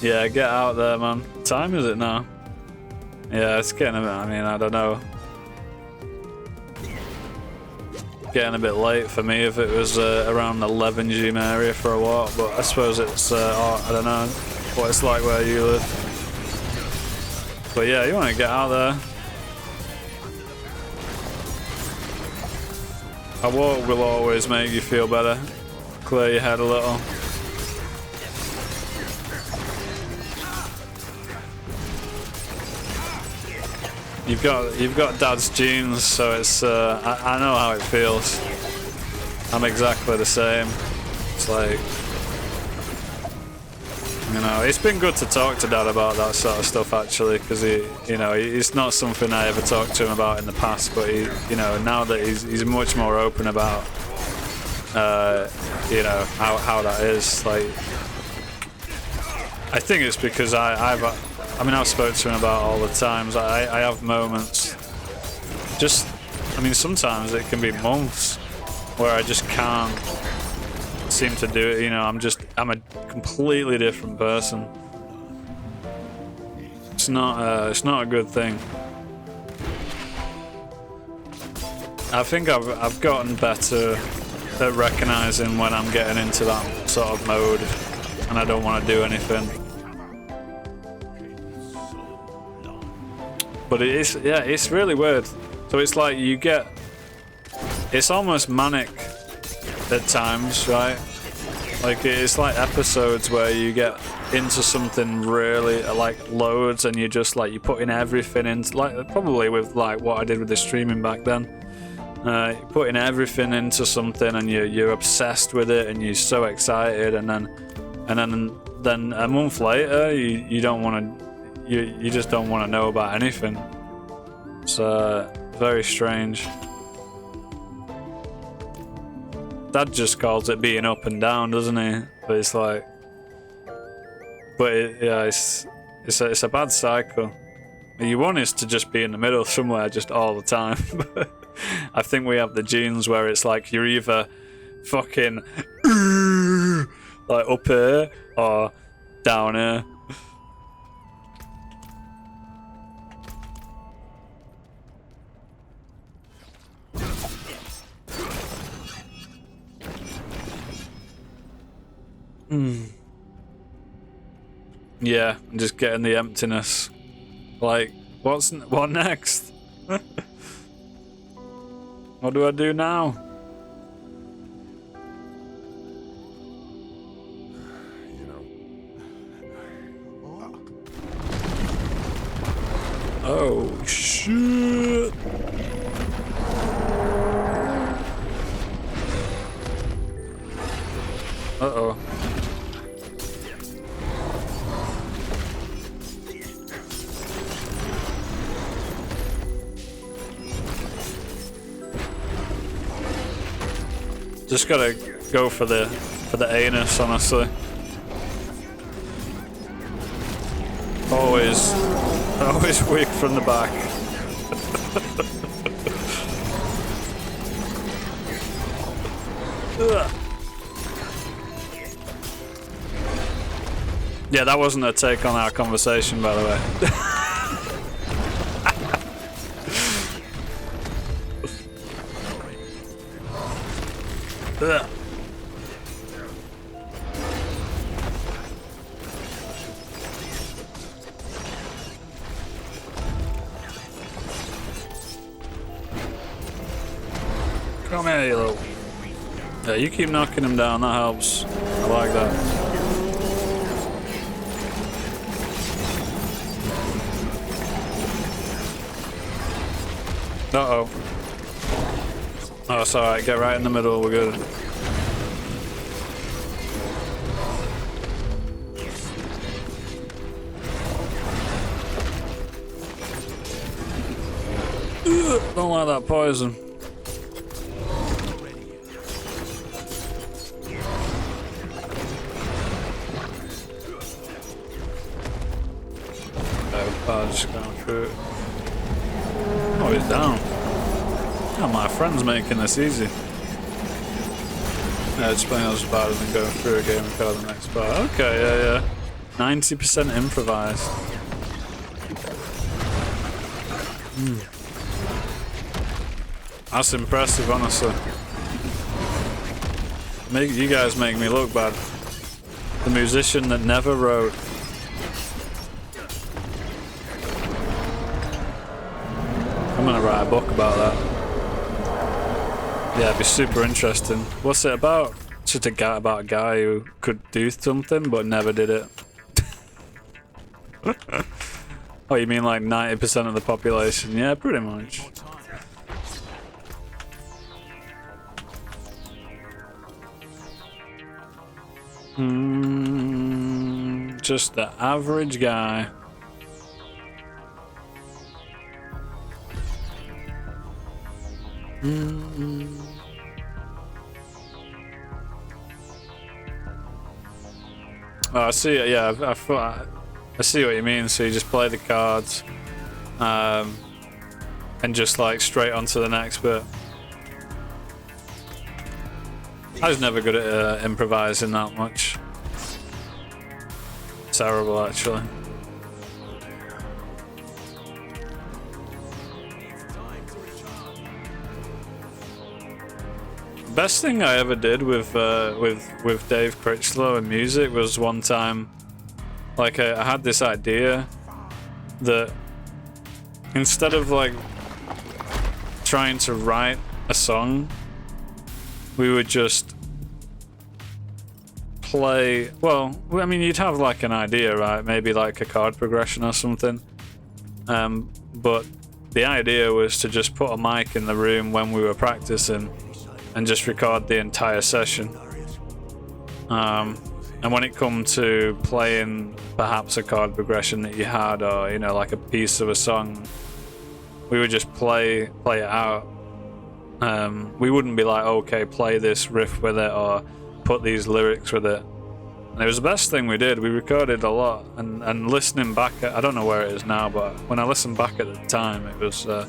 S2: Yeah, get out there, man. What time is it now? Yeah, it's getting a bit, I mean, I don't know. Getting a bit late for me if it was around 11 Gym area for a walk, but I suppose it's, I don't know what it's like where you live. But yeah, you want to get out there. A walk will always make you feel better. Clear your head a little. You've got Dad's genes, so it's I know how it feels. I'm exactly the same. It's like, you know, it's been good to talk to Dad about that sort of stuff actually, because it's not something I ever talked to him about in the past, but now that he's much more open about how that is. Like, I think it's because I've spoken to him about all the times. I have moments, sometimes it can be months where I just can't seem to do it. I'm a completely different person. It's not a good thing. I think I've gotten better at recognizing when I'm getting into that sort of mode and I don't want to do anything. But it's really weird. So it's like it's almost manic at times, right? Like it's like episodes where you get into something really like loads, and you just like you put in everything into, like probably with like what I did with the streaming back then. You're putting everything into something, and you're obsessed with it, and you're so excited, and then a month later you don't want to. You just don't want to know about anything. It's very strange. Dad just calls it being up and down, doesn't he? But it's like, it's a bad cycle. You want us to just be in the middle somewhere, just all the time. I think we have the genes where it's like you're either fucking like up here or down here. Yeah, I'm just getting the emptiness. Like, what next? What do I do now? Oh shit! Uh-oh. Just gotta go for the anus, honestly. Always weak from the back. Yeah, that wasn't a take on our conversation, by the way. Come here, you little. Yeah, you keep knocking him down, that helps. I like that. Uh-oh. Oh, it's alright, get right in the middle, we're good. Don't like that poison. Just going through it. Oh, he's down. Oh, my friend's making this easy. Yeah, just playing as bad than going through a game and card the next part. Okay, yeah. 90% improvised. That's impressive, honestly. You guys make me look bad. The musician that never wrote. I'm gonna write a book about that. Yeah, it'd be super interesting. What's it about? It's just about a guy who could do something but never did it. Oh, you mean like 90% of the population? Yeah, pretty much. Just the average guy. Oh, I see it. Yeah, I see what you mean. So you just play the cards, and just like straight on to the next bit. I was never good at improvising that much. Terrible, actually. Best thing I ever did with Dave Critchlow and music was one time, like I had this idea that instead of like trying to write a song, we would just play. Well, I mean, you'd have like an idea, right? Maybe like a chord progression or something. But the idea was to just put a mic in the room when we were practicing and just record the entire session. And when it come to playing perhaps a chord progression that you had, or you know, like a piece of a song, we would just play it out. We wouldn't be like, okay, play this riff with it or put these lyrics with it. And it was the best thing we did. We recorded a lot, and listening back, I don't know where it is now, but when I listened back at the time, it was a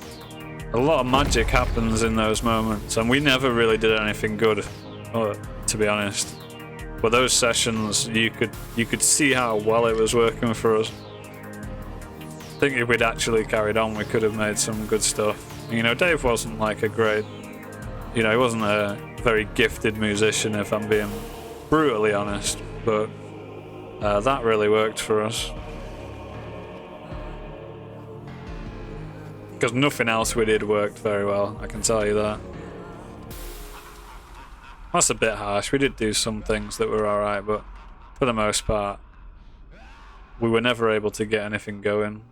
S2: lot of magic happens in those moments, and we never really did anything good, to be honest. But those sessions, you could see how well it was working for us. I think if we'd actually carried on, we could have made some good stuff. You know, Dave wasn't like a great, you know, he wasn't a very gifted musician, if I'm being brutally honest. but that really worked for us. Because nothing else we did worked very well, I can tell you that. That's a bit harsh. We did do some things that were alright, but for the most part, we were never able to get anything going.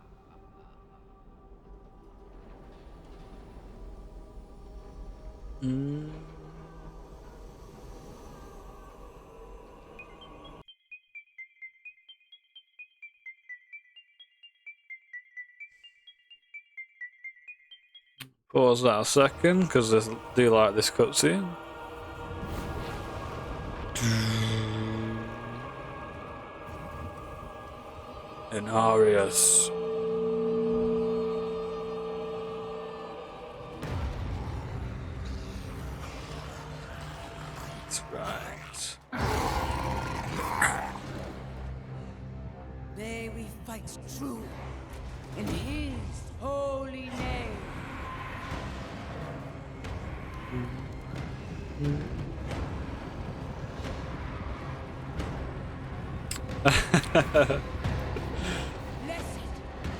S2: Pause that a second, because I do like this cutscene. And Arius. That's right.
S3: May we fight true in his holy name.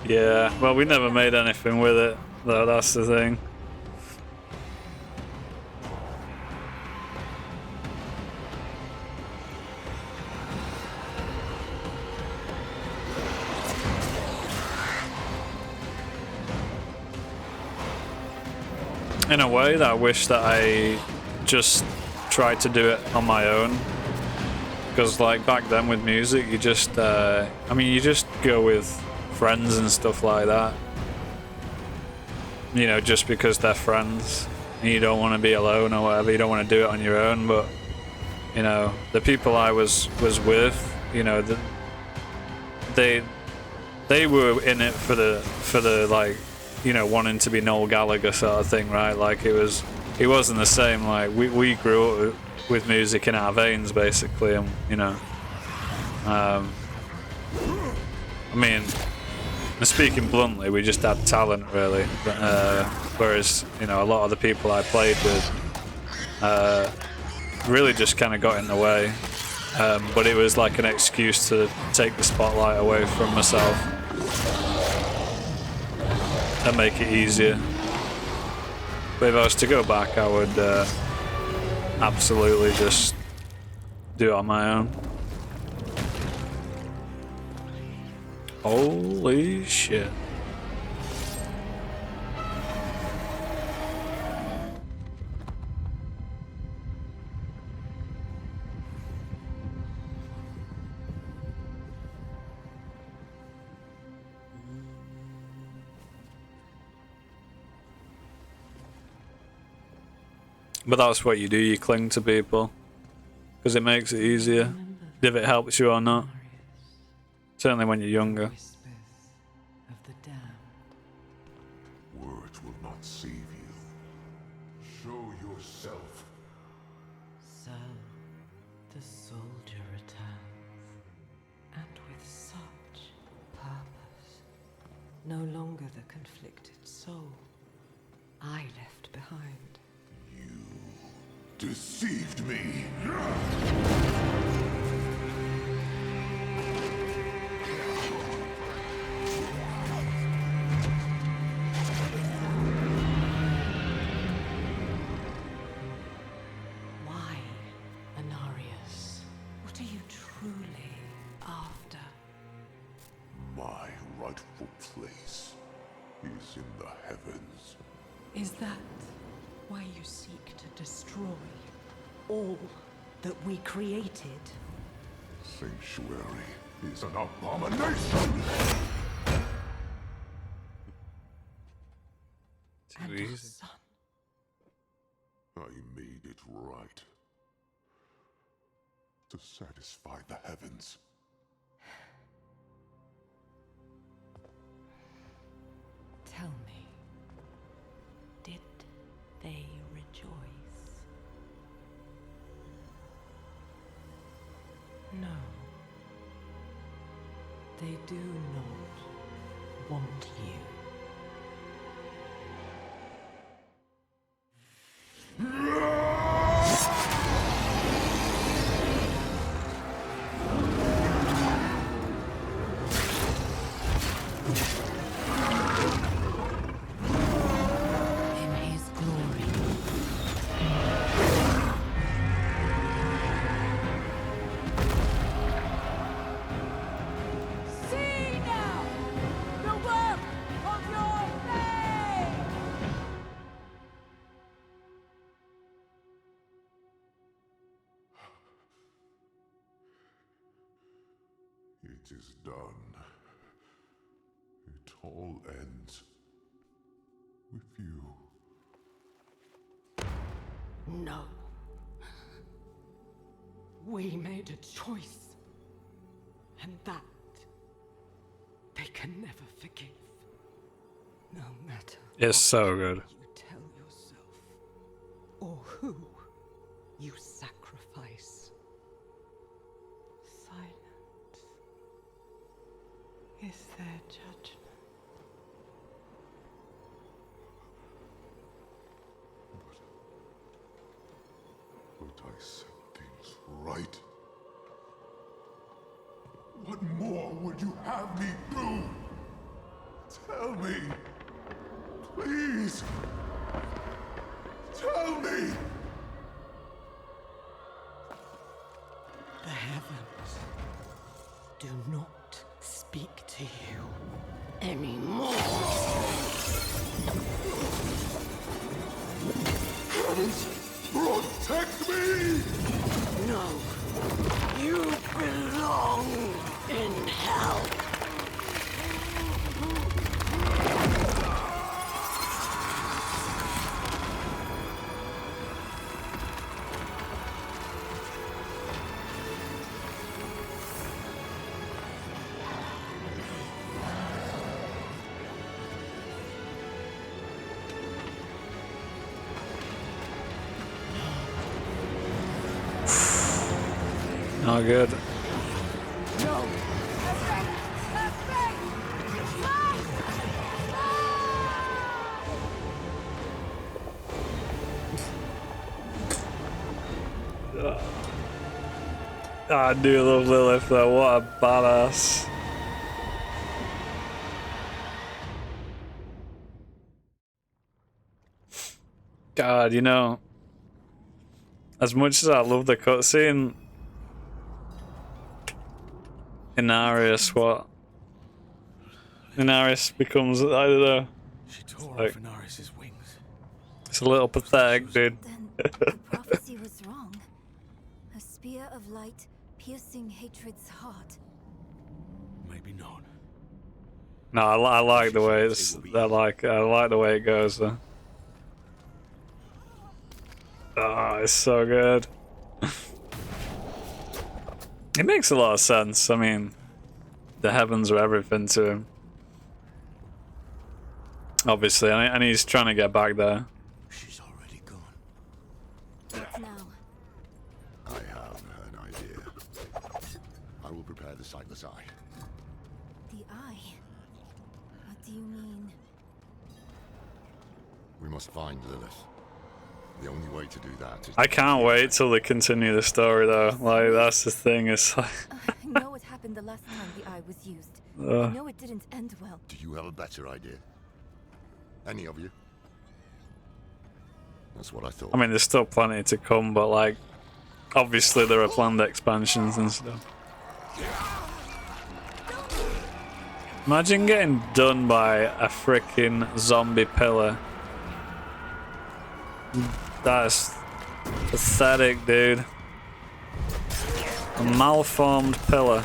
S2: Yeah, well, we never made anything with it, though, that's the thing. In a way, I wish that I just tried to do it on my own. Because, like, back then with music, you just, I mean, you just go with friends and stuff like that. You know, just because they're friends and you don't want to be alone or whatever, you don't want to do it on your own. But, you know, the people I was with, you know, they were in it for the like, you know, wanting to be Noel Gallagher sort of thing, right? Like, it wasn't the same. Like, we grew up with music in our veins, basically, and, you know, I mean, speaking bluntly, we just had talent, really. Whereas, you know, a lot of the people I played with really just kind of got in the way. But it was like an excuse to take the spotlight away from myself and make it easier. But if I was to go back, I would absolutely just do it on my own. Holy shit. But that's what you do, you cling to people. Because it makes it easier. If it helps you or not. Certainly when you're younger.
S14: Words will not save you. Show yourself.
S3: So, the soldier returns, and with such purpose. No longer the conflicted soul I left behind.
S14: Deceived me.
S3: Why, Anarius? What are you truly after?
S14: My rightful place is in the heavens.
S3: Is that why you seek to destroy all that we created?
S14: Sanctuary is an abomination!
S3: And your son.
S14: I made it right. To satisfy the heavens.
S3: Tell me, did they rejoice? No. They do not want you.
S4: It is done. It all ends with you.
S3: No. We made a choice. And that they can never forgive. No matter
S2: It's so good.
S3: you tell yourself or who you sacrifice. Silence is their judgment.
S4: But I set things right. What more would you have me do? Tell me. Please. Tell me.
S3: The heavens do not speak to you anymore.
S4: Heavens, protect me!
S3: No. You belong in hell.
S2: Not good.
S3: No.
S2: I do love Lilith though, what a badass. God, you know, as much as I love the cutscene, Inaris becomes, I don't know.
S5: She tore
S2: Like,
S5: off Inaris's wings.
S2: it's a little pathetic, dude.
S16: The prophecy was wrong. A spear of light piercing hatred's heart.
S5: Maybe not.
S2: No, I like the way it's. I like the way it goes. Though. Oh, it's so good. It makes a lot of sense. I mean, the heavens are everything to him. Obviously, and he's trying to get back there.
S5: She's already gone.
S16: What now?
S14: I have an idea. I will prepare the sightless eye.
S16: The eye? What do you mean?
S14: We must find Lilith. The only way to do that is...
S2: I can't wait till they continue the story, though. Like, that's the thing. It's like...
S16: I know what happened the last time the eye was used. I know it didn't end well.
S14: Do you have a better idea? Any of you? That's what I thought.
S2: I mean, there's still plenty to come, but like, obviously there are planned expansions and stuff. Imagine getting done by a freaking zombie pillar. That's pathetic, dude. A malformed pillar.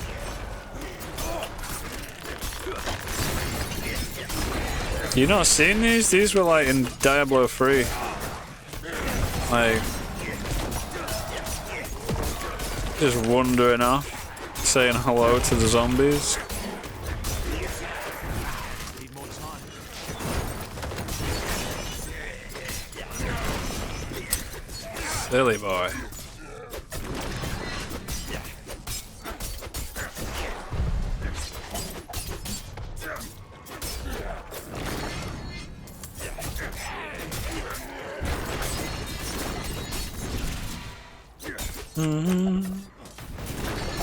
S2: You not seen these? These were like in Diablo 3. Like, just wandering off, saying hello to the zombies. Silly boy.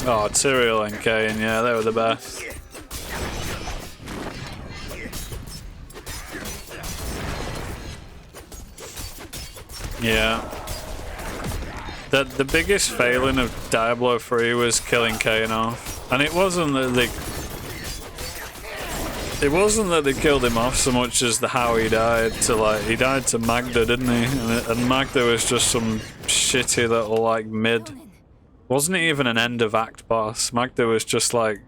S2: Oh, Tyrael and Kain, yeah, they were the best. Yeah. The biggest failing of Diablo 3 was killing Kain off. And it wasn't that they killed him off so much as how he died to he died to Magda, didn't he? And Magda was just some shitty little like mid. Wasn't it even an end of act boss? Magda was just like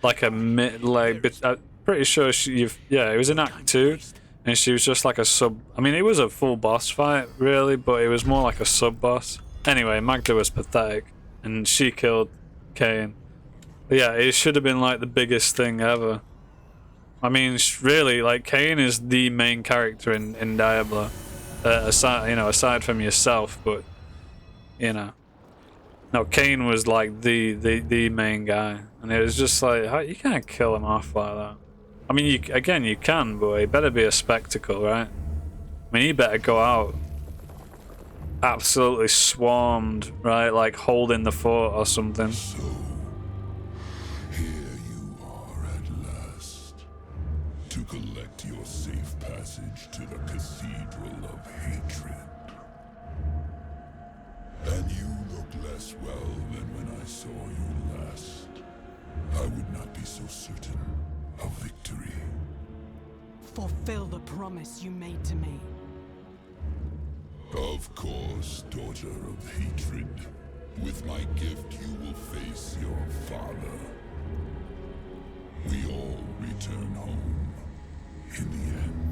S2: like a I'm pretty sure it was in Act 2, and she was just like a sub. I mean, it was a full boss fight, really, but it was more like a sub boss. Anyway, Magda was pathetic, and she killed Cain. But yeah, it should have been like the biggest thing ever. I mean, really, like Cain is the main character in Diablo, aside from yourself. But no, Cain was like the main guy, and it was just like you can't kill him off like that. I mean, you can, but it better be a spectacle, right? I mean, he better go out absolutely swarmed, right? Like holding the fort or something.
S4: So, here you are at last, to collect your safe passage to the Cathedral of Hatred. And you look less well than when I saw you last. I would not be so certain of victory.
S3: Fulfill the promise you made to me.
S4: Of course, daughter of hatred. With my gift, you will face your father. We all return home in the end.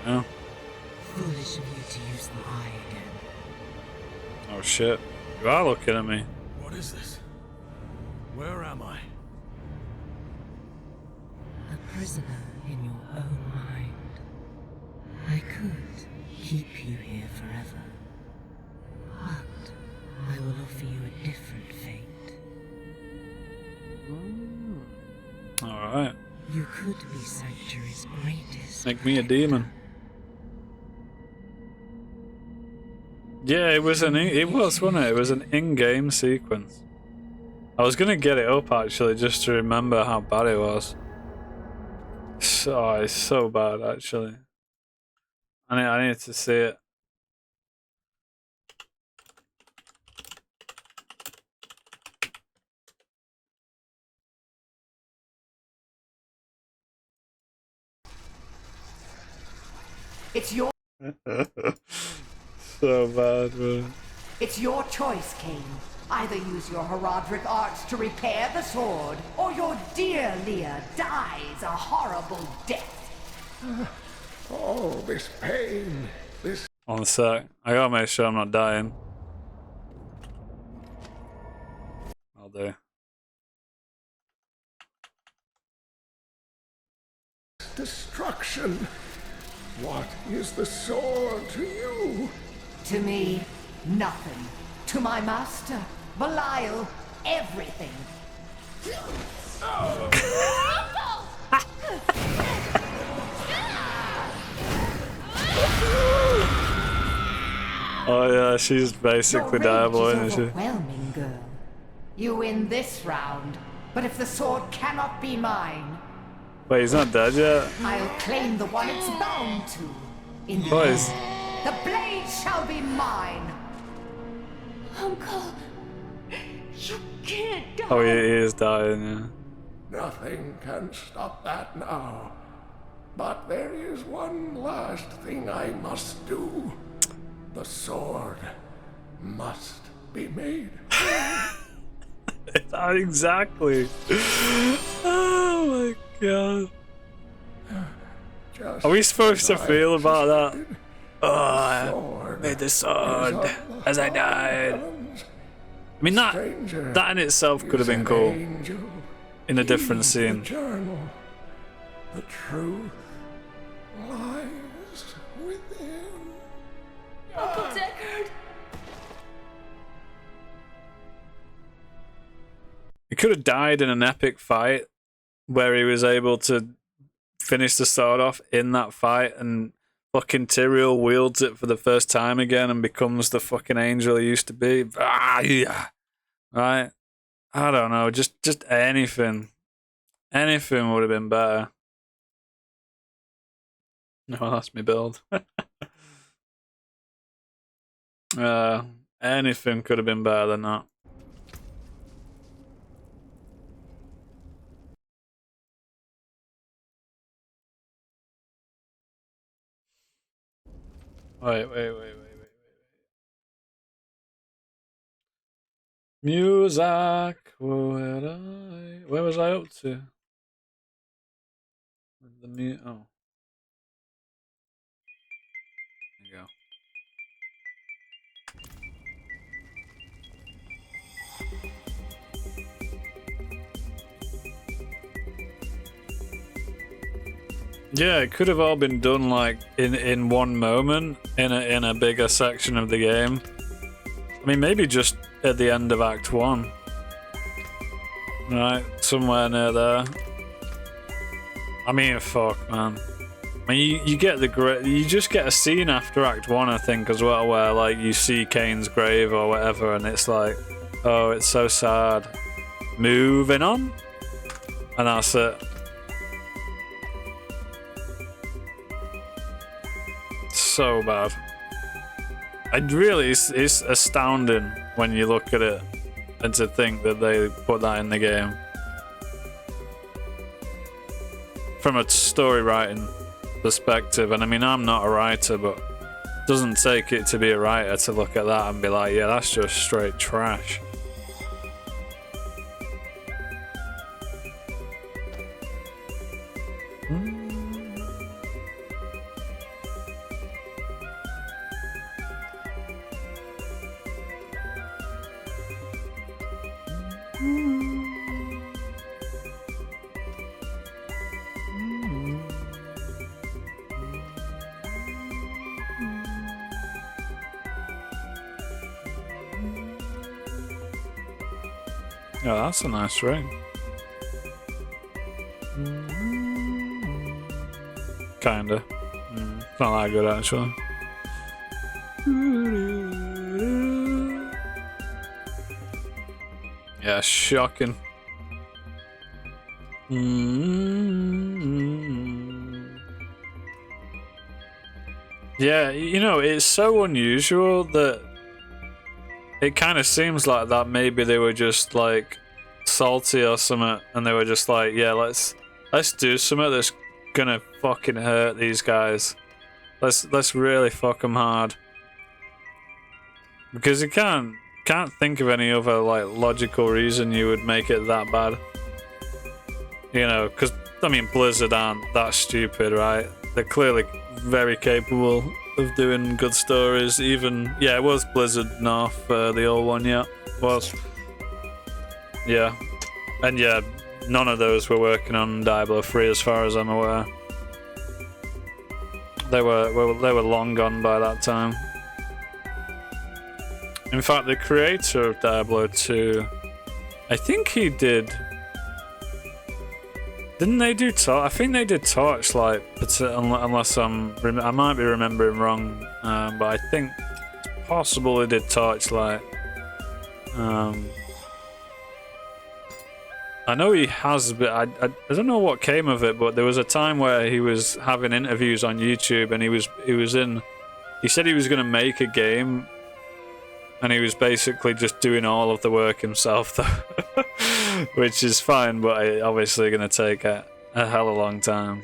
S2: Oh.
S6: Foolish of you to use the eye again.
S2: Oh shit. You are looking at me.
S5: What is this? Where am I?
S6: A prisoner in your own mind. I could keep you here forever. But I will offer you a different fate.
S2: Alright.
S6: You could be Sanctuary's greatest.
S2: Make me a demon. Yeah, it was wasn't it? It was an in-game sequence. I was gonna get it up actually just to remember how bad it was. It's so bad actually. I need to see it.
S18: It's your
S2: So bad, man.
S18: It's your choice, Cain. Either use your Herodric arts to repair the sword, or your dear Leah dies a horrible death.
S14: Oh, this pain, this...
S2: One sec. I gotta make sure I'm not dying. I'll do.
S14: destruction. What is the sword to you?
S18: To me, nothing. To my master, Belial, everything.
S2: Oh yeah, she's basically Diablo, isn't she?
S18: Overwhelming, girl. You win this round, but if the sword cannot be mine,
S2: Wait, he's not dead yet?
S18: I'll claim the one it's bound to. In the
S2: Boys.
S18: end, the blade shall be mine.
S3: Uncle, you can't die.
S2: Oh, he is dying, yeah.
S14: Nothing can stop that now. But there is one last thing I must do. The sword must be made.
S2: Exactly. Oh my god. Are we supposed to feel about that? Oh, I made the sword as I died. I mean, that in itself could have been cool in a different scene.
S14: The truth lies within.
S3: Uncle Deckard.
S2: He could have died in an epic fight where he was able to finish the sword off in that fight, and fucking Tyrael wields it for the first time again and becomes the fucking angel he used to be. Ah, yeah. Right? I don't know. Just anything. Anything would have been better. No, that's me build. Anything could have been better than that. Wait. Music. Where was I up to? With the oh. There you go. Yeah, it could have all been done like in one moment in a bigger section of the game. I mean, maybe just at the end of Act 1. Right, somewhere near there. I mean, fuck, man. I mean, you get you just get a scene after Act 1, I think, as well, where like you see Kane's grave or whatever, and it's like, oh, it's so sad. Moving on, and that's it. So bad. It's astounding when you look at it and to think that they put that in the game. From a story writing perspective, and I mean, I'm not a writer, but it doesn't take it to be a writer to look at that and be like, yeah, that's just straight trash. Oh, that's a nice ring. Kinda. It's not that good, actually. Yeah, shocking. Yeah, you know, it's so unusual that it kind of seems like that maybe they were just like salty or something, and they were just like, yeah, let's do something that's gonna fucking hurt these guys. Let's really fuck them hard, because you can't think of any other like logical reason you would make it that bad. You know, because I mean, Blizzard aren't that stupid, right? They're clearly very capable of doing good stories. Even, yeah, it was Blizzard North, the old one, yeah, was. Yeah, and yeah, none of those were working on Diablo 3 as far as I'm aware. They were long gone by that time. In fact, the creator of Diablo 2, I think he did. Didn't they do Torch? I think they did Torchlight, unless I might be remembering wrong, but I think it's possible they did Torchlight. I know he has, but I don't know what came of it. But there was a time where he was having interviews on YouTube, and he said he was going to make a game, and he was basically just doing all of the work himself, though. Which is fine, but it's obviously going to take a hell of a long time.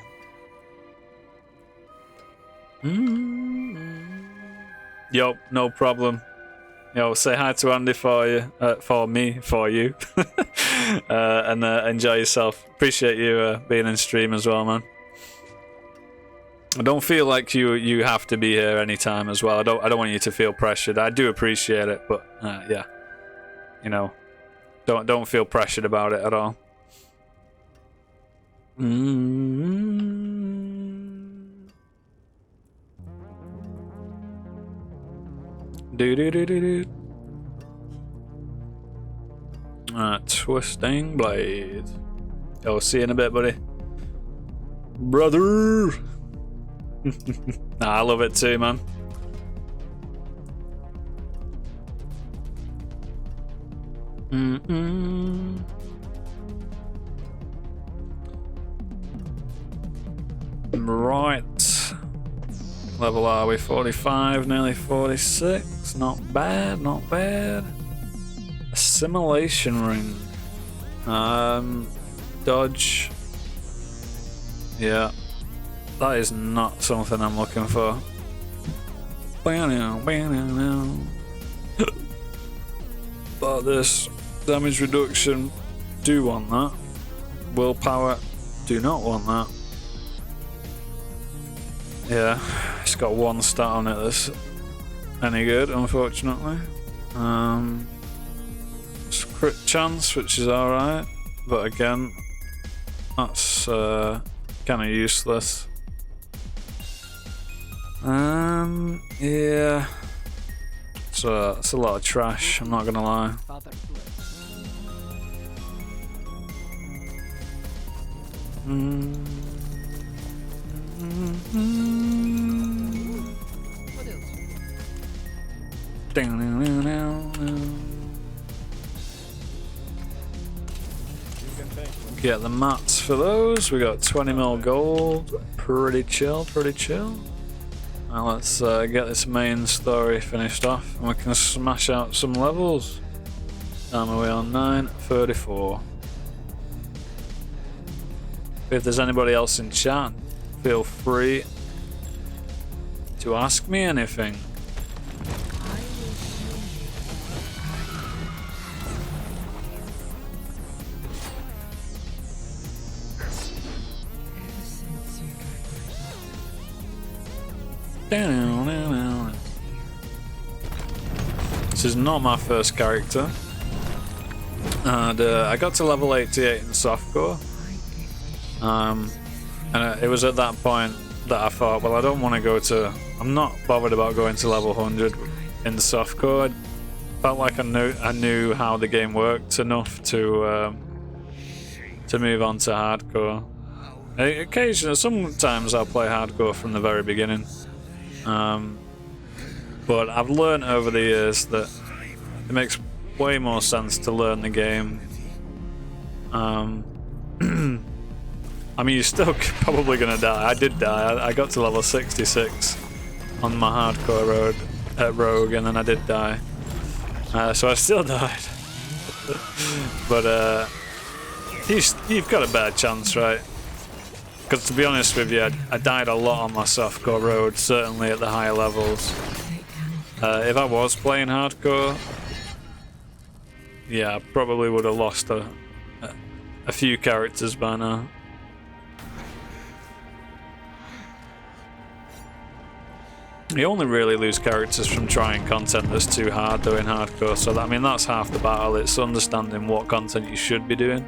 S2: Yo, no problem. Yo, say hi to Andy for you, for you, and enjoy yourself. Appreciate you being in stream as well, man. I don't feel like you have to be here anytime as well. I don't want you to feel pressured. I do appreciate it, but yeah, you know. Don't feel pressured about it at all. Twisting blade. I'll see you in a bit, buddy. Brother. Nah, I love it too, man. Right. Level are we? 45, nearly 46. Not bad, not bad. Assimilation ring. Dodge. Yeah. That is not something I'm looking for. But this damage reduction, do want that. Willpower, do not want that. Yeah, it's got 1 stat on it that's any good, unfortunately. It's crit chance, which is alright, but again, that's kind of useless. Yeah, so it's a lot of trash, I'm not gonna lie. Get the mats for those. We got 20 mil gold. Pretty chill, pretty chill. Now let's get this main story finished off and we can smash out some levels. Are we on 9:34? If there's anybody else in chat, feel free to ask me anything. This is not my first character, and I got to level 88 in softcore, and it was at that point that I thought, well, I don't want to go to, I'm not bothered about going to level 100 in softcore. I felt like I knew how the game worked enough to move on to hardcore. Occasionally, sometimes I'll play hardcore from the very beginning. But I've learned over the years that it makes way more sense to learn the game. I mean, you're still probably gonna die. I did die. I got to level 66 on my hardcore road at Rogue, and then I did die. So I still died. But you've got a bad chance, right? Because to be honest with you, I died a lot on my softcore road, certainly at the higher levels. If I was playing hardcore, yeah, I probably would have lost a few characters by now. You only really lose characters from trying content that's too hard though in hardcore, so I mean that's half the battle. It's understanding what content you should be doing,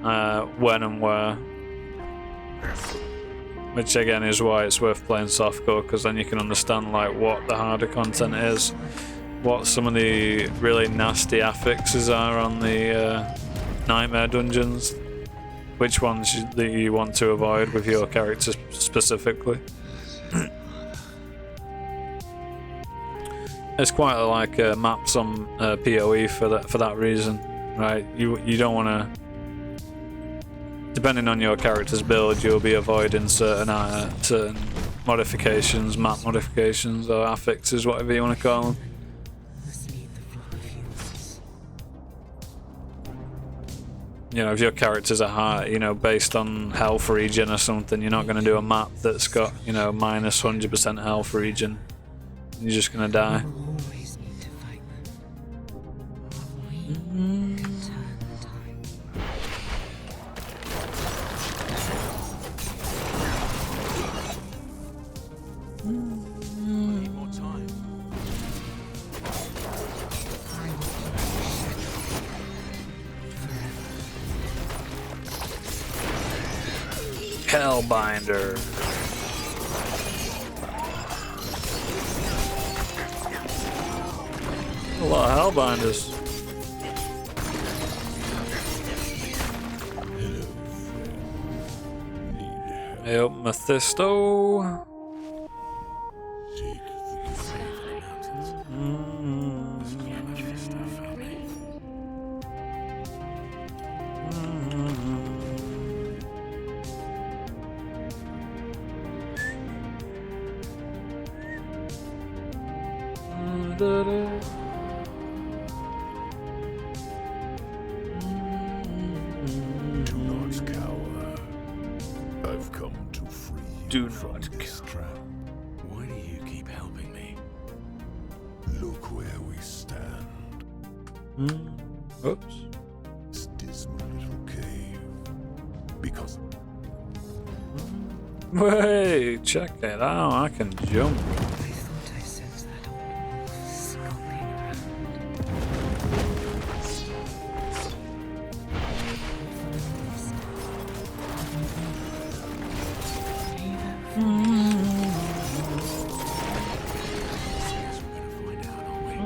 S2: when and where. Which again is why it's worth playing softcore, because then you can understand like what the harder content is, what some of the really nasty affixes are on the nightmare dungeons, which ones that you want to avoid with your characters specifically. It's quite like maps on PoE for that reason, right? You don't want to. Depending on your character's build, you'll be avoiding certain modifications, map modifications, or affixes, whatever you want to call them. You know, if your character's a high, you know, based on health region or something, you're not going to do a map that's got, you know, minus 100% health region. You're just going to die. Hellbinder. A lot of Hellbinders. Yep, Mephisto.
S4: Do not cower. I've come to free you
S2: Do
S4: from
S2: not
S4: this trap.
S5: Why do you keep helping me?
S2: Oops.
S4: This dismal little cave. Because
S2: Wait, check it out. I can jump.
S6: I thought I sensed that old skulking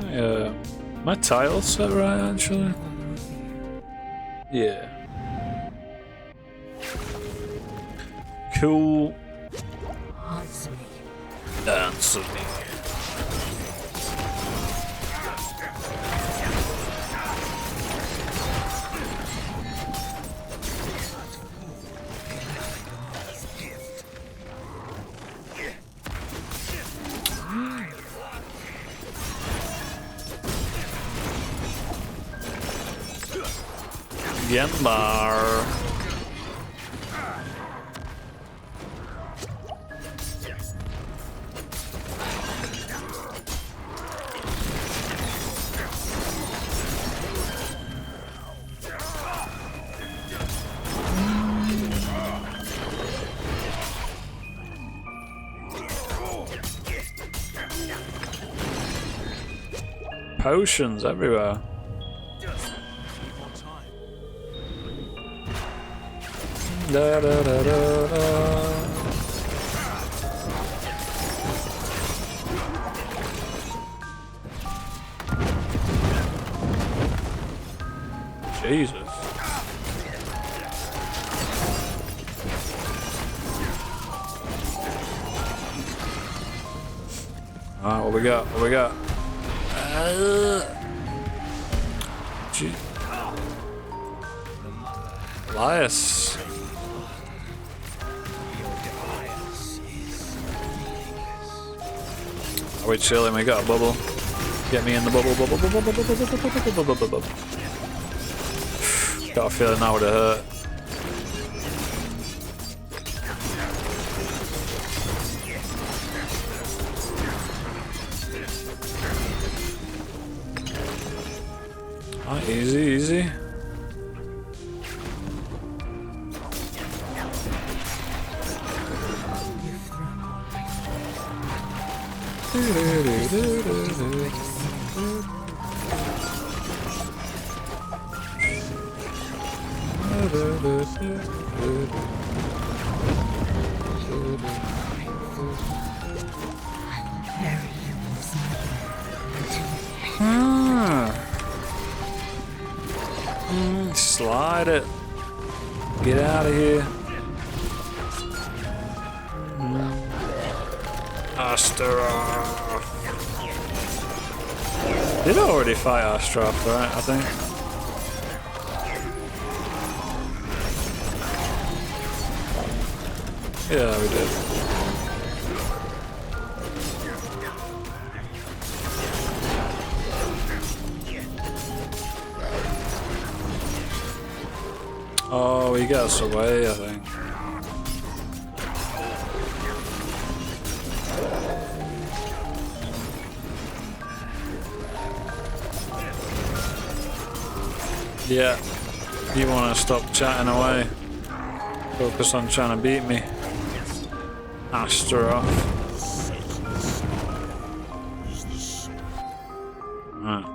S6: around.
S2: My tiles set right actually. Yeah. Cool.
S6: Answer me.
S2: Answer me. Yembar. Potions everywhere. Da, da, da, da, da. Jesus. Alright, what we got? What we got? Gee. Elias. Are we chilling? We got a bubble. Get me in the bubble, bubble, bubble, bubble, bubble, bubble, bubble, bubble, bubble. Got a feeling that would have hurt. Easy, easy. Slide it. Get out of here. Astaroth. Did I already fight Astaroth, right? I think. Yeah, we did. Oh, he got us away, I think. Yeah, you want to stop chatting away. Focus on trying to beat me. Astaroth. Right.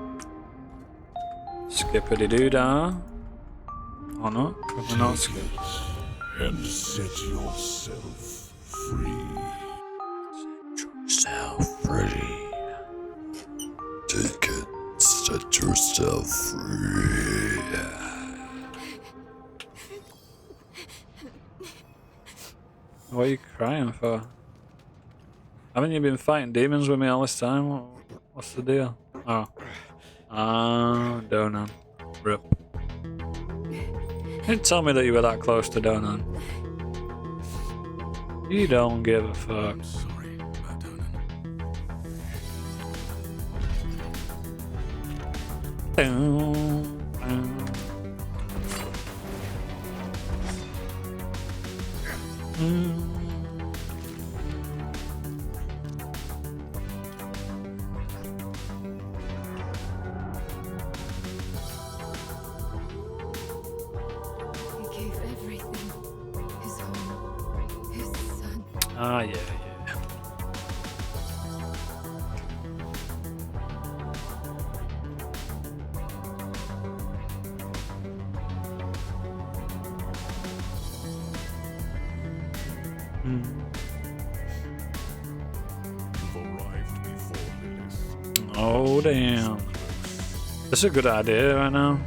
S2: Skippity-doo-dah. Or not? We're not skip.
S4: And set yourself free.
S2: Set yourself free.
S4: Take it. Set yourself free.
S2: What are you crying for? Haven't you been fighting demons with me all this time? What's the deal? Oh. Donan. Rip. You didn't tell me that you were that close to Donan. You don't give a fuck.
S5: Sorry about Donan.
S2: Ah, yeah. Oh, damn. That's a good idea right now.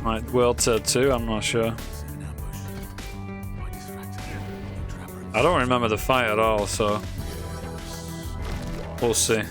S2: Like World Tour 2, I'm not sure. I don't remember the fight at all, so we'll see.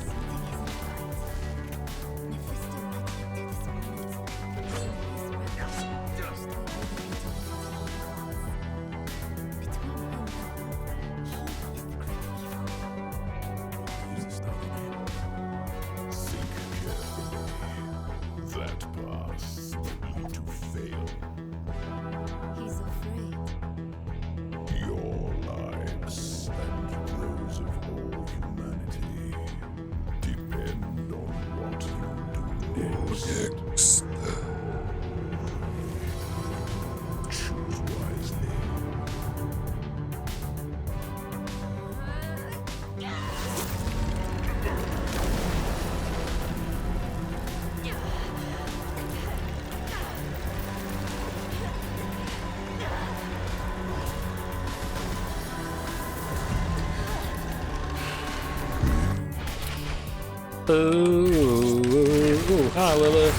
S2: Ooh, hi Lily.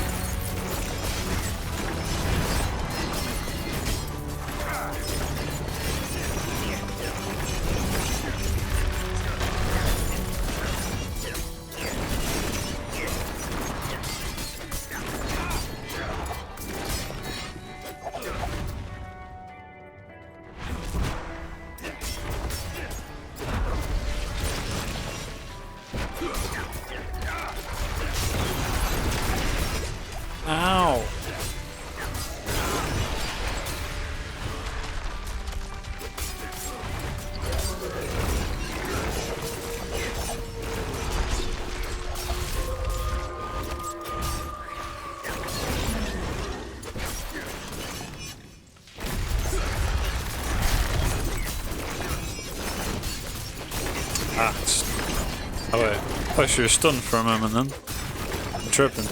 S2: Ow. Ah. Oh wait. I thought you were stunned for a moment then. I'm tripping.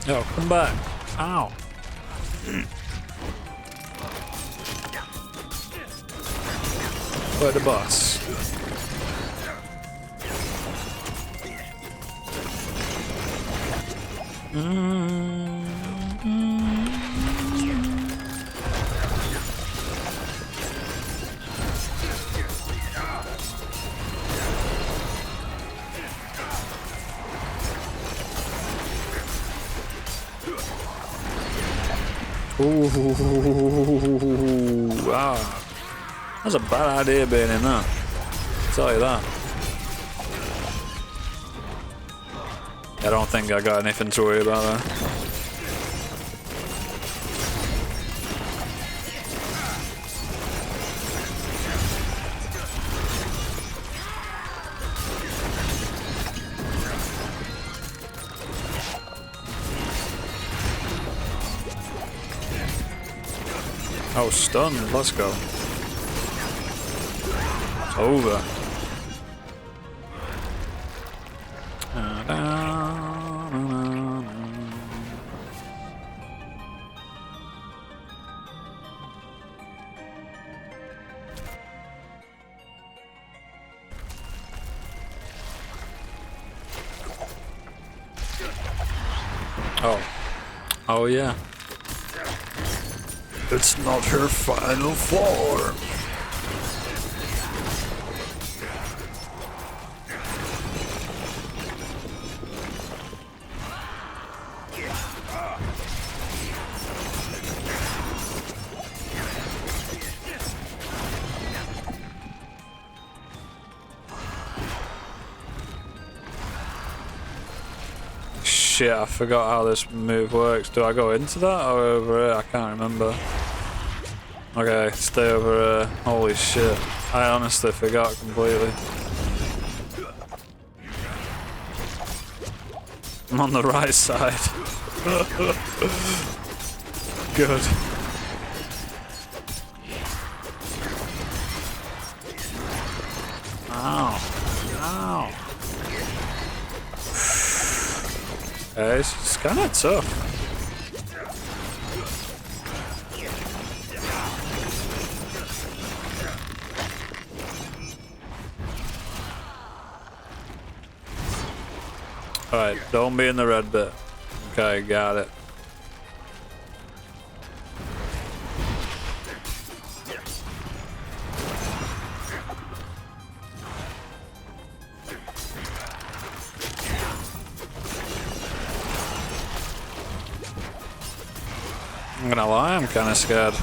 S2: Yo, come back. Ow. Where the boss? Ooh, wow. That's a bad idea being in that. I'll tell you that. I don't think I got anything to worry about there. Oh, stunned. Let's go. It's over. Oh. Oh, yeah. It's not her final form. Shit, I forgot how this move works. Do I go into that or over here? I can't remember. Okay, stay over. Holy shit! I honestly forgot completely. I'm on the right side. Good. Ow. Ow. It's kind of tough. Alright, don't be in the red bit. Okay, got it. I'm gonna lie, I'm kinda scared.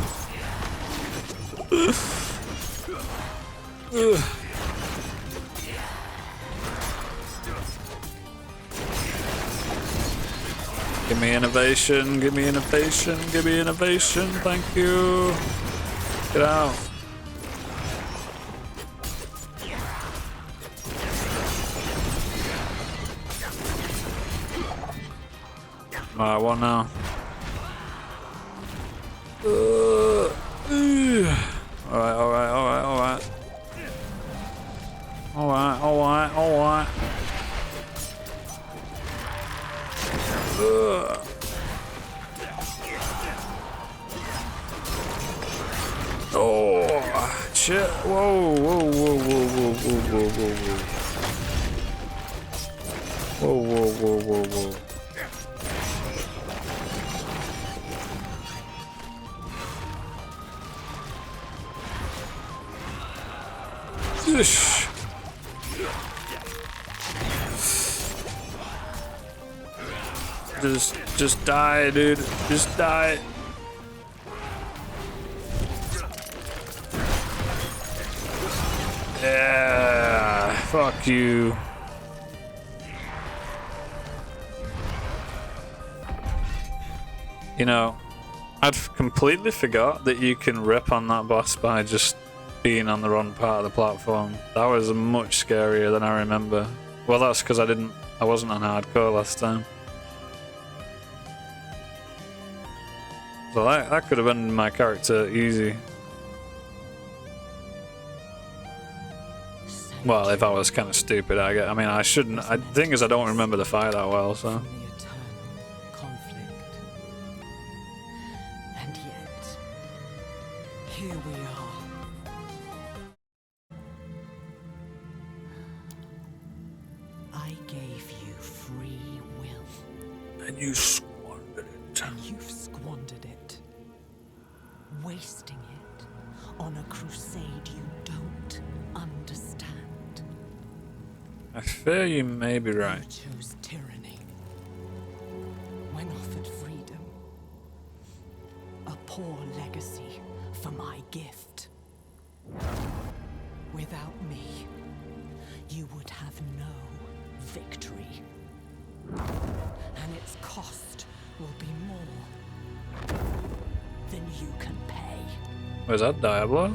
S2: Give me innovation, give me innovation, give me innovation, thank you. Get out. Alright, what now? Alright, alright, alright, alright. Alright, alright, alright. Oh shit! Whoa! Whoa! Whoa! Whoa! Whoa! Whoa! Whoa! Whoa! Whoa! Whoa! Whoa! Whoa! Ish. Just die, dude. Just die. Yeah, fuck you. You know, I'd completely forgot that you can rip on that boss by just being on the wrong part of the platform. That was much scarier than I remember. Well, that's because I wasn't on hardcore last time. So that could have been my character easy. Well, if I was kind of stupid, I mean, I shouldn't. The thing is, I don't remember the fight that well, so.
S3: Conflict. And yet, here we are. I gave you free will.
S2: And you squandered it.
S3: And you've squandered it. Wasting it on a crusade you don't understand.
S2: I fear you may be right.
S3: You chose tyranny when offered freedom. A poor legacy for my gift. Without me, you would have no victory. And its cost will be more than you can pay.
S2: Was that Diablo?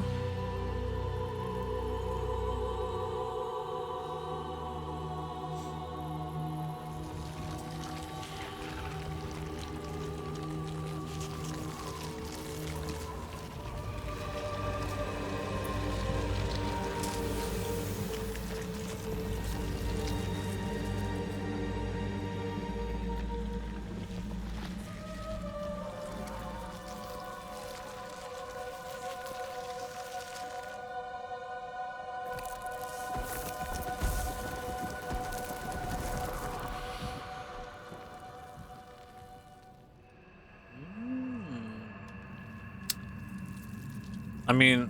S2: I mean,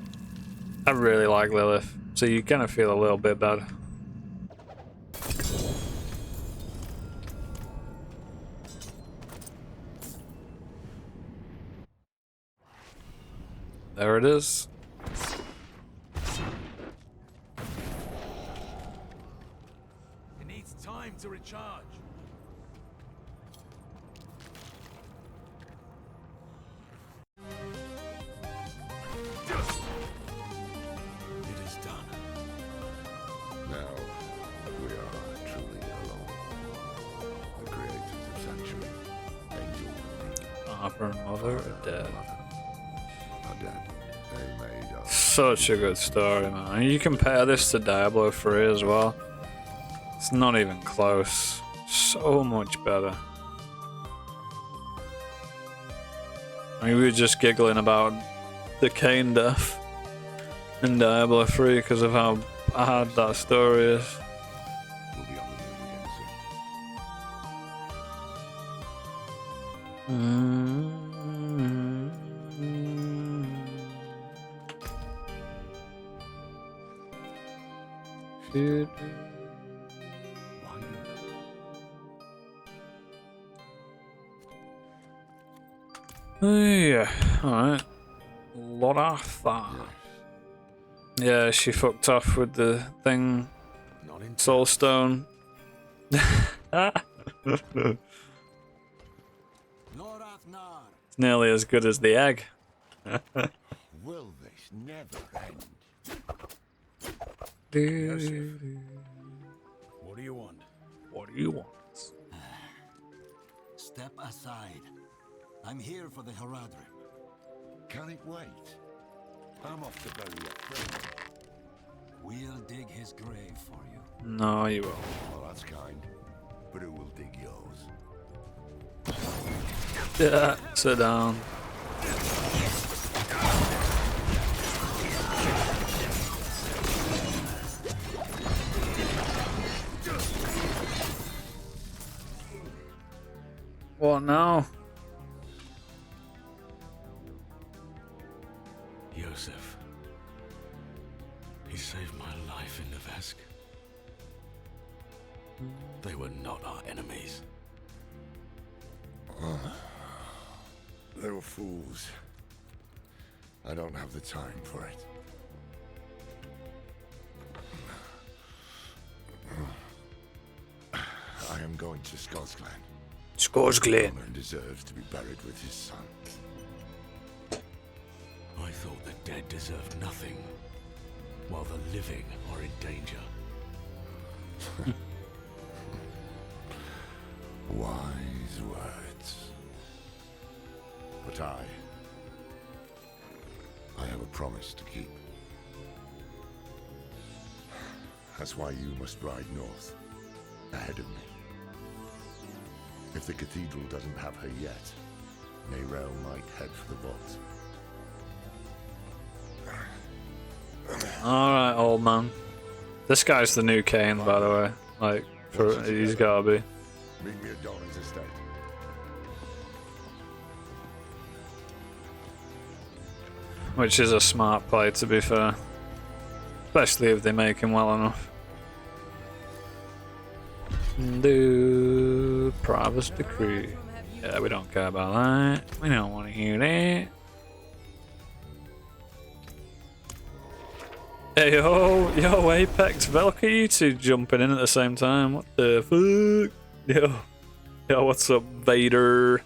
S2: I really like Lilith, so you kind of feel a little bit bad. There it is.
S1: It needs time to recharge.
S2: father and mother are dead.
S4: Are dead. They made us.
S2: Such a good story, man. You compare this to Diablo 3 as well. It's not even close. So much better. I mean, we were just giggling about the Cain death in Diablo 3 because of how bad that story is.
S4: We'll be on the move again
S2: Shoot. Yeah, alright. Lot of fun. Yeah, she fucked off with the thing. Soulstone. It's nearly as good as the egg.
S14: Will this never end?
S5: What do you want?
S2: What do you want?
S15: Step aside. I'm here for the Haradrim.
S14: Can it wait? I'm off to bury a friend.
S15: We'll dig his grave for you.
S2: No, you won't.
S14: Well, that's kind. But who will dig yours?
S2: Yeah, sit down. What now?
S5: Yosef. He saved my life in the Vesk. They were not our enemies.
S14: They were fools. I don't have the time for it. I am going to Scotsglen.
S2: Scotsglen.
S14: Man deserves to be buried with his son.
S5: I thought the dead deserved nothing, while the living are in danger.
S14: Wise words. But I have a promise to keep. That's why you must ride north, ahead of me. If the cathedral doesn't have her yet, Neyrelle might head for the vault.
S2: Alright, old man. This guy's the new Cain, by the way. Like, he's gotta be.
S14: Meet me at Doran's estate.
S2: Which is a smart play, to be fair. Especially if they make him well enough. Do Provost Decree. Yeah, we don't care about that. We don't want to hear that. Hey yo, Apex, look at you two jumping in at the same time. What the fuck? Yo, what's up, Vader?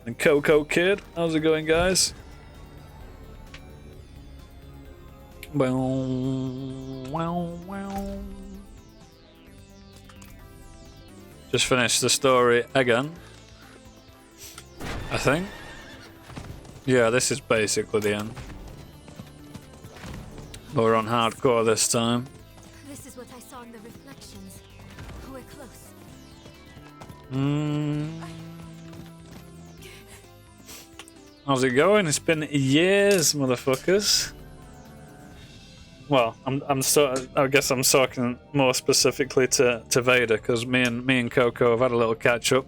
S2: And Coco Kid, how's it going, guys? Just finished the story again, I think. Yeah, this is basically the end. We're on hardcore this time.
S16: This is what I saw in the reflections. We're close.
S2: How's it going? It's been years, motherfuckers. Well, I guess I'm talking more specifically to Vader, because me and Coco have had a little catch up.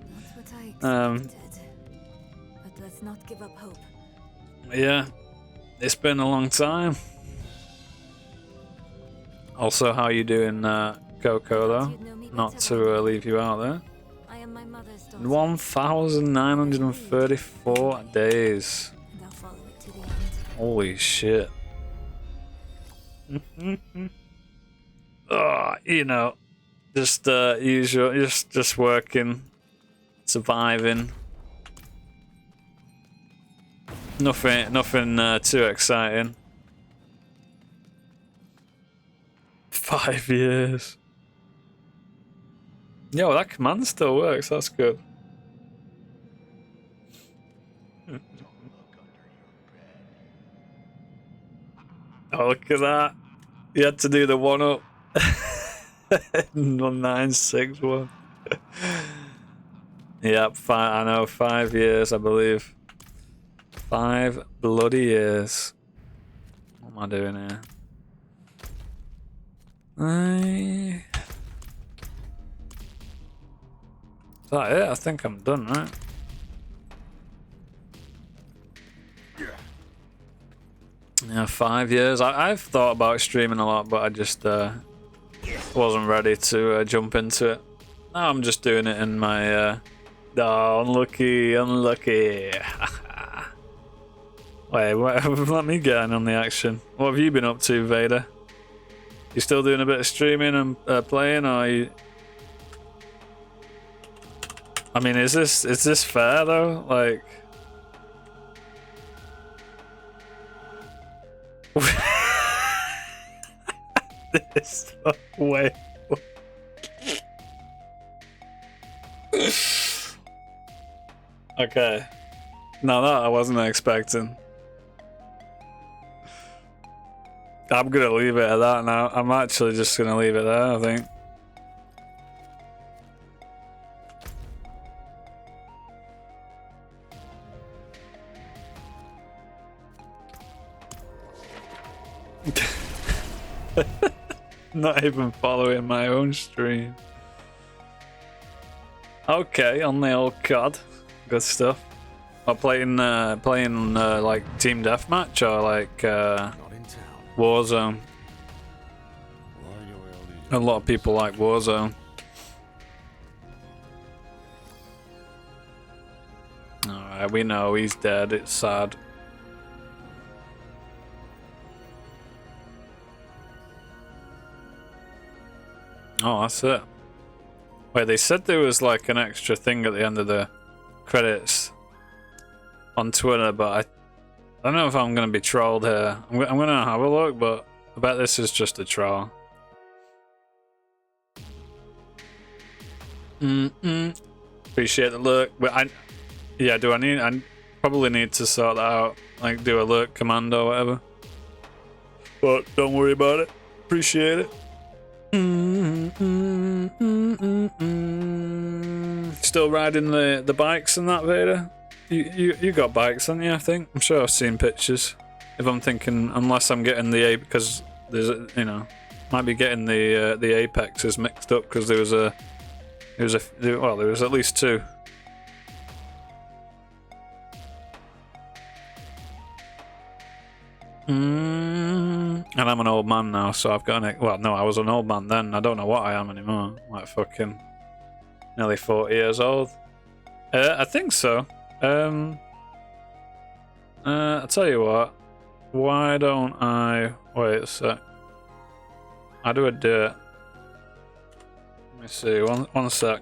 S16: But let's not give up hope.
S2: Yeah, it's been a long time. Also, how you doing, Coco, though? Not to leave you out there.
S16: I am my mother's daughter.
S2: 1,934 days.
S16: And I'll follow it to the end.
S2: Holy shit. You know, just usual, just working, surviving. Nothing too exciting. 5 years. Yo, that command still works. That's good. Oh, look at that. You had to do the 1-up. 961. Yep, I know, 5 years, I believe. 5 bloody years. What am I doing here? Is that it? I think I'm done, right? Yeah, 5 years. I've thought about streaming a lot, but I just wasn't ready to jump into it. Now I'm just doing it in my... Oh, unlucky. Wait, let me get in on the action. What have you been up to, Vader? You still doing a bit of streaming and playing, or are you... I mean, is this fair though? Like... this way. Okay. No, that I wasn't expecting. I'm gonna leave it at that now. I'm actually just gonna leave it there, I think. Not even following my own stream. Okay, on the old COD. Good stuff. Or playing like team deathmatch or like Warzone. A lot of people like Warzone. Alright, we know he's dead, it's sad. Oh, that's it. Wait, they said there was like an extra thing at the end of the credits on Twitter, but I don't know if I'm gonna be trolled here. I'm gonna have a look, but I bet this is just a troll. Appreciate the look, but I probably need to sort that out, like do a look command or whatever. But don't worry about it. Appreciate it. Still riding the bikes and that, Vader? You got bikes, haven't you? I think I'm sure I've seen pictures. If I'm thinking, unless I'm getting the because there's might be getting the Apexes mixed up because there was at least 2. And I'm an old man now, so I've got well, no, I was an old man then. I don't know what I am anymore. Like fucking nearly 40 years old. I think so. I'll tell you what. Why don't I wait a sec? How do I do it? Let me see. One sec.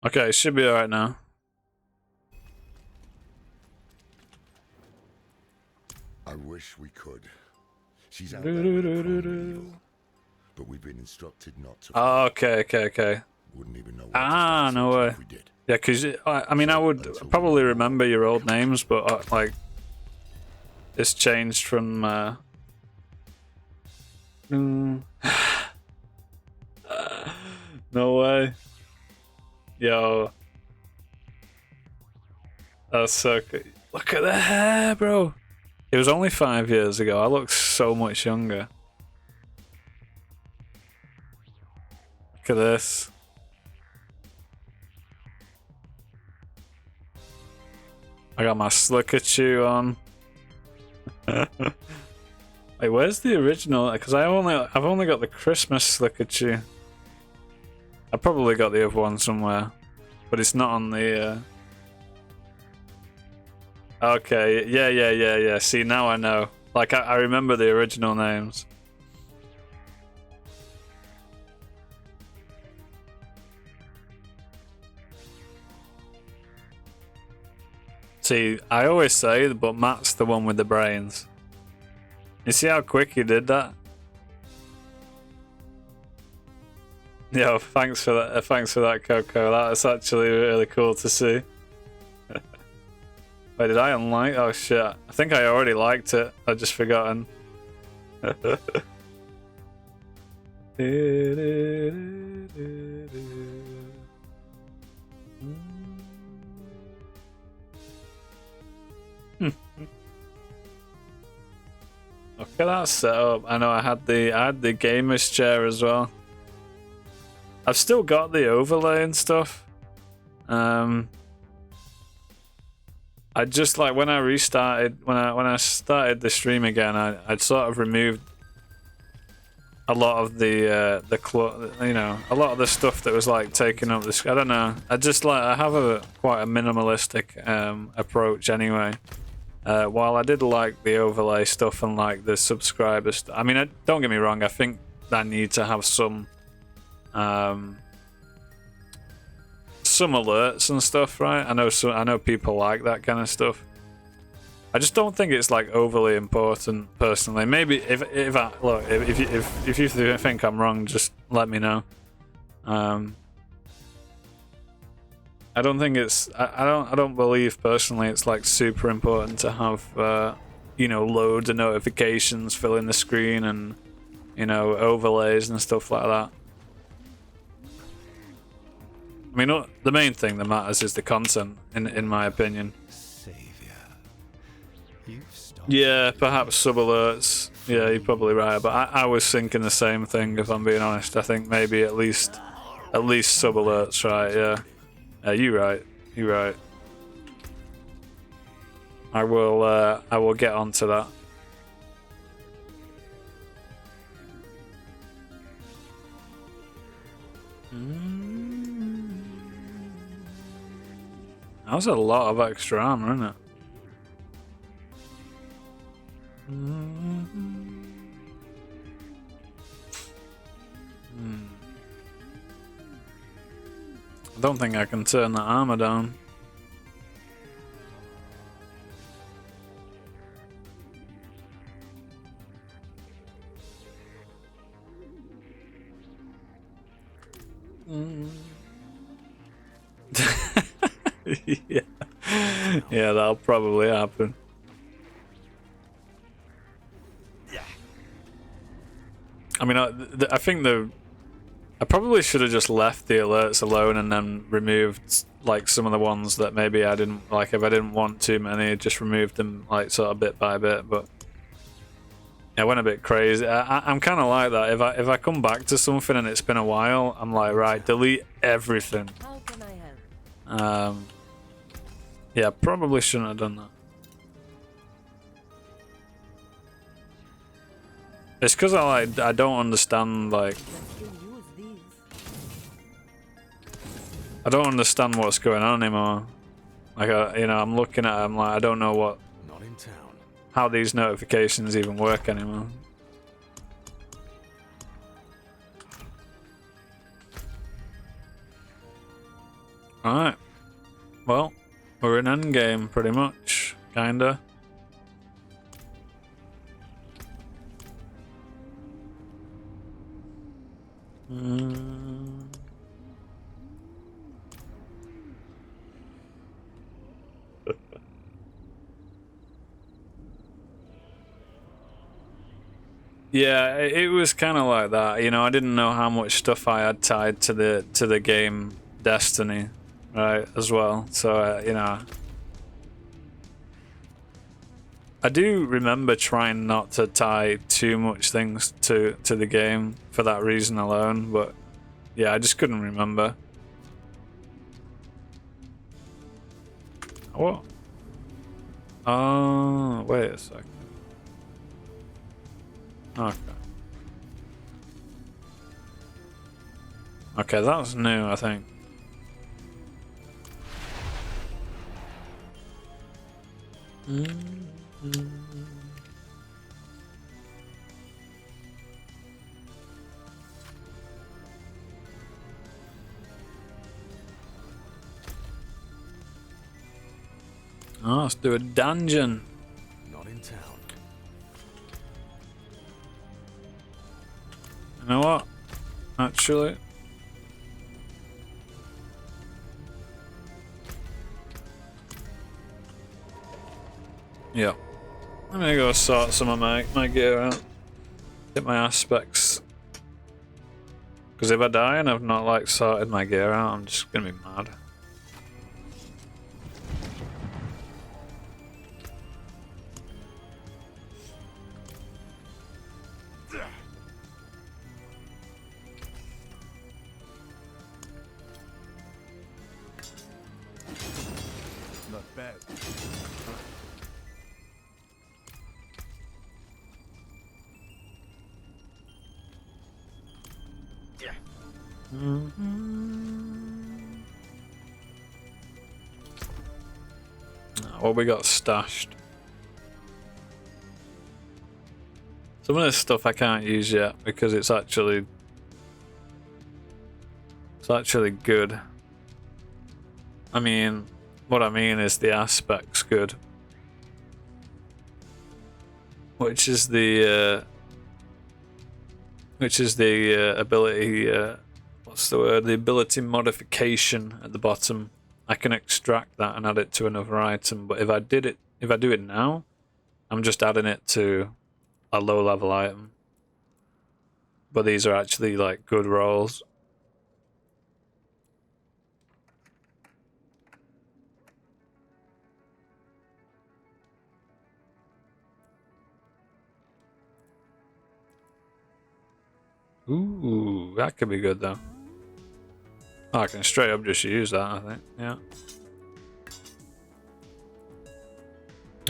S2: Okay, it should be alright now.
S19: I wish we could. She's out there with the crime evil, but we've been instructed not to.
S2: Oh, okay.
S19: Wouldn't even know what
S2: no way. Yeah, because I mean, I would probably remember your old names, but like, it's changed from. No way. Yo. That's so good. Look at the hair, bro. It was only 5 years ago. I look so much younger. Look at this. I got my slicker chew on. Wait, where's the original? Because I've only got the Christmas slicker chew. I probably got the other one somewhere, but it's not on the. Okay, yeah. See, now I know. Like, I remember the original names. See, I always say, but Matt's the one with the brains. You see how quick he did that? Yo, thanks for that. Thanks for that, Coco. That's actually really cool to see. Wait, did I unlike? Oh shit! I think I already liked it. I've just forgotten. Okay, that's set up. I know I had the gamer's chair as well. I've still got the overlay and stuff. I just like when I restarted when I started the stream again, I'd sort of removed a lot of the a lot of the stuff that was like taking up this. I don't know. I have quite a minimalistic approach anyway. While I did like the overlay stuff and like the subscribers, I mean, don't get me wrong. I think I need to have some alerts and stuff, right? I know people like that kind of stuff. I just don't think it's like overly important personally. Maybe if you think I'm wrong, just let me know. I don't think it's I don't believe personally it's like super important to have loads of notifications filling the screen and overlays and stuff like that. I mean, the main thing that matters is the content, in my opinion. Yeah, perhaps sub alerts. Yeah, you're probably right. But I was thinking the same thing, if I'm being honest. I think maybe at least sub alerts, right? Yeah. You're right. You're right. I will get onto that. That was a lot of extra armor, isn't it? I don't think I can turn that armor down. Yeah, that'll probably happen. I mean, I think I probably should have just left the alerts alone and then removed like some of the ones that maybe I didn't like. If I didn't want too many, just removed them like sort of bit by bit. But I went a bit crazy. I'm kind of like that. If I come back to something and it's been a while, I'm like, right, delete everything.
S20: How can I help?
S2: Yeah, probably shouldn't have done that. It's because I don't understand like. I don't understand what's going on anymore. Like, I'm looking at it, I'm like, I don't know
S5: Not in town.
S2: how these notifications even work anymore. Alright. Well, we're in endgame pretty much, kinda. Yeah, it was kind of like that. I didn't know how much stuff I had tied to the game Destiny, right, as well. So I do remember trying not to tie too much things to the game for that reason alone, but yeah, I just couldn't remember. What? Oh, wait a second. Okay. Okay, that was new, I think. Oh, let's do a dungeon.
S5: Not in town.
S2: You know what? Actually, Yeah. I'm gonna go sort some of my gear out. Get my aspects. Because if I die and I've not like sorted my gear out, I'm just gonna be mad.
S14: Not bad.
S2: What we got stashed? Some of this stuff I can't use yet because it's actually good. I mean, what I mean is the aspect's good, which is the ability. What's the word? The ability modification at the bottom. I can extract that and add it to another item. But if I do it now, I'm just adding it to a low-level item. But these are actually like good rolls. Ooh, that could be good though. Oh, I can straight up just use that, I think. Yeah.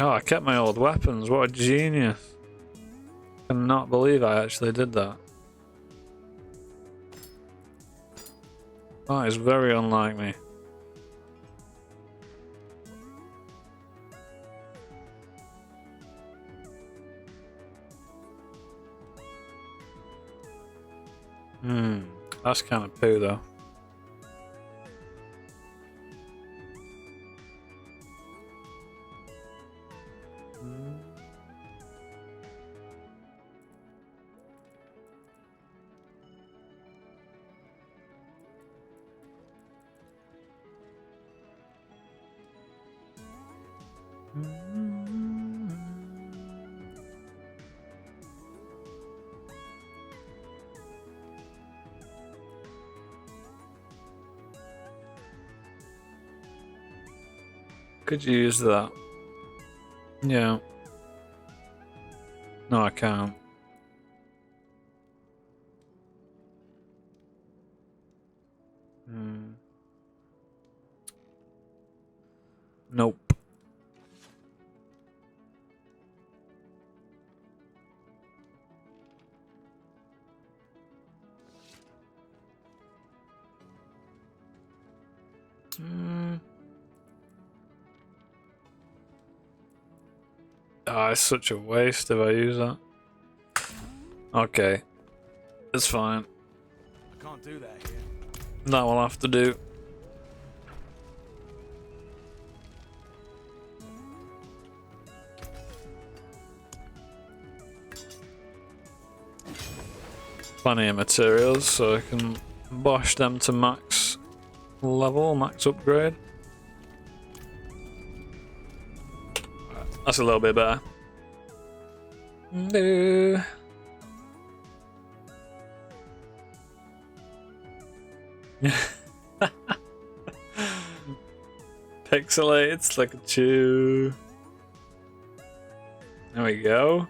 S2: Oh, I kept my old weapons. What a genius. I cannot believe I actually did that. That is very unlike me. That's kind of poo though. Could you use that? Yeah. No, I can't. Nope. Ah, it's such a waste if I use that. Okay. It's fine.
S1: I can't do that here.
S2: That will have to do. Plenty of materials so I can bosh them to max level, max upgrade. That's a little bit better. No. Pixelates, look at you. There we go.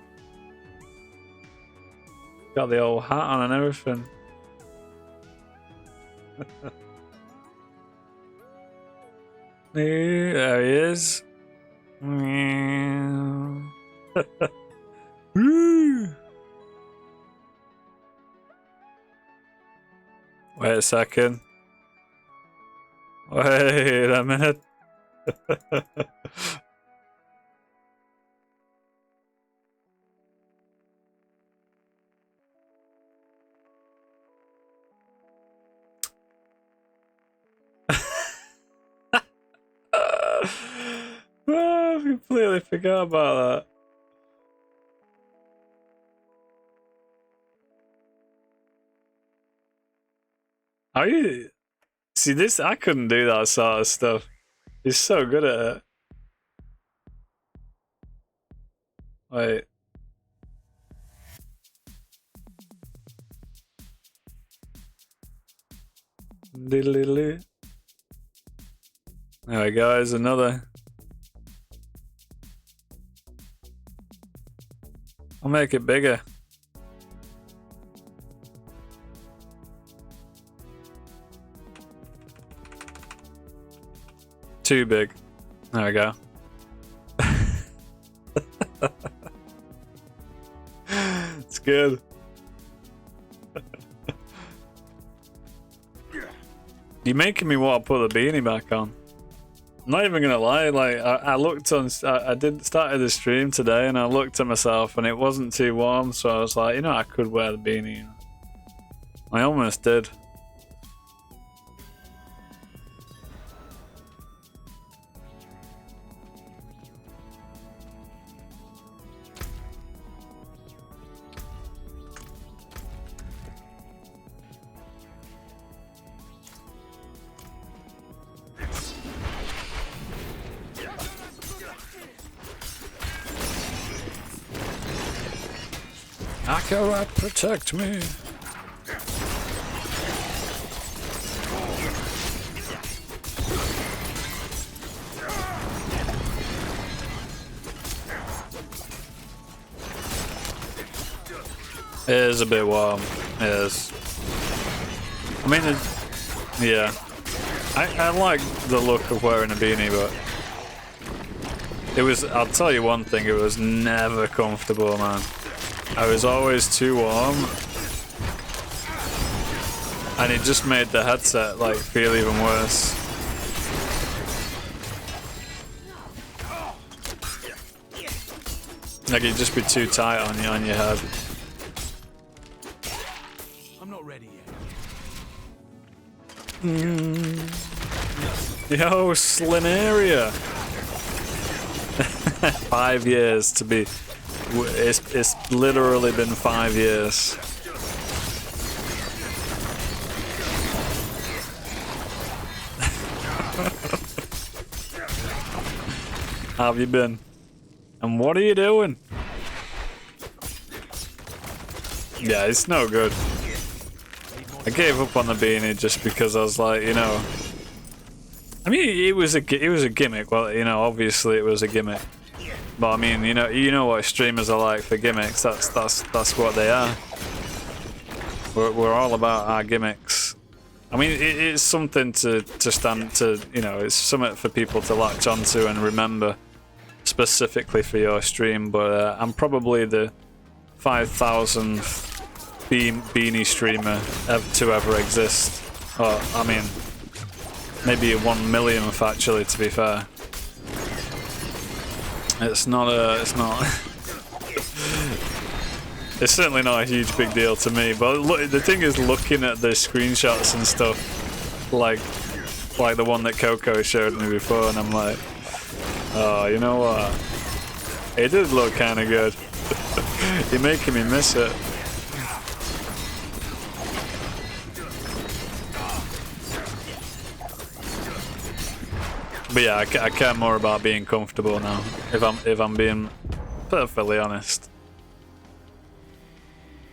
S2: Got the old hat on and everything. There he is. Woo. Wait a second. Wait a minute. Oh, I completely forgot about that. Are you? See this? I couldn't do that sort of stuff. He's so good at it. Wait. Diddly. There we go, there's another. I'll make it bigger. Too big. There we go. It's good. You're making me want to put the beanie back on. I'm not even gonna lie, like I looked on, I did started the stream today and I looked at myself and it wasn't too warm, so I was like, you know, I could wear the beanie. I almost did. Akarat, protect me. It is a bit warm. It is. I mean, yeah. I like the look of wearing a beanie, but it was, I'll tell you one thing, it was never comfortable, man. I was always too warm, and it just made the headset like feel even worse. Like it'd just be too tight on your head.
S1: I'm not ready yet.
S2: Yo, Slimeria. 5 years to be. It's literally been 5 years. How have you been? And what are you doing? Yeah, it's no good. I gave up on the beanie just because I was like, you know. I mean, it was a gimmick. Well, you know, obviously it was a gimmick. But I mean, you know what streamers are like for gimmicks. That's what they are. We're all about our gimmicks. I mean, it's something to stand to. You know, it's something for people to latch onto and remember specifically for your stream. But I'm probably the 5,000th beanie streamer to ever exist. Or I mean, maybe 1 millionth actually. To be fair. It's not. It's certainly not a huge big deal to me. But look, the thing is, looking at the screenshots and stuff, like the one that Coco showed me before, and I'm like, oh, you know what? It did look kind of good. You're making me miss it. But yeah, I care more about being comfortable now. If I'm being perfectly honest,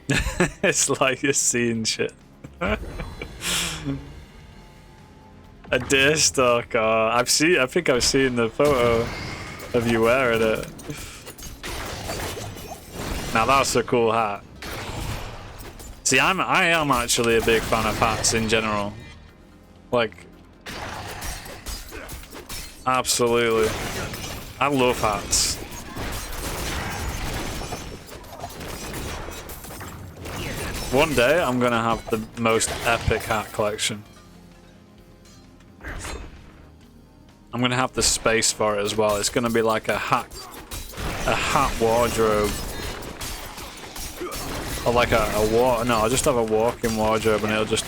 S2: it's like you're seeing shit. A deer stalk. Oh, I think I've seen the photo of you wearing it. Now that's a cool hat. See, I am actually a big fan of hats in general. Like. Absolutely. I love hats. One day I'm gonna have the most epic hat collection. I'm gonna have the space for it as well. It's gonna be like a hat wardrobe. Or like no, I'll just have a walk-in wardrobe and it'll just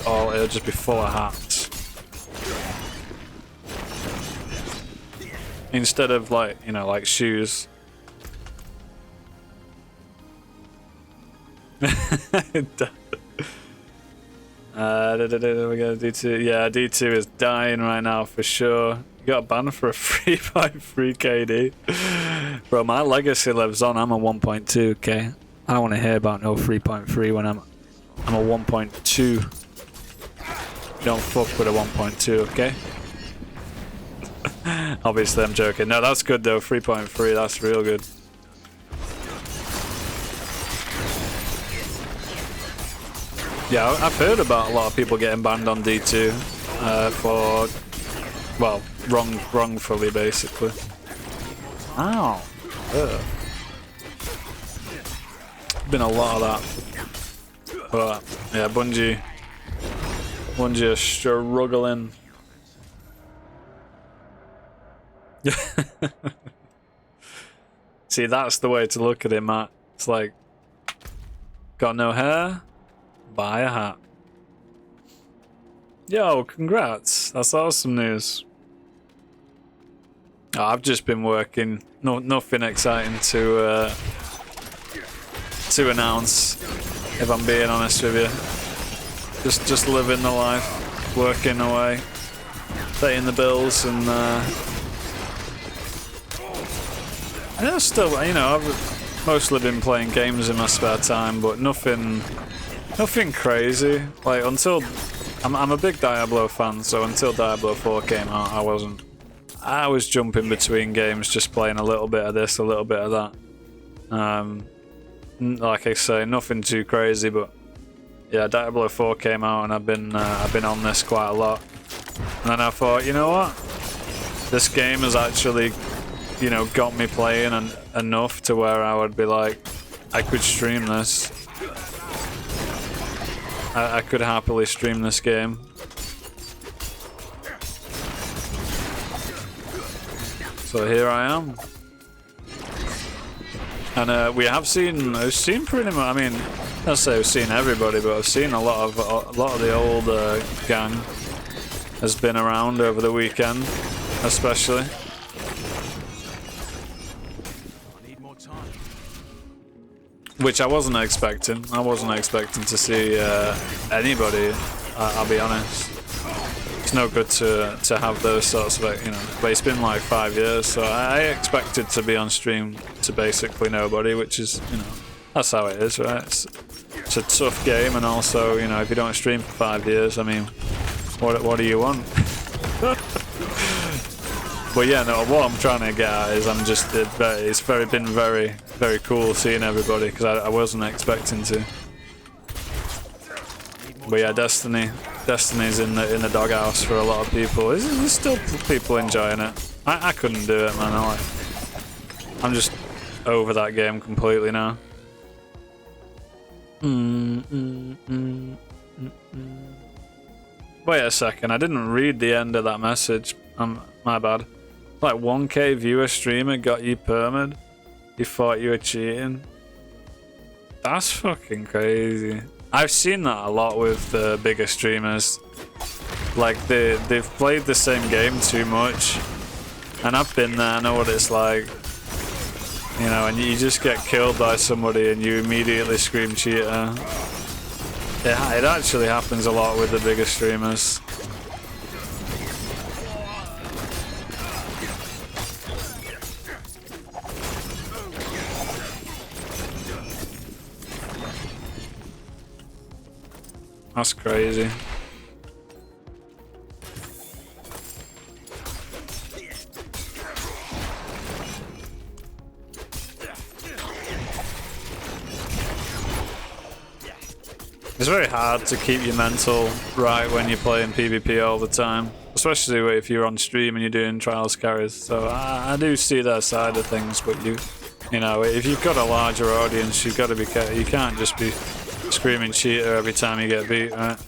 S2: be full of hats. Instead of like, you know, like shoes. We got D2. Yeah, D2 is dying right now for sure. You got banned for a 3x3 KD. Bro, my legacy lives on. I'm a 1.2, okay? I don't want to hear about no 3.3 when I'm a 1.2. You don't fuck with a 1.2, okay? Obviously, I'm joking. No, that's good though. 3.3, that's real good. Yeah, I've heard about a lot of people getting banned on D2 for, well, wrongfully, basically. Ow. Ugh. Been a lot of that. But yeah, Bungie are struggling. See, that's the way to look at it, Matt. It's like, got no hair? Buy a hat. Yo, congrats. That's awesome news. Oh, I've just been working. Nothing exciting to announce, if I'm being honest with you. Just living the life, working away, paying the bills, and I still, you know, I've mostly been playing games in my spare time, but nothing crazy. Like until I'm a big Diablo fan, so until Diablo 4 came out, I was jumping between games, just playing a little bit of this, a little bit of that. Like I say, nothing too crazy, but yeah, Diablo 4 came out, and I've been on this quite a lot. And then I thought, you know what, this game has actually, you know, got me playing enough to where I would be like, I could stream this. I could happily stream this game. So here I am. And I've seen pretty much, I mean, I'll say I've seen everybody, but I've seen a lot of the old gang has been around over the weekend, especially. Which I wasn't expecting. I wasn't expecting to see anybody, I'll be honest. It's no good to have those sorts of, you know, but it's been like 5 years, so I expected to be on stream to basically nobody, which is, you know, that's how it is, right? It's a tough game, and also, you know, if you don't stream for 5 years, I mean, what do you want? But yeah, no, what I'm trying to get at is it's been very cool seeing everybody, because I wasn't expecting to. But yeah, Destiny's in the doghouse for a lot of people. There's still people enjoying it. I couldn't do it, man. I'm just over that game completely now. Wait a second, I didn't read the end of that message. My bad. Like 1K viewer streamer got you permed. You thought you were cheating. That's fucking crazy. I've seen that a lot with the bigger streamers. Like they've played the same game too much, and I've been there. I know what it's like. You know, and you just get killed by somebody and you immediately scream cheater. It actually happens a lot with the bigger streamers. That's crazy. It's very hard to keep your mental right when you're playing PvP all the time, especially if you're on stream and you're doing trials carries. So I do see that side of things, but you know, if you've got a larger audience, you've got to be careful. You can't just be screaming cheater every time you get beat, right?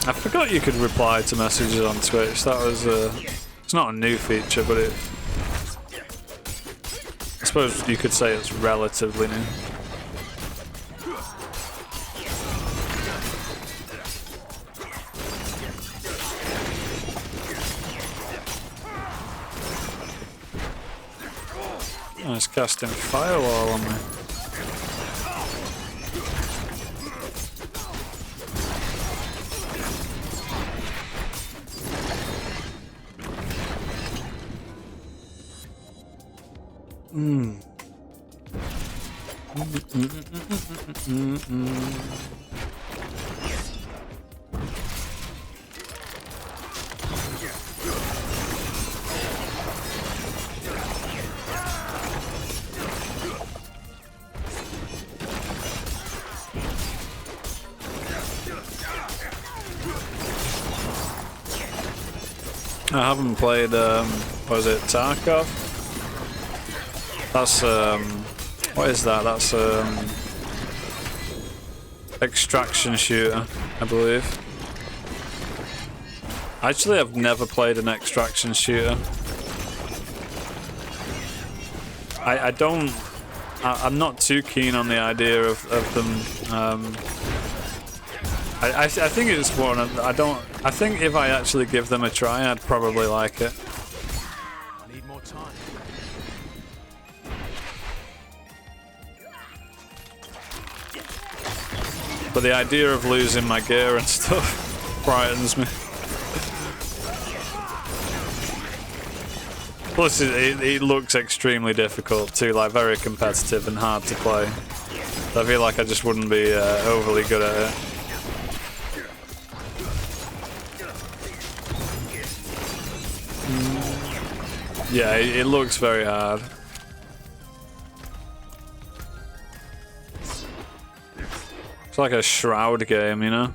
S2: I forgot you could reply to messages on Twitch. That was it's not a new feature, but I suppose you could say it's relatively new. Oh, it's casting Firewall on me. I haven't played, was it Tarkov? That's, what is that? That's, extraction shooter, I believe. Actually, I've never played an extraction shooter. I'm not too keen on the idea of them, I think it's one of, I think if I actually give them a try, I'd probably like it.
S1: I need more time.
S2: But the idea of losing my gear and stuff frightens me. Plus, it looks extremely difficult too, like very competitive and hard to play. I feel like I just wouldn't be overly good at it. Yeah, it looks very hard. It's like a Shroud game, you know?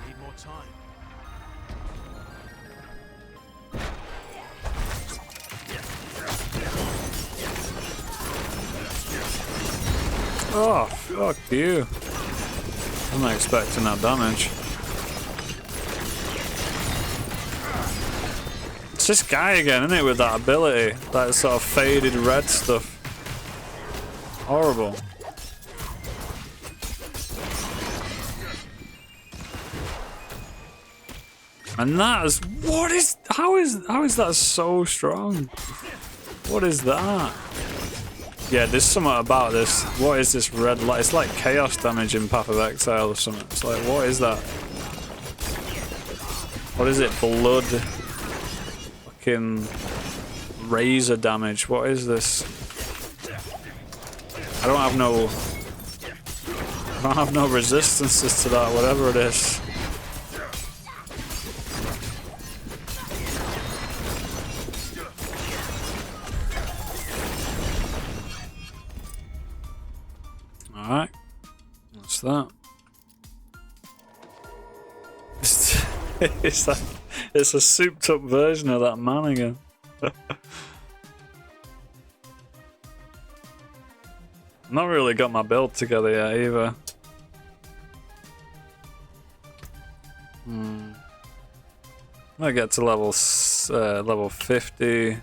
S1: Need more time.
S2: Oh, fuck you. I'm not expecting that damage. It's this guy again, isn't it, with that ability? That sort of faded red stuff. Horrible. And that is, how is that so strong? What is that? Yeah, there's something about this. What is this red light? It's like chaos damage in Path of Exile or something. It's like, what is that? What is it? Blood. Fucking razor damage. What is this? I don't have no resistances to that, whatever it is. Alright. What's that? It's a souped up version of that man again. Not really got my build together yet either. I get to level 50. I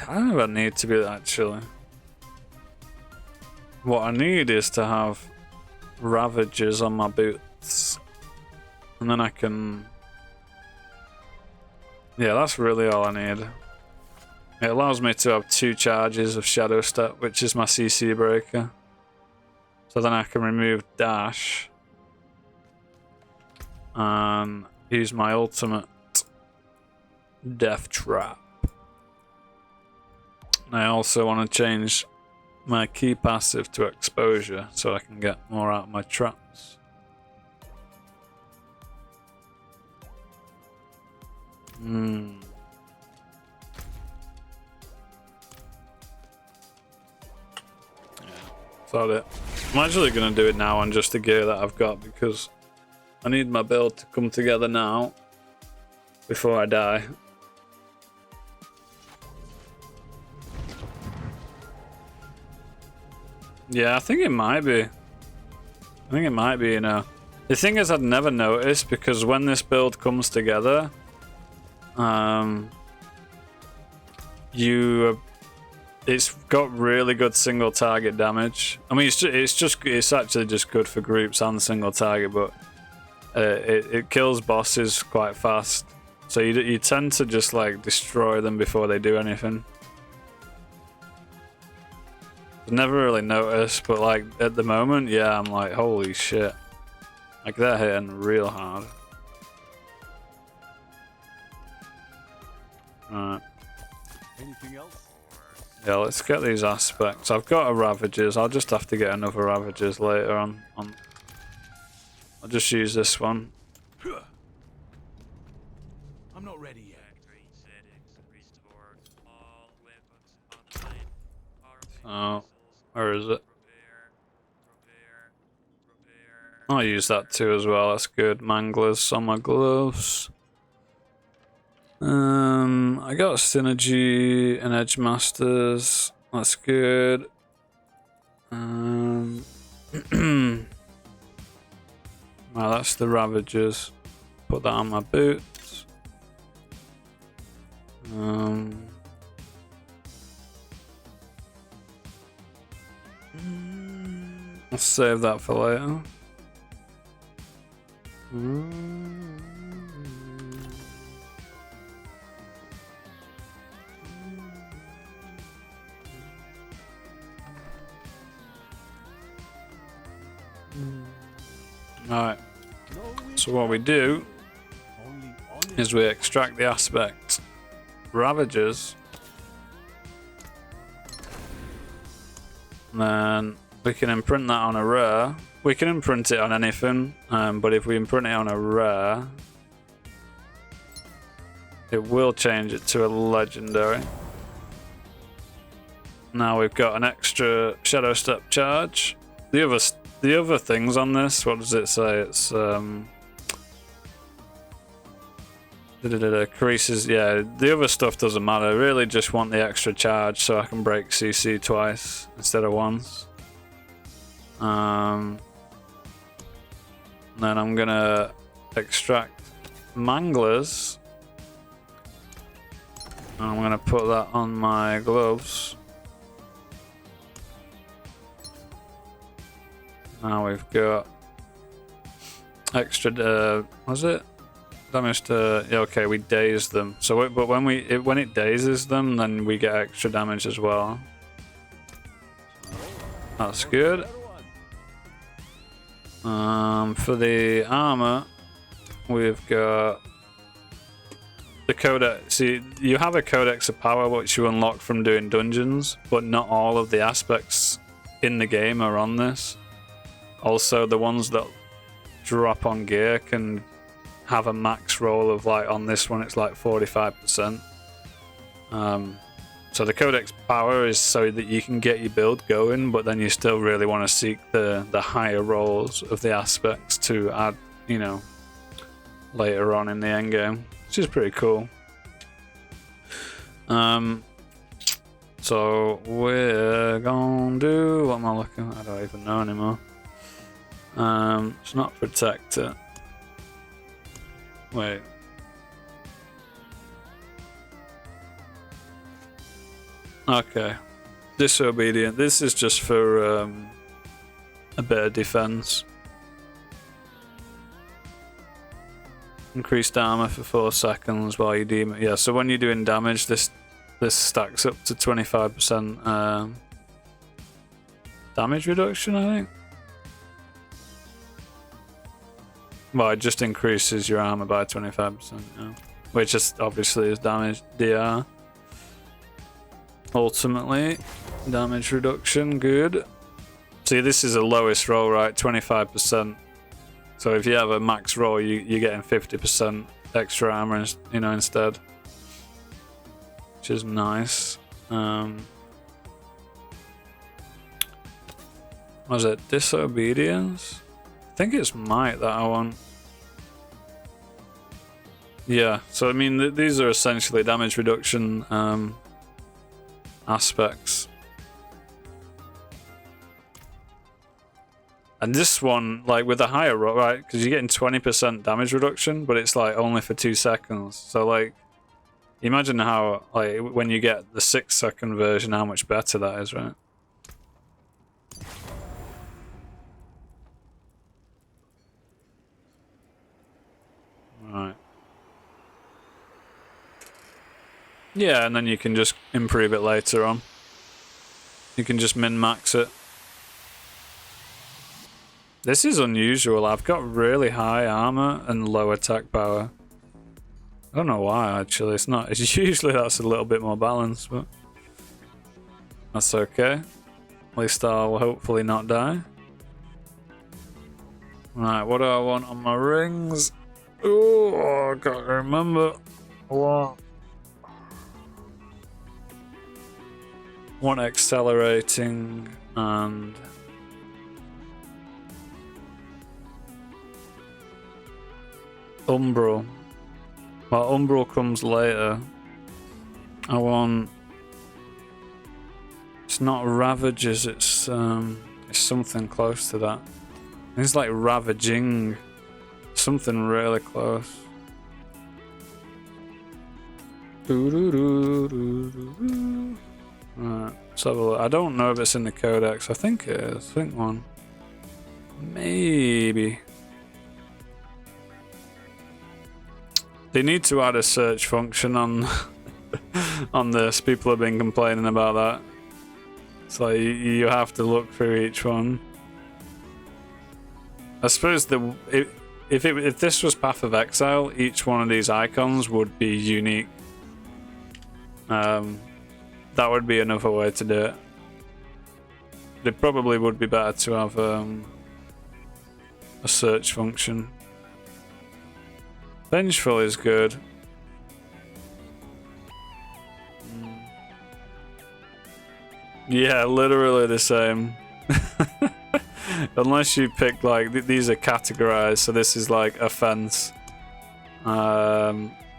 S2: don't know if I need to be actually. What I need is to have Ravagers on my boots. And then I can... Yeah, that's really all I need. It allows me to have 2 charges of Shadow Step, which is my CC breaker. So then I can remove Dash. And use my ultimate Death Trap. I also want to change my key passive to Exposure so I can get more out of my traps. That's it. I'm actually going to do it now on just the gear that I've got because I need my build to come together now before I die. Yeah, I think it might be. You know. The thing is, I'd never noticed because when this build comes together, it's got really good single target damage. I mean, it's actually just good for groups and single target, but it kills bosses quite fast. So you tend to just like destroy them before they do anything. Never really noticed, but like at the moment, yeah, I'm like, holy shit. Like they're hitting real hard. Alright.
S21: Anything else?
S2: Yeah, let's get these aspects. I've got a Ravagers. I'll just have to get another Ravagers later on. I'll just use this one.
S1: I'm not ready yet.
S2: Oh, where is it? I'll use that too as well. That's good. Manglers on my gloves. I got Synergy and Edge Masters. That's good. Well, that's the Ravagers. Put that on my boots. I'll save that for later. Alright, so what we do is we extract the aspect Ravagers, and then we can imprint that on a rare. We can imprint it on anything, but if we imprint it on a rare, it will change it to a legendary. Now we've got an extra Shadow Step charge. The other things on this, what does it say? It's creases. Yeah, the other stuff doesn't matter. I really just want the extra charge so I can break CC twice instead of once. Then I'm gonna extract Manglers. I'm gonna put that on my gloves. Now we've got extra. Was it damage to? Yeah, okay, we daze them. So, but when it dazes them, then we get extra damage as well. That's good. For the armor, we've got the codex. See, you have a codex of power which you unlock from doing dungeons, but not all of the aspects in the game are on this. Also, the ones that drop on gear can have a max roll of, like, on this one it's like 45%. So the codex power is so that you can get your build going, but then you still really want to seek the higher rolls of the aspects to add, you know, later on in the end game, which is pretty cool. So we're gonna do, what am I looking at? I don't even know anymore. It's not protector. Wait. Okay. Disobedient. This is just for a bit of defense. Increased armor for 4 seconds while you deem it. Yeah, so when you're doing damage, this stacks up to 25% damage reduction, I think. Well, it just increases your armor by 25%, yeah. Which is obviously is damage DR. Ultimately, damage reduction, good. See, this is the lowest roll, right? 25%. So if you have a max roll, you're getting 50% extra armor, you know, instead, which is nice. Was it disobedience? I think it's might that I want. Yeah, so I mean these are essentially damage reduction aspects. And this one, like with the higher roll, right, because you're getting 20% damage reduction, but it's like only for 2 seconds. So like, imagine how, like, when you get the 6-second version, how much better that is, right? Right. Yeah, and then you can just improve it later on. You can just min-max it. This is unusual. I've got really high armor and low attack power. I don't know why, actually. It's not. It's usually that's a little bit more balanced, but that's okay. At least I'll hopefully not die. Right, what do I want on my rings? Oh, I can't remember. What? One accelerating and umbral. Well, umbral comes later. I want. It's not ravages. It's something close to that. It's like ravaging. Something really close. Right, let's have a look. I don't know if it's in the codex. I think it is. I think one. Maybe. They need to add a search function on on this. People have been complaining about that. So you have to look through each one. I suppose if this was Path of Exile, each one of these icons would be unique. That would be another way to do it. It probably would be better to have a search function. Vengeful is good. Yeah, literally the same. Unless you pick like these are categorized, so this is like offense. I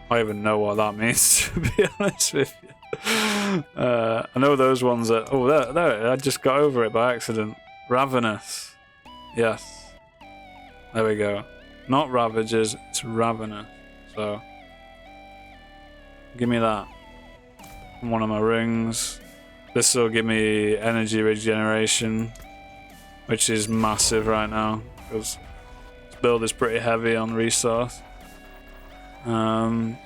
S2: don't even know what that means, to be honest with you. I know those ones that. Oh, there! I just got over it by accident. Ravenous. Yes. There we go. Not ravages. It's ravenous. So, give me that. One of my rings. This will give me energy regeneration, which is massive right now because this build is pretty heavy on resource. I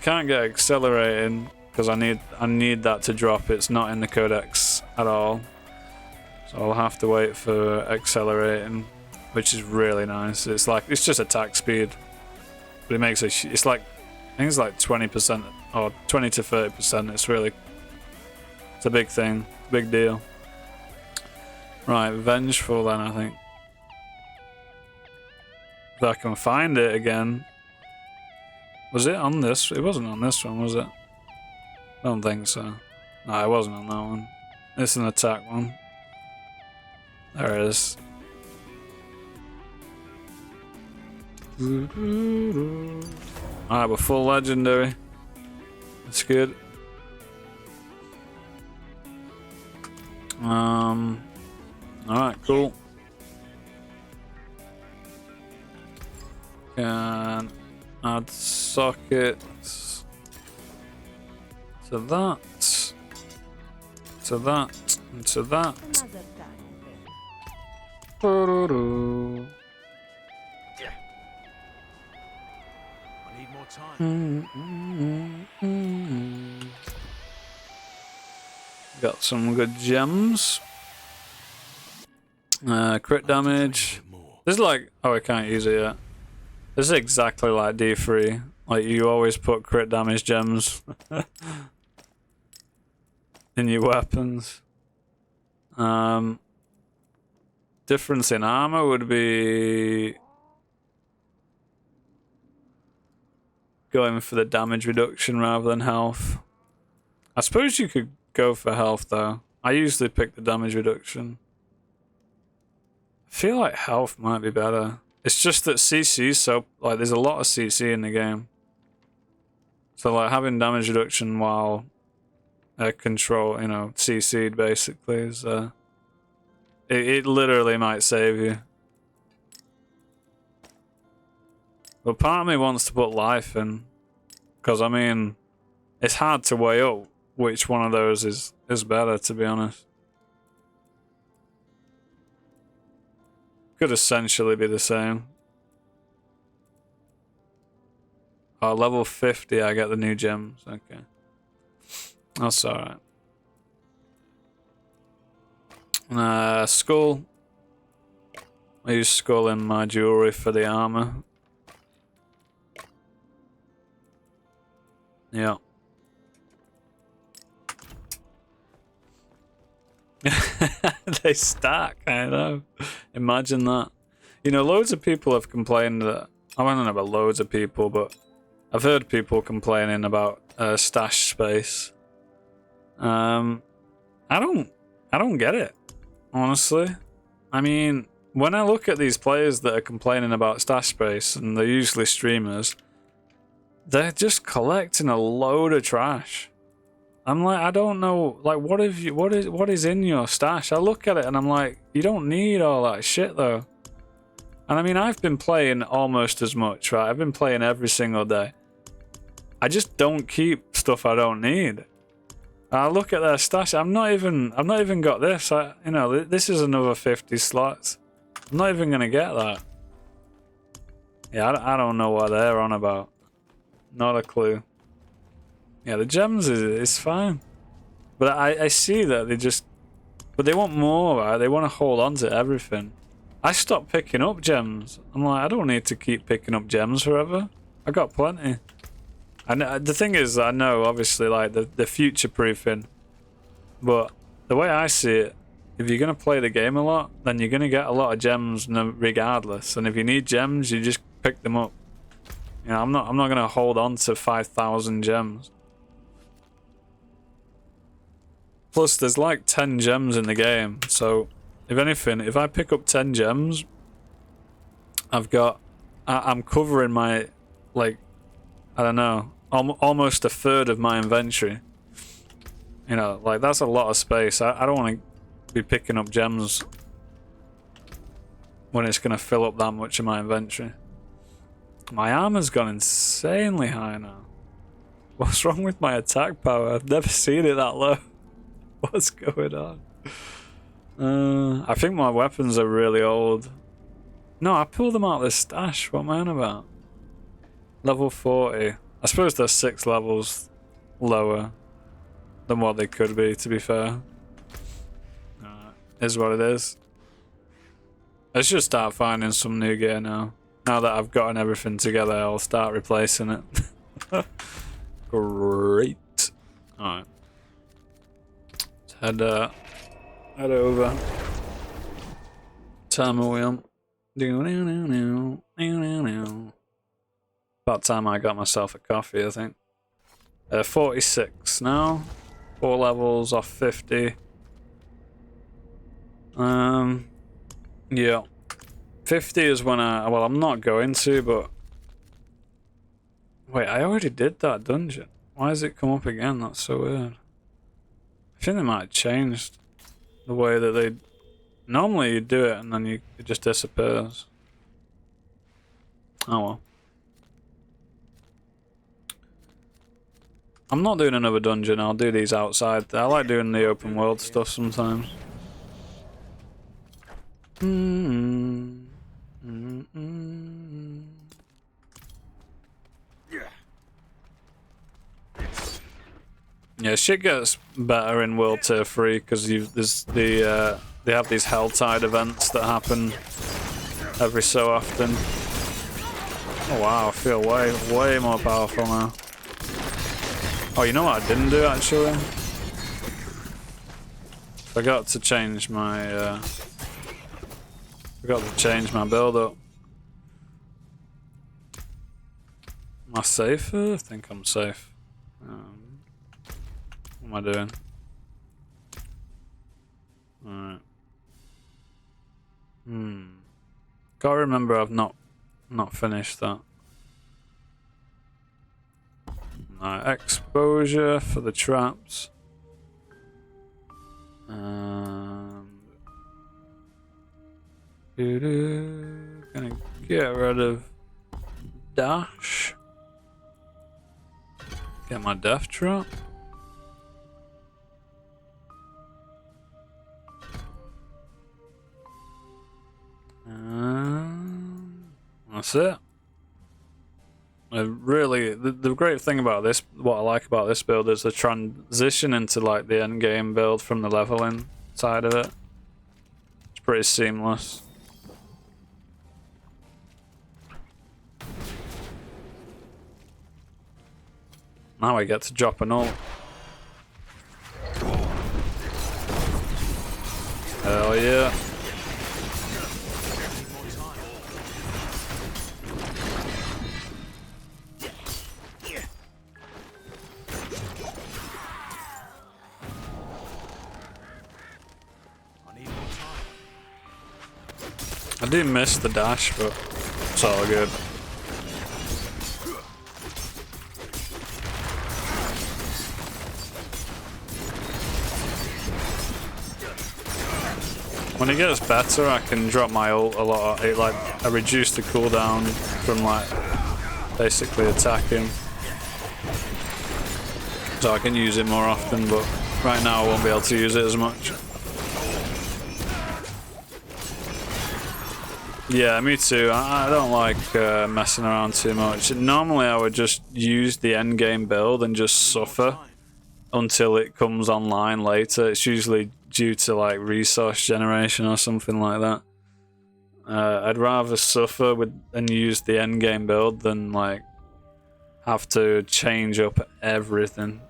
S2: can't get accelerating because I need that to drop. It's not in the codex at all, so I'll have to wait for accelerating, which is really nice. It's just attack speed, but it makes it's like I think it's like 20% or 20 to 30%. It's a big thing, big deal. Right, vengeful then, I think. If I can find it again. Was it on this? It wasn't on this one, was it? I don't think so. No, it wasn't on that one. It's an attack one. There it is. Alright, we're full legendary. That's good. Alright, cool. Can add sockets to that, to that, and to that.
S1: I need more time.
S2: Got some good gems. Crit damage. This is like, oh, I can't use it yet. This is exactly like D3. Like you always put crit damage gems in your weapons. Difference in armor would be going for the damage reduction rather than health. I suppose you could go for health though. I usually pick the damage reduction. I feel like health might be better. It's just that CC, so like there's a lot of CC in the game. So like having damage reduction while control, you know, CC'd basically is it literally might save you. But part of me wants to put life in, because I mean, it's hard to weigh up which one of those is better, to be honest. Could essentially be the same. Oh, level 50, I get the new gems. Okay. That's alright. Skull. I use skull in my jewelry for the armor. Yeah. They stack, I know. Imagine that. You know, loads of people have complained that. I don't know about loads of people, but I've heard people complaining about stash space. I don't get it, honestly. I mean, when I look at these players that are complaining about stash space, and they're usually streamers, they're just collecting a load of trash. I'm like, I don't know, like, what is in your stash? I look at it and I'm like, you don't need all that shit though. And I mean, I've been playing almost as much, right? I've been playing every single day. I just don't keep stuff I don't need. I look at their stash. I've not even got this. This is another 50 slots. I'm not even gonna get that. Yeah, I don't know what they're on about. Not a clue. Yeah, the gems is fine. But I see that but they want more, right? They want to hold on to everything. I stopped picking up gems. I'm like, I don't need to keep picking up gems forever. I got plenty. And the thing is, I know, obviously, like, the future-proofing. But the way I see it, if you're going to play the game a lot, then you're going to get a lot of gems regardless. And if you need gems, you just pick them up. You know, I'm not going to hold on to 5,000 gems. Plus, there's like 10 gems in the game. So, if anything, if I pick up 10 gems, I'm covering my, like, I don't know, almost a third of my inventory. You know, like, that's a lot of space. I don't want to be picking up gems when it's going to fill up that much of my inventory. My armor's gone insanely high now. What's wrong with my attack power? I've never seen it that low. What's going on? I think my weapons are really old. No, I pulled them out of the stash. What am I on about? Level 40. I suppose they're 6 levels lower than what they could be, to be fair. Is what it is. Let's just start finding some new gear now. Now that I've gotten everything together, I'll start replacing it. Great. Alright. Let's head over. Time are we on? About time I got myself a coffee, I think. 46 now. 4 levels off 50. Yeah. 50 is when well, I'm not going to, but... Wait, I already did that dungeon. Why has it come up again? That's so weird. I think they might have changed the way that they... Normally you do it and then it just disappears. Oh well. I'm not doing another dungeon, I'll do these outside. I like doing the open world stuff sometimes. Yeah, shit gets better in World Tier 3 because they have these Helltide events that happen every so often. Oh wow, I feel way more powerful now. Oh, you know what I didn't do actually? Forgot to change my build up. Am I safe? I think I'm safe. What am I doing? Alright. Gotta remember I've not finished that. Exposure for the traps. Gonna get rid of dash. Get my death trap. That's it. Really, the great thing about this, what I like about this build, is the transition into like the end game build from the leveling side of it. It's pretty seamless. Now we get to drop an ult. Hell yeah. I do miss the dash, but it's all good. When it gets better, I can drop my ult a lot. I reduce the cooldown from like basically attacking, so I can use it more often. But right now, I won't be able to use it as much. Yeah, me too. I don't like messing around too much. Normally, I would just use the end game build and just suffer until it comes online later. It's usually due to like resource generation or something like that. I'd rather suffer and use the end game build than like have to change up everything.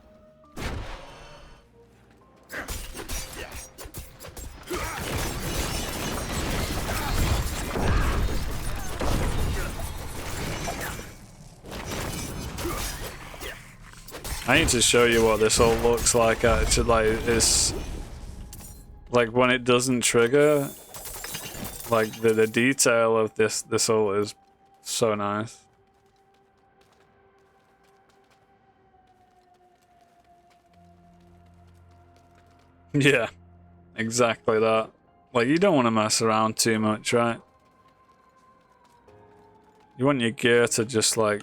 S2: I need to show you what this all looks like. Actually, like it's like when it doesn't trigger. Like the detail of this ult is so nice. Yeah, exactly that. Like you don't want to mess around too much, right? You want your gear to just like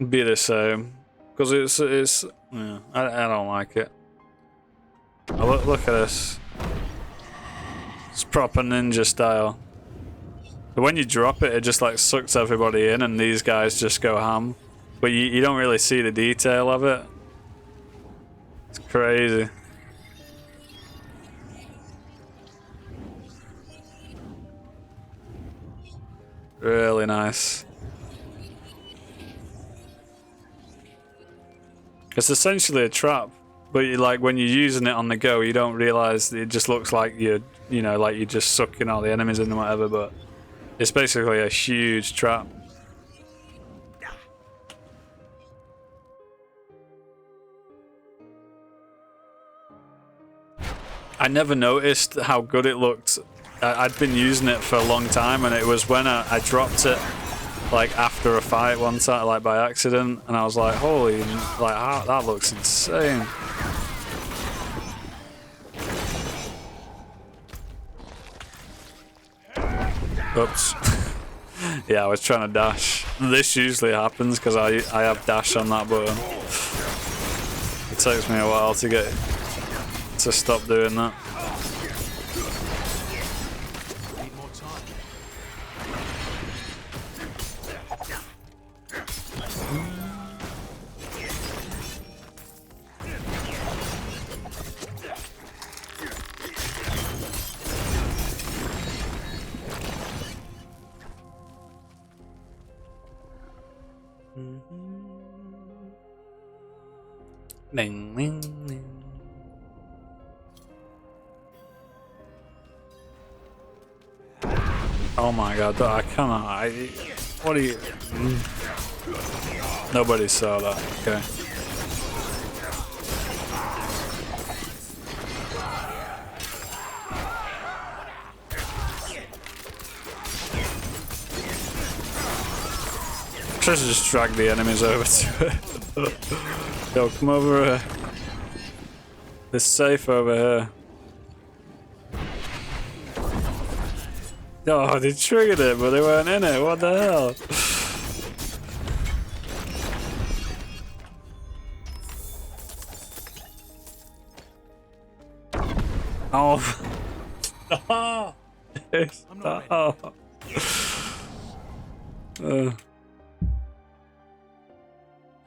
S2: be the same, because it's yeah, I don't like it. Oh, look at this. It's proper ninja style. But when you drop it, it just like sucks everybody in, and these guys just go ham. But you don't really see the detail of it. It's crazy. Really nice. It's essentially a trap, but like when you're using it on the go, you don't realize it just looks like you're just sucking all the enemies in and whatever, but it's basically a huge trap. I never noticed how good it looked. I'd been using it for a long time, and it was when I dropped it like after a fight one time, like by accident, and I was like, holy, like that looks insane. Oops. Yeah, I was trying to dash. This usually happens because I have dash on that button. It takes me a while to stop doing that. Ding, ding, ding. Oh my god, I cannot. What are you? Nobody saw that. Okay. Try to just drag the enemies over to it. Yo, come over here. It's safe over here. Oh, they triggered it, but they weren't in it. What the hell? Oh. Oh. Oh,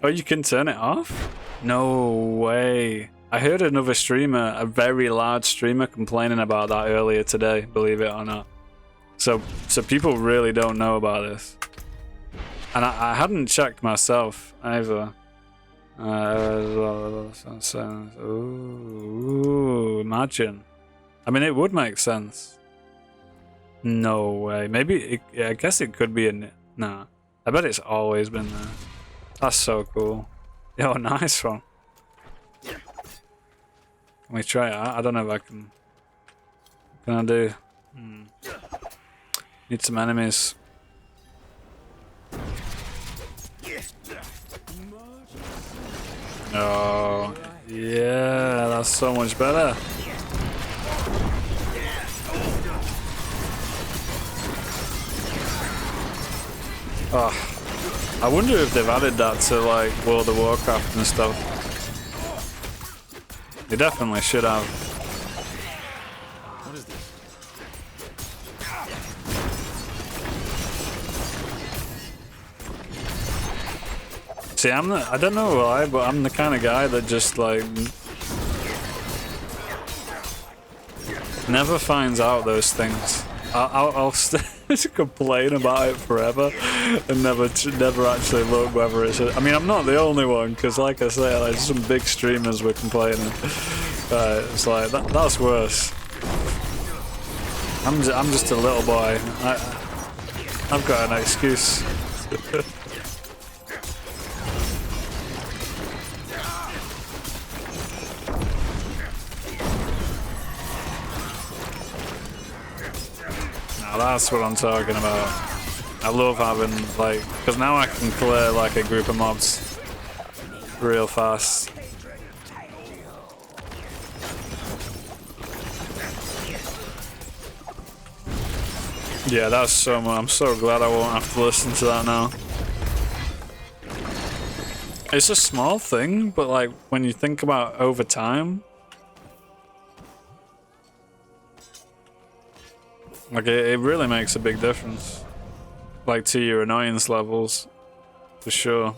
S2: you can turn it off? No way. I heard another streamer, a very large streamer, complaining about that earlier today, believe it or not. So people really don't know about this. And I hadn't checked myself either. Ooh, imagine. I mean, it would make sense. No way. Maybe, I guess it could be a... Nah. I bet it's always been there. That's so cool. Yo, nice one. Can we try it out? I don't know if I can... What can I do? Need some enemies. Oh, yeah, that's so much better. Oh, I wonder if they've added that to like World of Warcraft and stuff. They definitely should have.
S5: What is this?
S2: See, I don't know why, but I'm the kind of guy that just like never finds out those things. I'll complain about it forever and never actually look whether it's. I mean, I'm not the only one, because like I say, like some big streamers were complaining. It's like that's worse. I'm just a little boy. I've got an excuse. That's what I'm talking about. I love having like, because now I can clear like a group of mobs real fast. Yeah, that's so much. I'm so glad I won't have to listen to that now. It's a small thing, but like when you think about over time, like it really makes a big difference, like to your annoyance levels, for sure.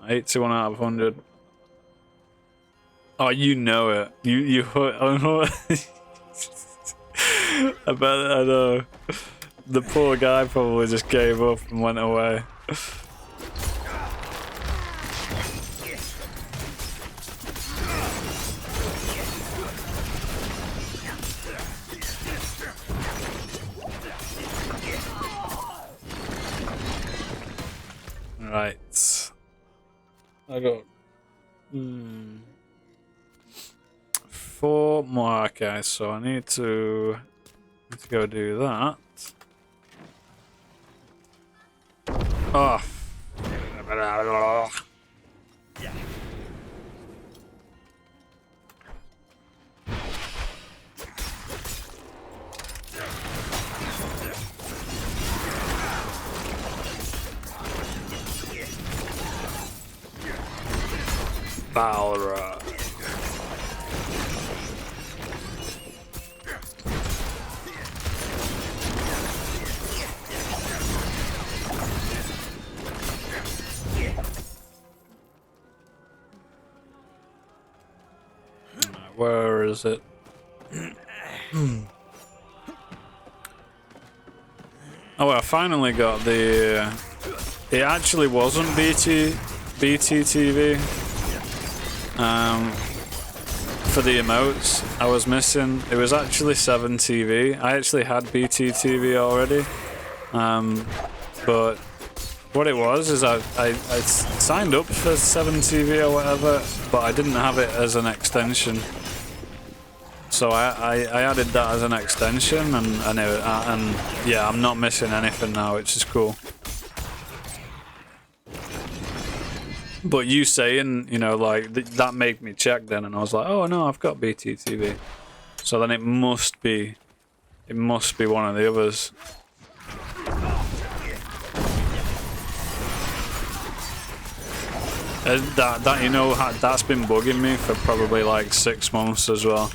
S2: 81 out of 100. Oh, you know it. You. I bet I know. The poor guy probably just gave up and went away. Right. I got 4 more. Okay, so I need to go do that. Oh. Balra. Where is it? Oh, I finally got the. It actually wasn't BT TV. For the emotes, I was missing. It was actually 7 TV. I actually had BT TV already, but what it was is I signed up for 7 TV or whatever, but I didn't have it as an extension. So I added that as an extension, and yeah, I'm not missing anything now, which is cool. But you saying, you know, like that made me check then, and I was like, oh no, I've got BT TV. So then it must be one of the others. That you know, that's been bugging me for probably like 6 months as well.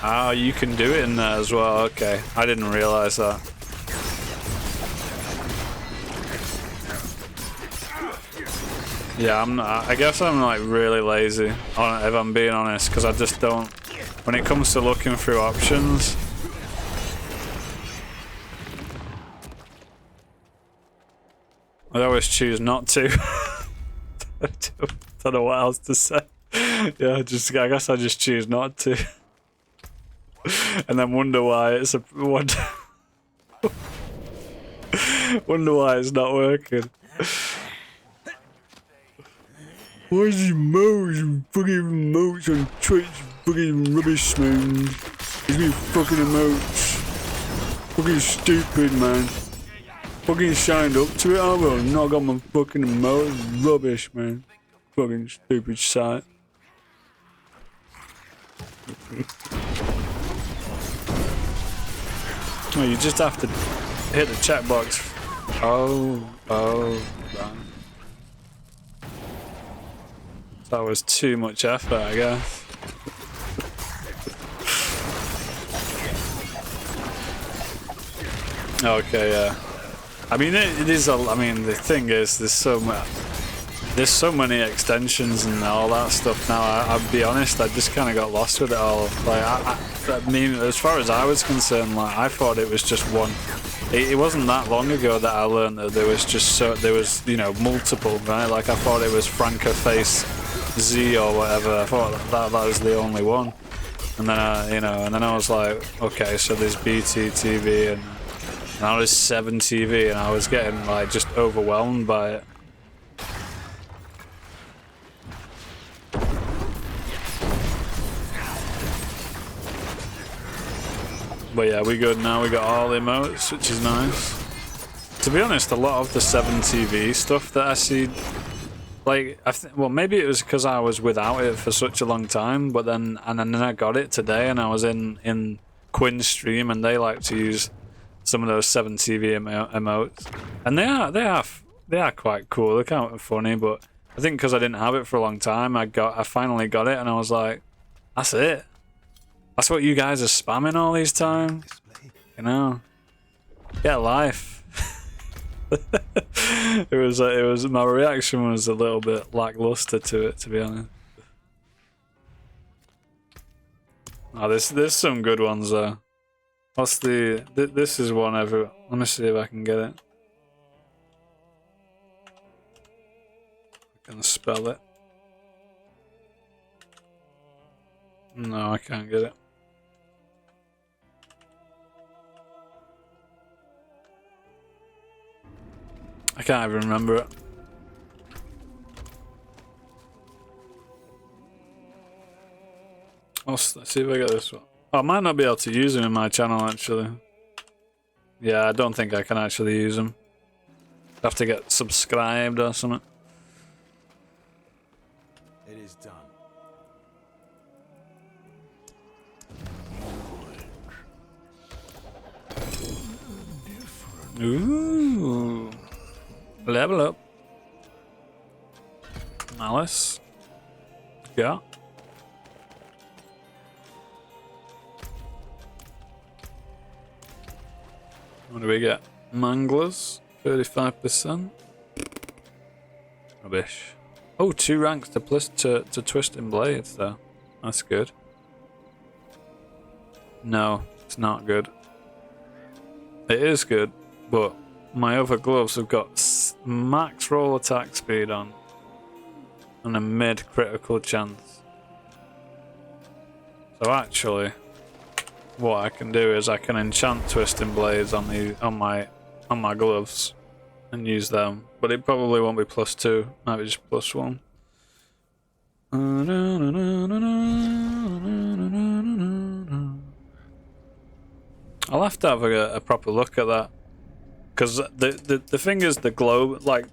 S2: Ah, you can do it in there as well. Okay, I didn't realize that. Yeah, I guess I'm like really lazy, if I'm being honest, because I just don't. When it comes to looking through options, I always choose not to. Don't know what else to say. Yeah, I guess I just choose not to, and then wonder why it's wonder why it's not working. Why is he fucking emotes on Twitch? Fucking rubbish, man. He's been fucking emotes. Fucking stupid, man. Fucking signed up to it, I will not got my fucking emotes. Rubbish, man. Fucking stupid site. Oh, you just have to hit the chat box. Oh, right. That was too much effort, I guess. Okay, yeah. I mean, it is. I mean, the thing is, there's so many extensions and all that stuff now. I'll be honest, I just kind of got lost with it all. Like, I mean, as far as I was concerned, like, I thought it was just one. It wasn't that long ago that I learned that there was you know, multiple, right? Like, I thought it was Franco Face Z or whatever. I thought that was the only one, and then I was like, okay, so there's BT TV and now there's 7 TV, and I was getting like just overwhelmed by it. But yeah, we good now. We got all the emotes, which is nice. To be honest, a lot of the 7 TV stuff that I see, like, well, maybe it was because I was without it for such a long time, but then I got it today, and I was in Quinn's stream, and they like to use some of those 7 TV emotes, and they are quite cool. They're kind of funny, but I think because I didn't have it for a long time, I finally got it, and I was like, that's it. That's what you guys are spamming all these time, you know. Get life. it was my reaction was a little bit lackluster to it, to be honest. Oh, there's some good ones though. What's this is one let me see if I can get it. I can spell it. No, I can't get it. I can't even remember it. Let's see if I get this one. Oh, I might not be able to use them in my channel, actually. Yeah, I don't think I can actually use them. I have to get subscribed or something.
S21: It is done.
S2: Ooh. Level up. Malice. Yeah. What do we get? Manglers, 35%. Rubbish. Oh, 2 ranks to Twisting Blades, though. That's good. No, it's not good. It is good, but my other gloves have got max roll attack speed on and a mid critical chance. So actually, what I can do is I can enchant Twisting Blades on my gloves and use them, but it probably won't be +2. Might be just +1. I'll have to have a proper look at that, because the thing is, the globe, like,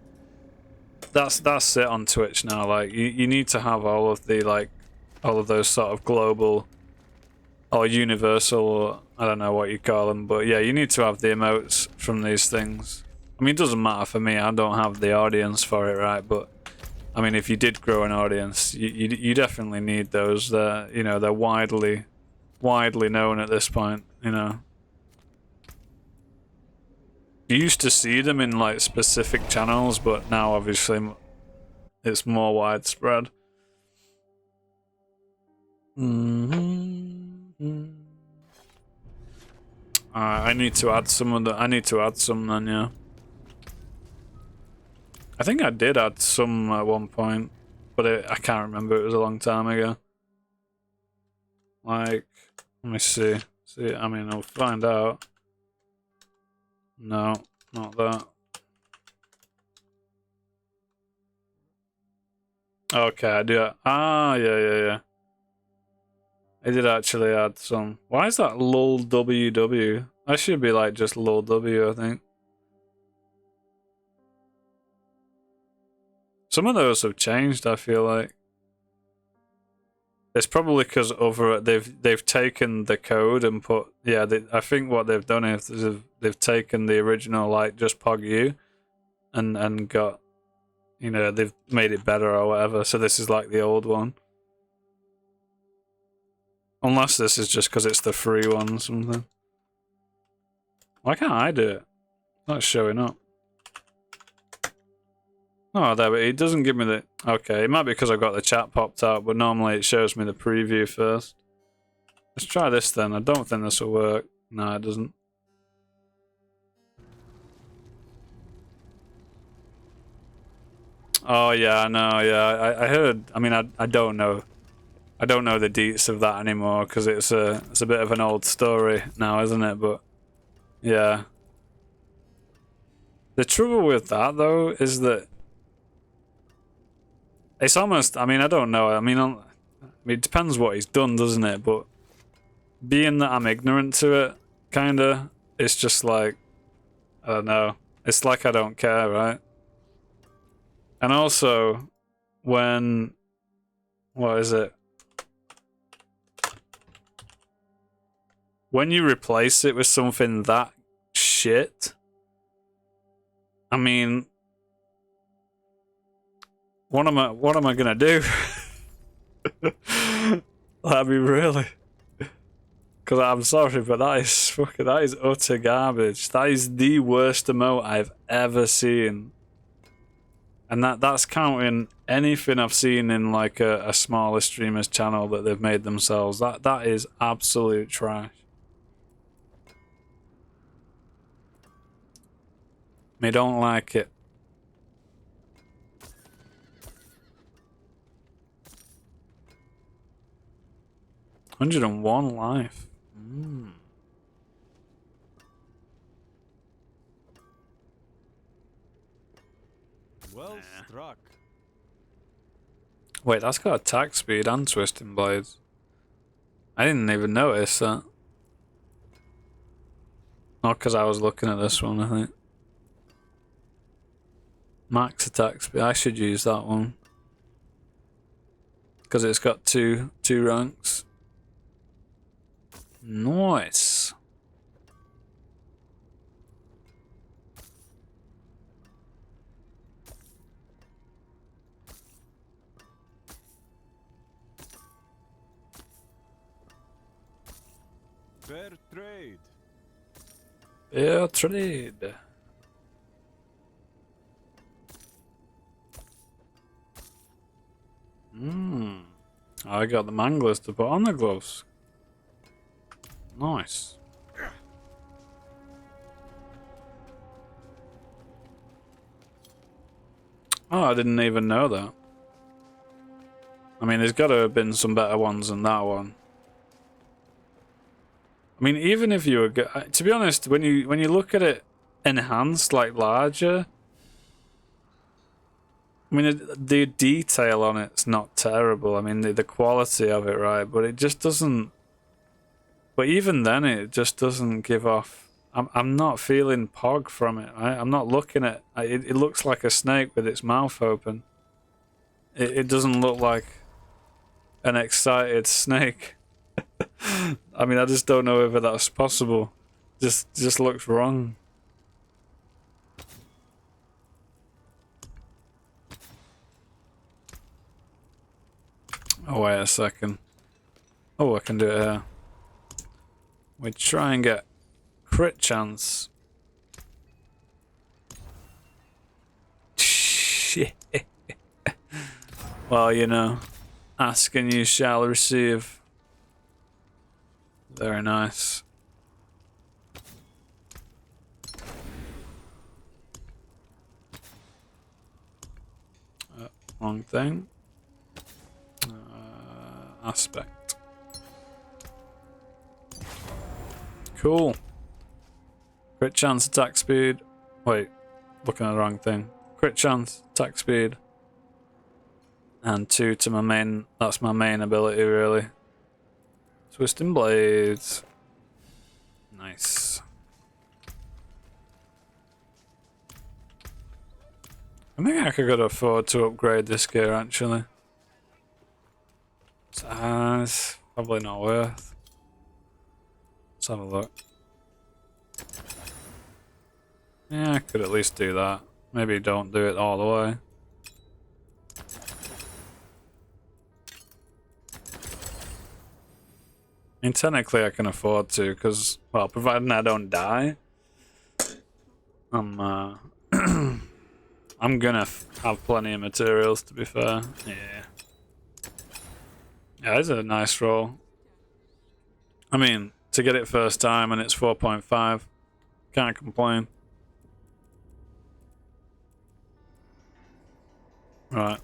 S2: that's it on Twitch now. Like, you need to have all of those sort of global or universal, or I don't know what you call them, but yeah, you need to have the emotes from these things. I mean, it doesn't matter for me, I don't have the audience for it, right? But I mean, if you did grow an audience, you definitely need those. You know, they're widely widely known at this point, you know. You used to see them in like specific channels, but now obviously it's more widespread. I need to add some of the. I need to add some then, yeah. I think I did add some at one point, but I can't remember. It was a long time ago. Like, let me see. See, I mean, I'll find out. No, not that. Okay, I do. Ah, yeah. I did actually add some. Why is that lol WW? That should be like just lol W, I think. Some of those have changed, I feel like. It's probably because over they've taken the code and put I think what they've done is they've taken the original like just PogU and got, you know, they've made it better or whatever. So this is like the old one. Unless this is just because it's the free one or something. Why can't I do it? It's not showing up. Oh, there, but it doesn't give me the... Okay, it might be because I got the chat popped out, but normally it shows me the preview first. Let's try this then. I don't think this will work. No, it doesn't. Oh, yeah, I know, yeah. I heard... I mean, I don't know. I don't know the deets of that anymore, because it's a bit of an old story now, isn't it? But, yeah. The trouble with that, though, is that it's almost, I mean, I don't know. I mean, it depends what he's done, doesn't it? But being that I'm ignorant to it, kinda, it's just like, I don't know. It's like I don't care, right? And also, when, what is it? When you replace it with something that shit, I mean, what am I gonna do? I mean, really? Because I'm sorry, but that is utter garbage. That is the worst emote I've ever seen. And that's counting anything I've seen in like a smaller streamer's channel that they've made themselves. That is absolute trash. I don't like it. 101 life.
S21: Well struck.
S2: Wait, that's got attack speed and twisting blades. I didn't even notice that. Not because I was looking at this one, I think. Max attack speed. I should use that one. Because it's got two ranks. Nice.
S21: Fair trade.
S2: Fair trade. I got the manglers to put on the gloves. Nice. Oh, I didn't even know that. I mean, there's got to have been some better ones than that one. I mean, even if you were, to be honest, when you look at it enhanced, like larger, I mean, the detail on it's not terrible. I mean, the quality of it, right? But it just doesn't. But even then, it just doesn't give off. I'm not feeling Pog from it. Right? I'm not looking at. It looks like a snake with its mouth open. It doesn't look like an excited snake. I mean, I just don't know whether that's possible. Just looks wrong. Oh, wait a second. Oh, I can do it here. We try and get crit chance. Shit. Well, you know, ask and you shall receive. Very nice. Wrong thing. Aspect. Cool. Crit chance, attack speed. Wait, looking at the wrong thing. Crit chance, attack speed. And 2 to my main. That's my main ability, really. Twisting blades. Nice. I think I could afford to upgrade this gear, actually. It's probably not worth. Let's have a look. Yeah, I could at least do that. Maybe don't do it all the way. I mean, technically I can afford to, because, well, providing I don't die, I'm gonna have plenty of materials, to be fair. Yeah. Yeah, it's a nice roll. I mean, to get it first time and it's 4.5, can't complain. Right.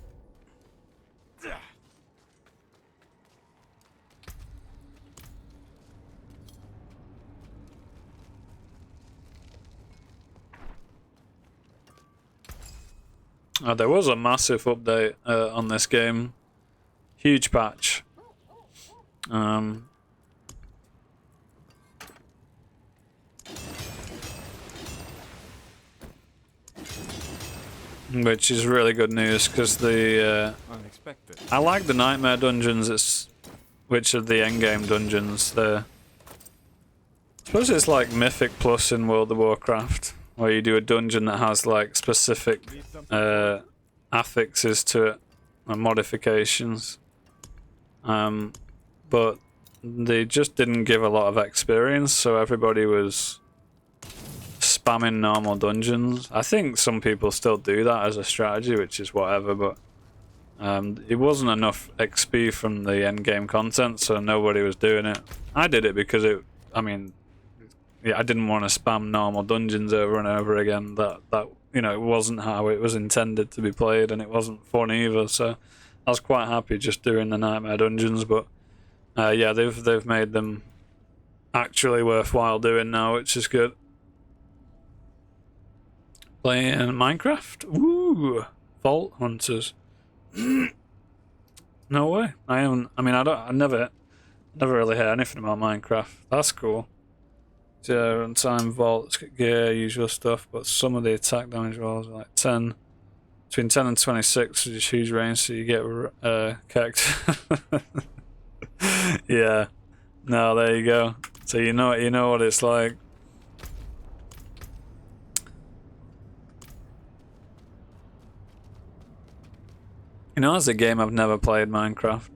S2: There was a massive update on this game. Huge patch. Which is really good news because the
S21: Unexpected.
S2: I like the nightmare dungeons. Which are the endgame dungeons. I suppose it's like Mythic Plus in World of Warcraft, where you do a dungeon that has like specific affixes to it and modifications. But they just didn't give a lot of experience, so everybody was spamming normal dungeons. I think some people still do that as a strategy, which is whatever, but it wasn't enough XP from the end game content, so nobody was doing it. I did it because I didn't want to spam normal dungeons over and over again. That you know, it wasn't how it was intended to be played, and it wasn't fun either. So I was quite happy just doing the nightmare dungeons, but yeah, they've made them actually worthwhile doing now, which is good. Playing Minecraft? Ooh, Vault Hunters. No way. I never really heard anything about Minecraft. That's cool. So yeah, runtime vault, gear, usual stuff, but some of the attack damage rolls are like 10, between 10 and 26, which is huge range, so you get character. Yeah. No, there you go. So you know what it's like. You know, as a game, I've never played Minecraft.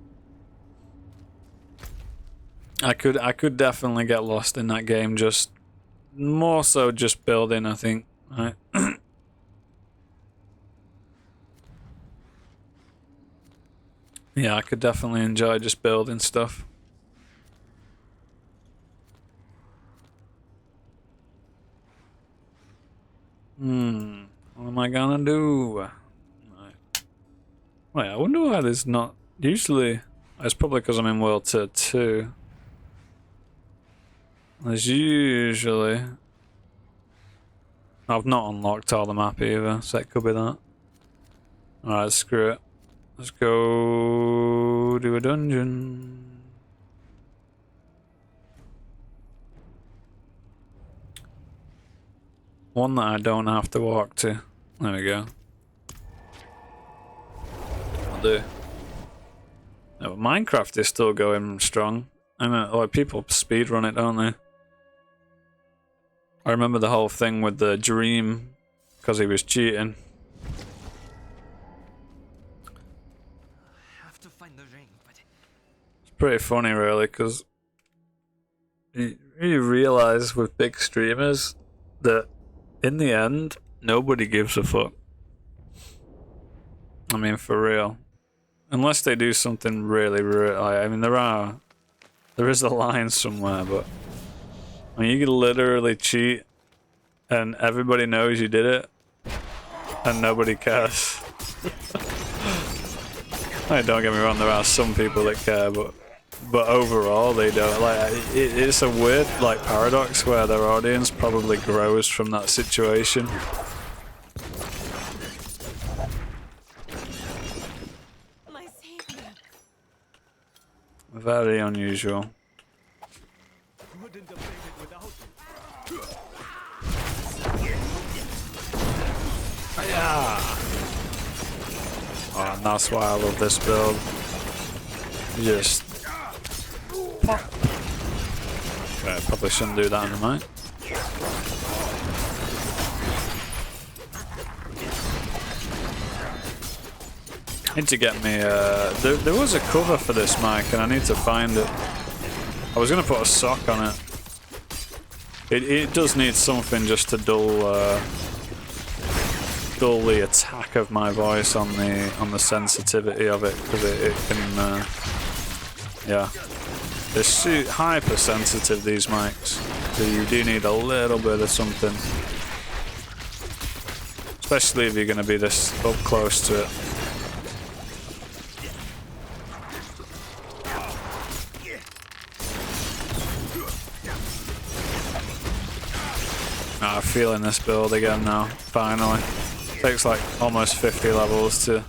S2: I could definitely get lost in that game, just more so just building, I think. Right. Yeah, I could definitely enjoy just building stuff. What am I gonna do? Wait, I wonder why there's not... Usually... It's probably because I'm in World Tier 2. There's usually... I've not unlocked all the map either, so it could be that. Alright, screw it. Let's go do a dungeon. One that I don't have to walk to. There we go. Do. No, but Minecraft is still going strong. I mean, like, people speedrun it, don't they? I remember the whole thing with the Dream because he was cheating.
S11: I have to find the ring, but
S2: It's pretty funny, really, because You realize with big streamers that in the end, nobody gives a fuck. I mean, for real. Unless they do something really, I mean, there is a line somewhere, but I mean, you can literally cheat and everybody knows you did it and nobody cares. Like, don't get me wrong, there are some people that care, but overall they don't. Like, it's a weird like paradox where their audience probably grows from that situation. Very unusual. Yeah. Oh, and that's why I love this build. Just pop. Okay, probably shouldn't do that in the mic. Need to get me there was a cover for this mic and I need to find it. I was gonna put a sock on it. It does need something just to dull the attack of my voice on the sensitivity of it, because it can yeah, they're hyper sensitive, these mics, so you do need a little bit of something, especially if you're going to be this up close to it. I'm feeling this build again now, finally. Takes like almost 50 levels to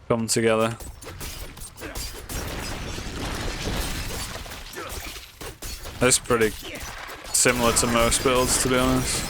S2: come together. It's pretty similar to most builds, to be honest.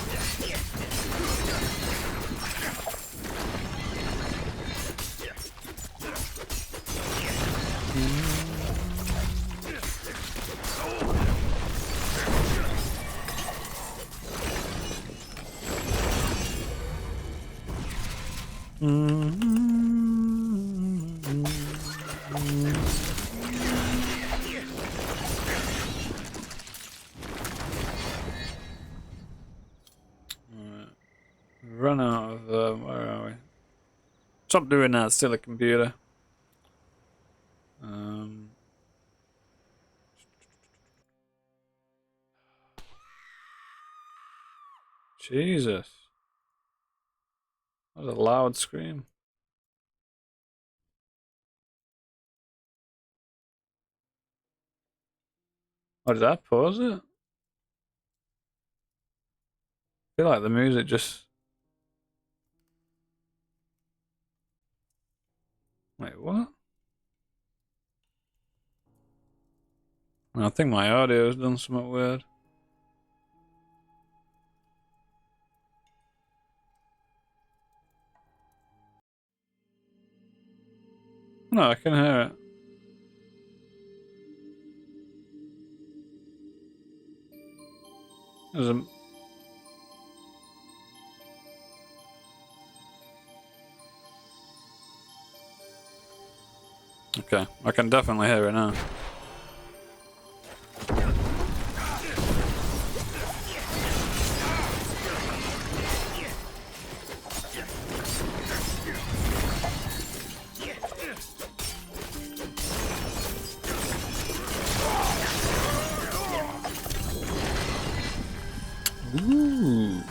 S2: Run out of where are we? Stop doing that, it's still a computer. Jesus. That was a loud scream. Oh, did I pause it? I feel like the music just... Wait, what? I think my audio's done something weird. No, I can hear it. There's a... Okay, I can definitely hear it now. Ooh.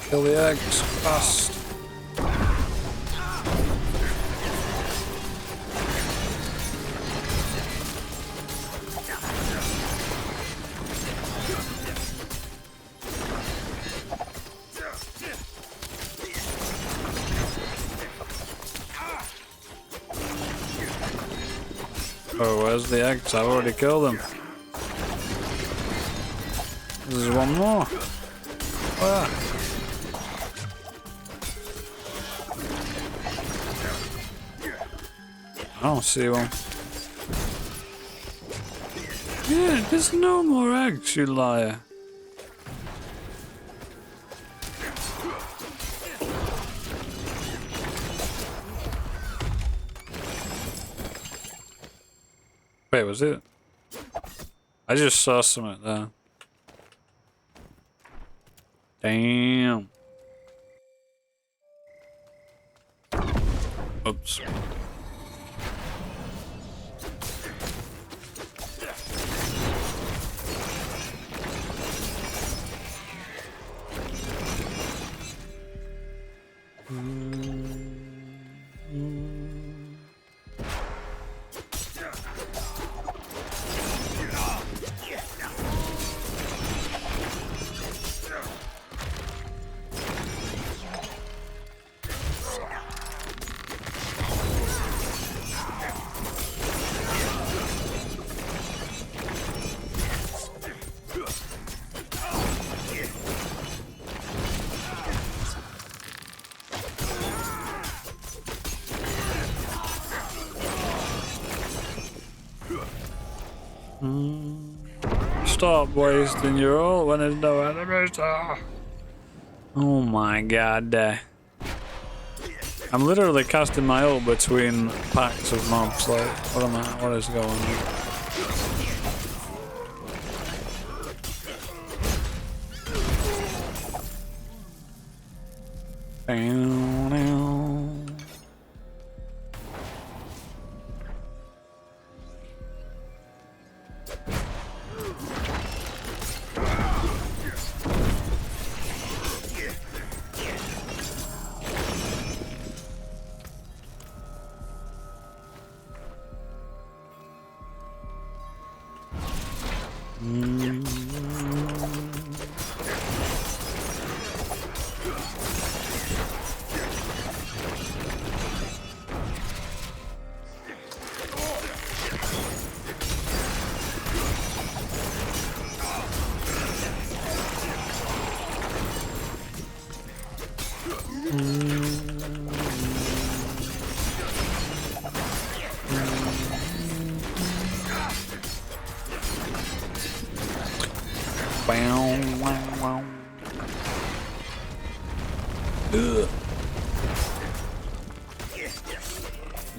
S2: Kill the eggs fast. Oh, where's the eggs? I've already killed them. There's one more. Ah. I don't see one. Yeah, there's no more eggs, you liar. Wait, was it? I just saw something there. Damn. Oops. Stop wasting your ult when there's no enemies. Oh my god. I'm literally casting my ult between packs of mobs. Like, what is going on?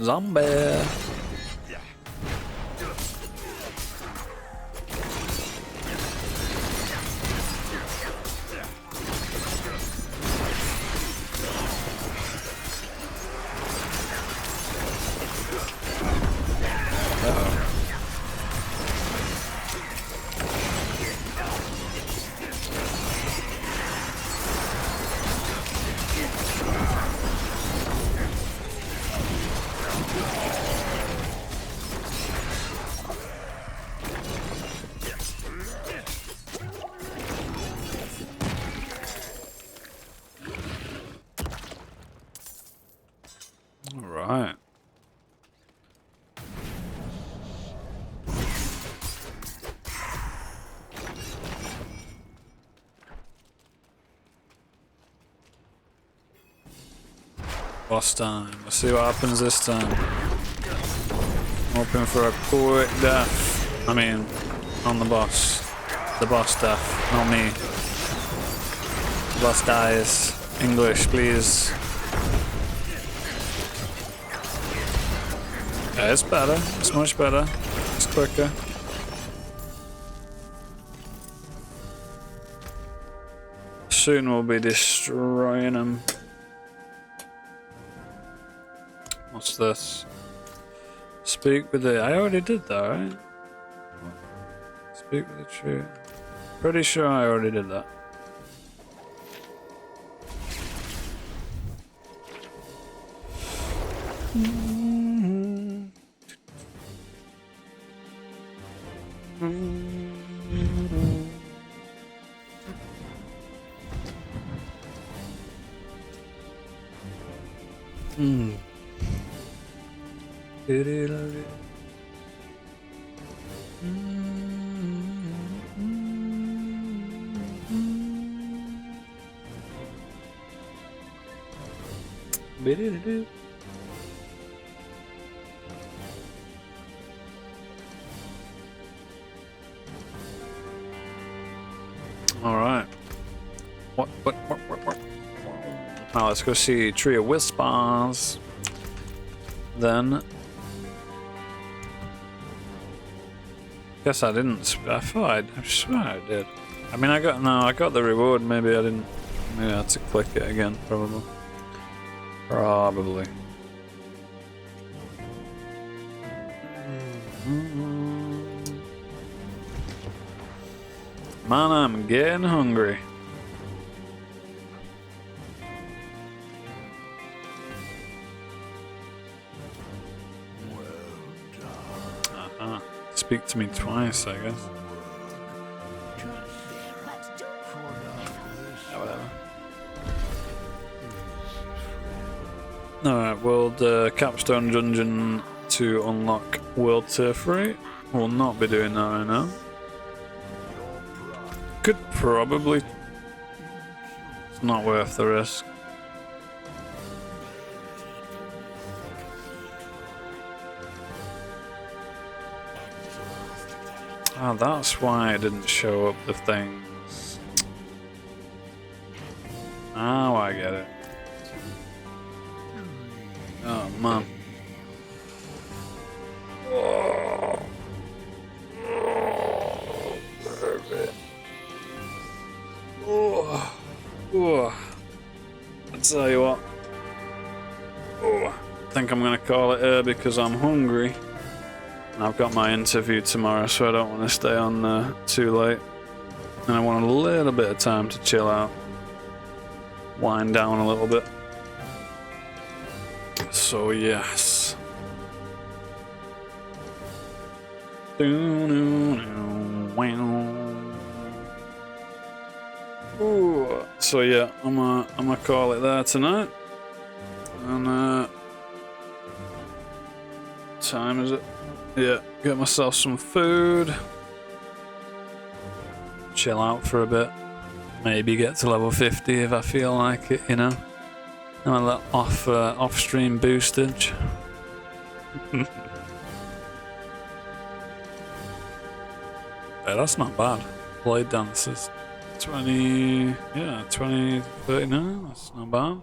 S2: Zombie. Right. Boss time. Let's see what happens this time. Hoping for a quick death. I mean, on the boss. The boss death, not me. Boss dies. English, please. Yeah, it's better. It's much better. It's quicker. Soon we'll be destroying them. What's this? Speak with the... I already did that, right? Speak with the tree. Pretty sure I already did that. Alright. What? Now let's go see Tree of Whispers. Then. Guess I didn't. I swear I did. I mean, I got the reward. Maybe I didn't. Maybe I had to click it again. Probably. Man, I'm getting hungry. Speak to me twice, I guess. Alright, World Capstone Dungeon to unlock World Tier 3. We'll not be doing that right now. Could probably. It's not worth the risk. Ah, that's why I didn't show up the things. Now I get it. Oh man. I tell you what. I think I'm gonna call it here because I'm hungry. And I've got my interview tomorrow, so I don't want to stay on too late. And I want a little bit of time to chill out. Wind down a little bit. So yes. Ooh. So yeah, I'm gonna call it there tonight. And time is it? Yeah, get myself some food. Chill out for a bit. Maybe get to level 50 if I feel like it, you know. And a little off-stream boostage. Hey, that's not bad. Blade Dancers. 20, 39, that's not bad.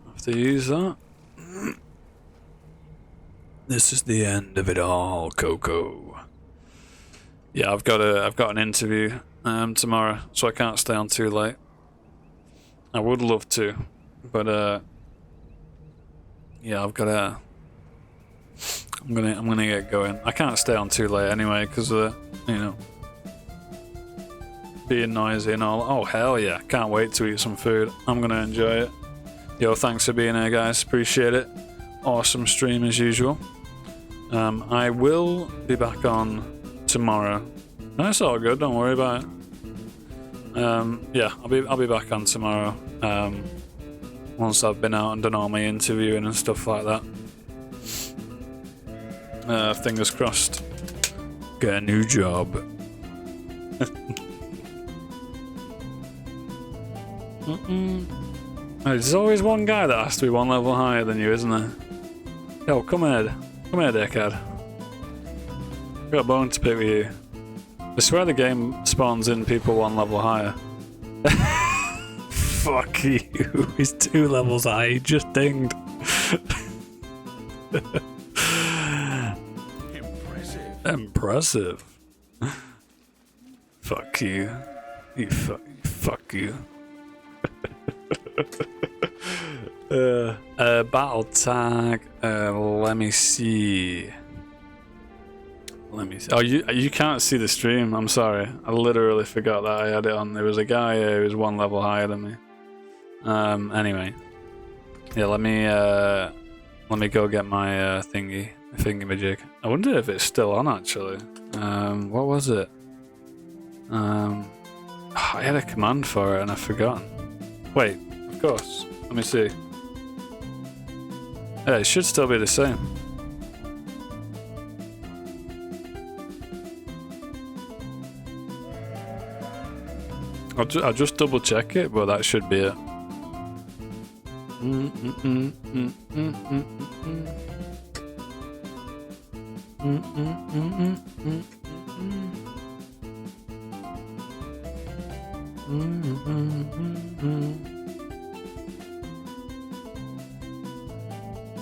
S2: Have to use that. This is the end of it all, Coco. Yeah, I've got an interview tomorrow, so I can't stay on too late. I would love to, but yeah, I'm gonna get going. I can't stay on too late anyway because of the, you know, being noisy and all. Oh hell yeah! Can't wait to eat some food. I'm gonna enjoy it. Yo, thanks for being here, guys. Appreciate it. Awesome stream as usual. I will be back on tomorrow. No, it's all good. Don't worry about it. Yeah, I'll be back on tomorrow. Once I've been out and done all my interviewing and stuff like that. Fingers crossed. Get a new job. There's always one guy that has to be one level higher than you, isn't there? Yo, come here. Come here, dickhead. I've got a bone to pick with you. I swear the game spawns in people one level higher. Fuck you. He's 2 levels high. He just dinged. Impressive. Fuck you. Fuck you. Battle tag. Let me see. Oh, you can't see the stream. I'm sorry. I literally forgot that I had it on. There was a guy here who was 1 level higher than me. Anyway, yeah. Let me go get my thingamajig. I wonder if it's still on actually. What was it? I had a command for it and I've forgotten. Wait, of course. Let me see. Yeah, it should still be the same. I'll just double check it, but that should be it.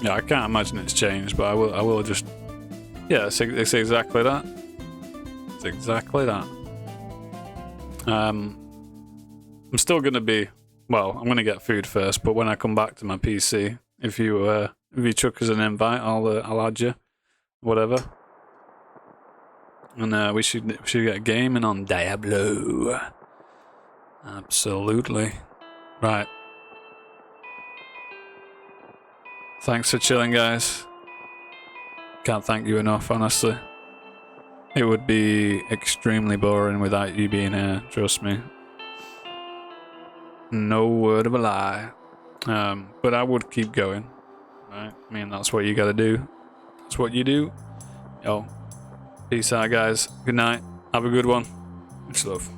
S2: Yeah, I can't imagine it's changed, but I will just. Yeah, it's exactly that. It's exactly that. I'm still gonna be. Well, I'm gonna get food first, but when I come back to my PC, if you chuck us an invite, I'll add you, whatever. And we should get gaming on Diablo. Absolutely. Right. Thanks for chilling, guys. Can't thank you enough, honestly. It would be extremely boring without you being here, trust me. No word of a lie. But I would keep going. Right? I mean, that's what you gotta do. That's what you do. Yo. Peace out, guys. Good night. Have a good one. Much love.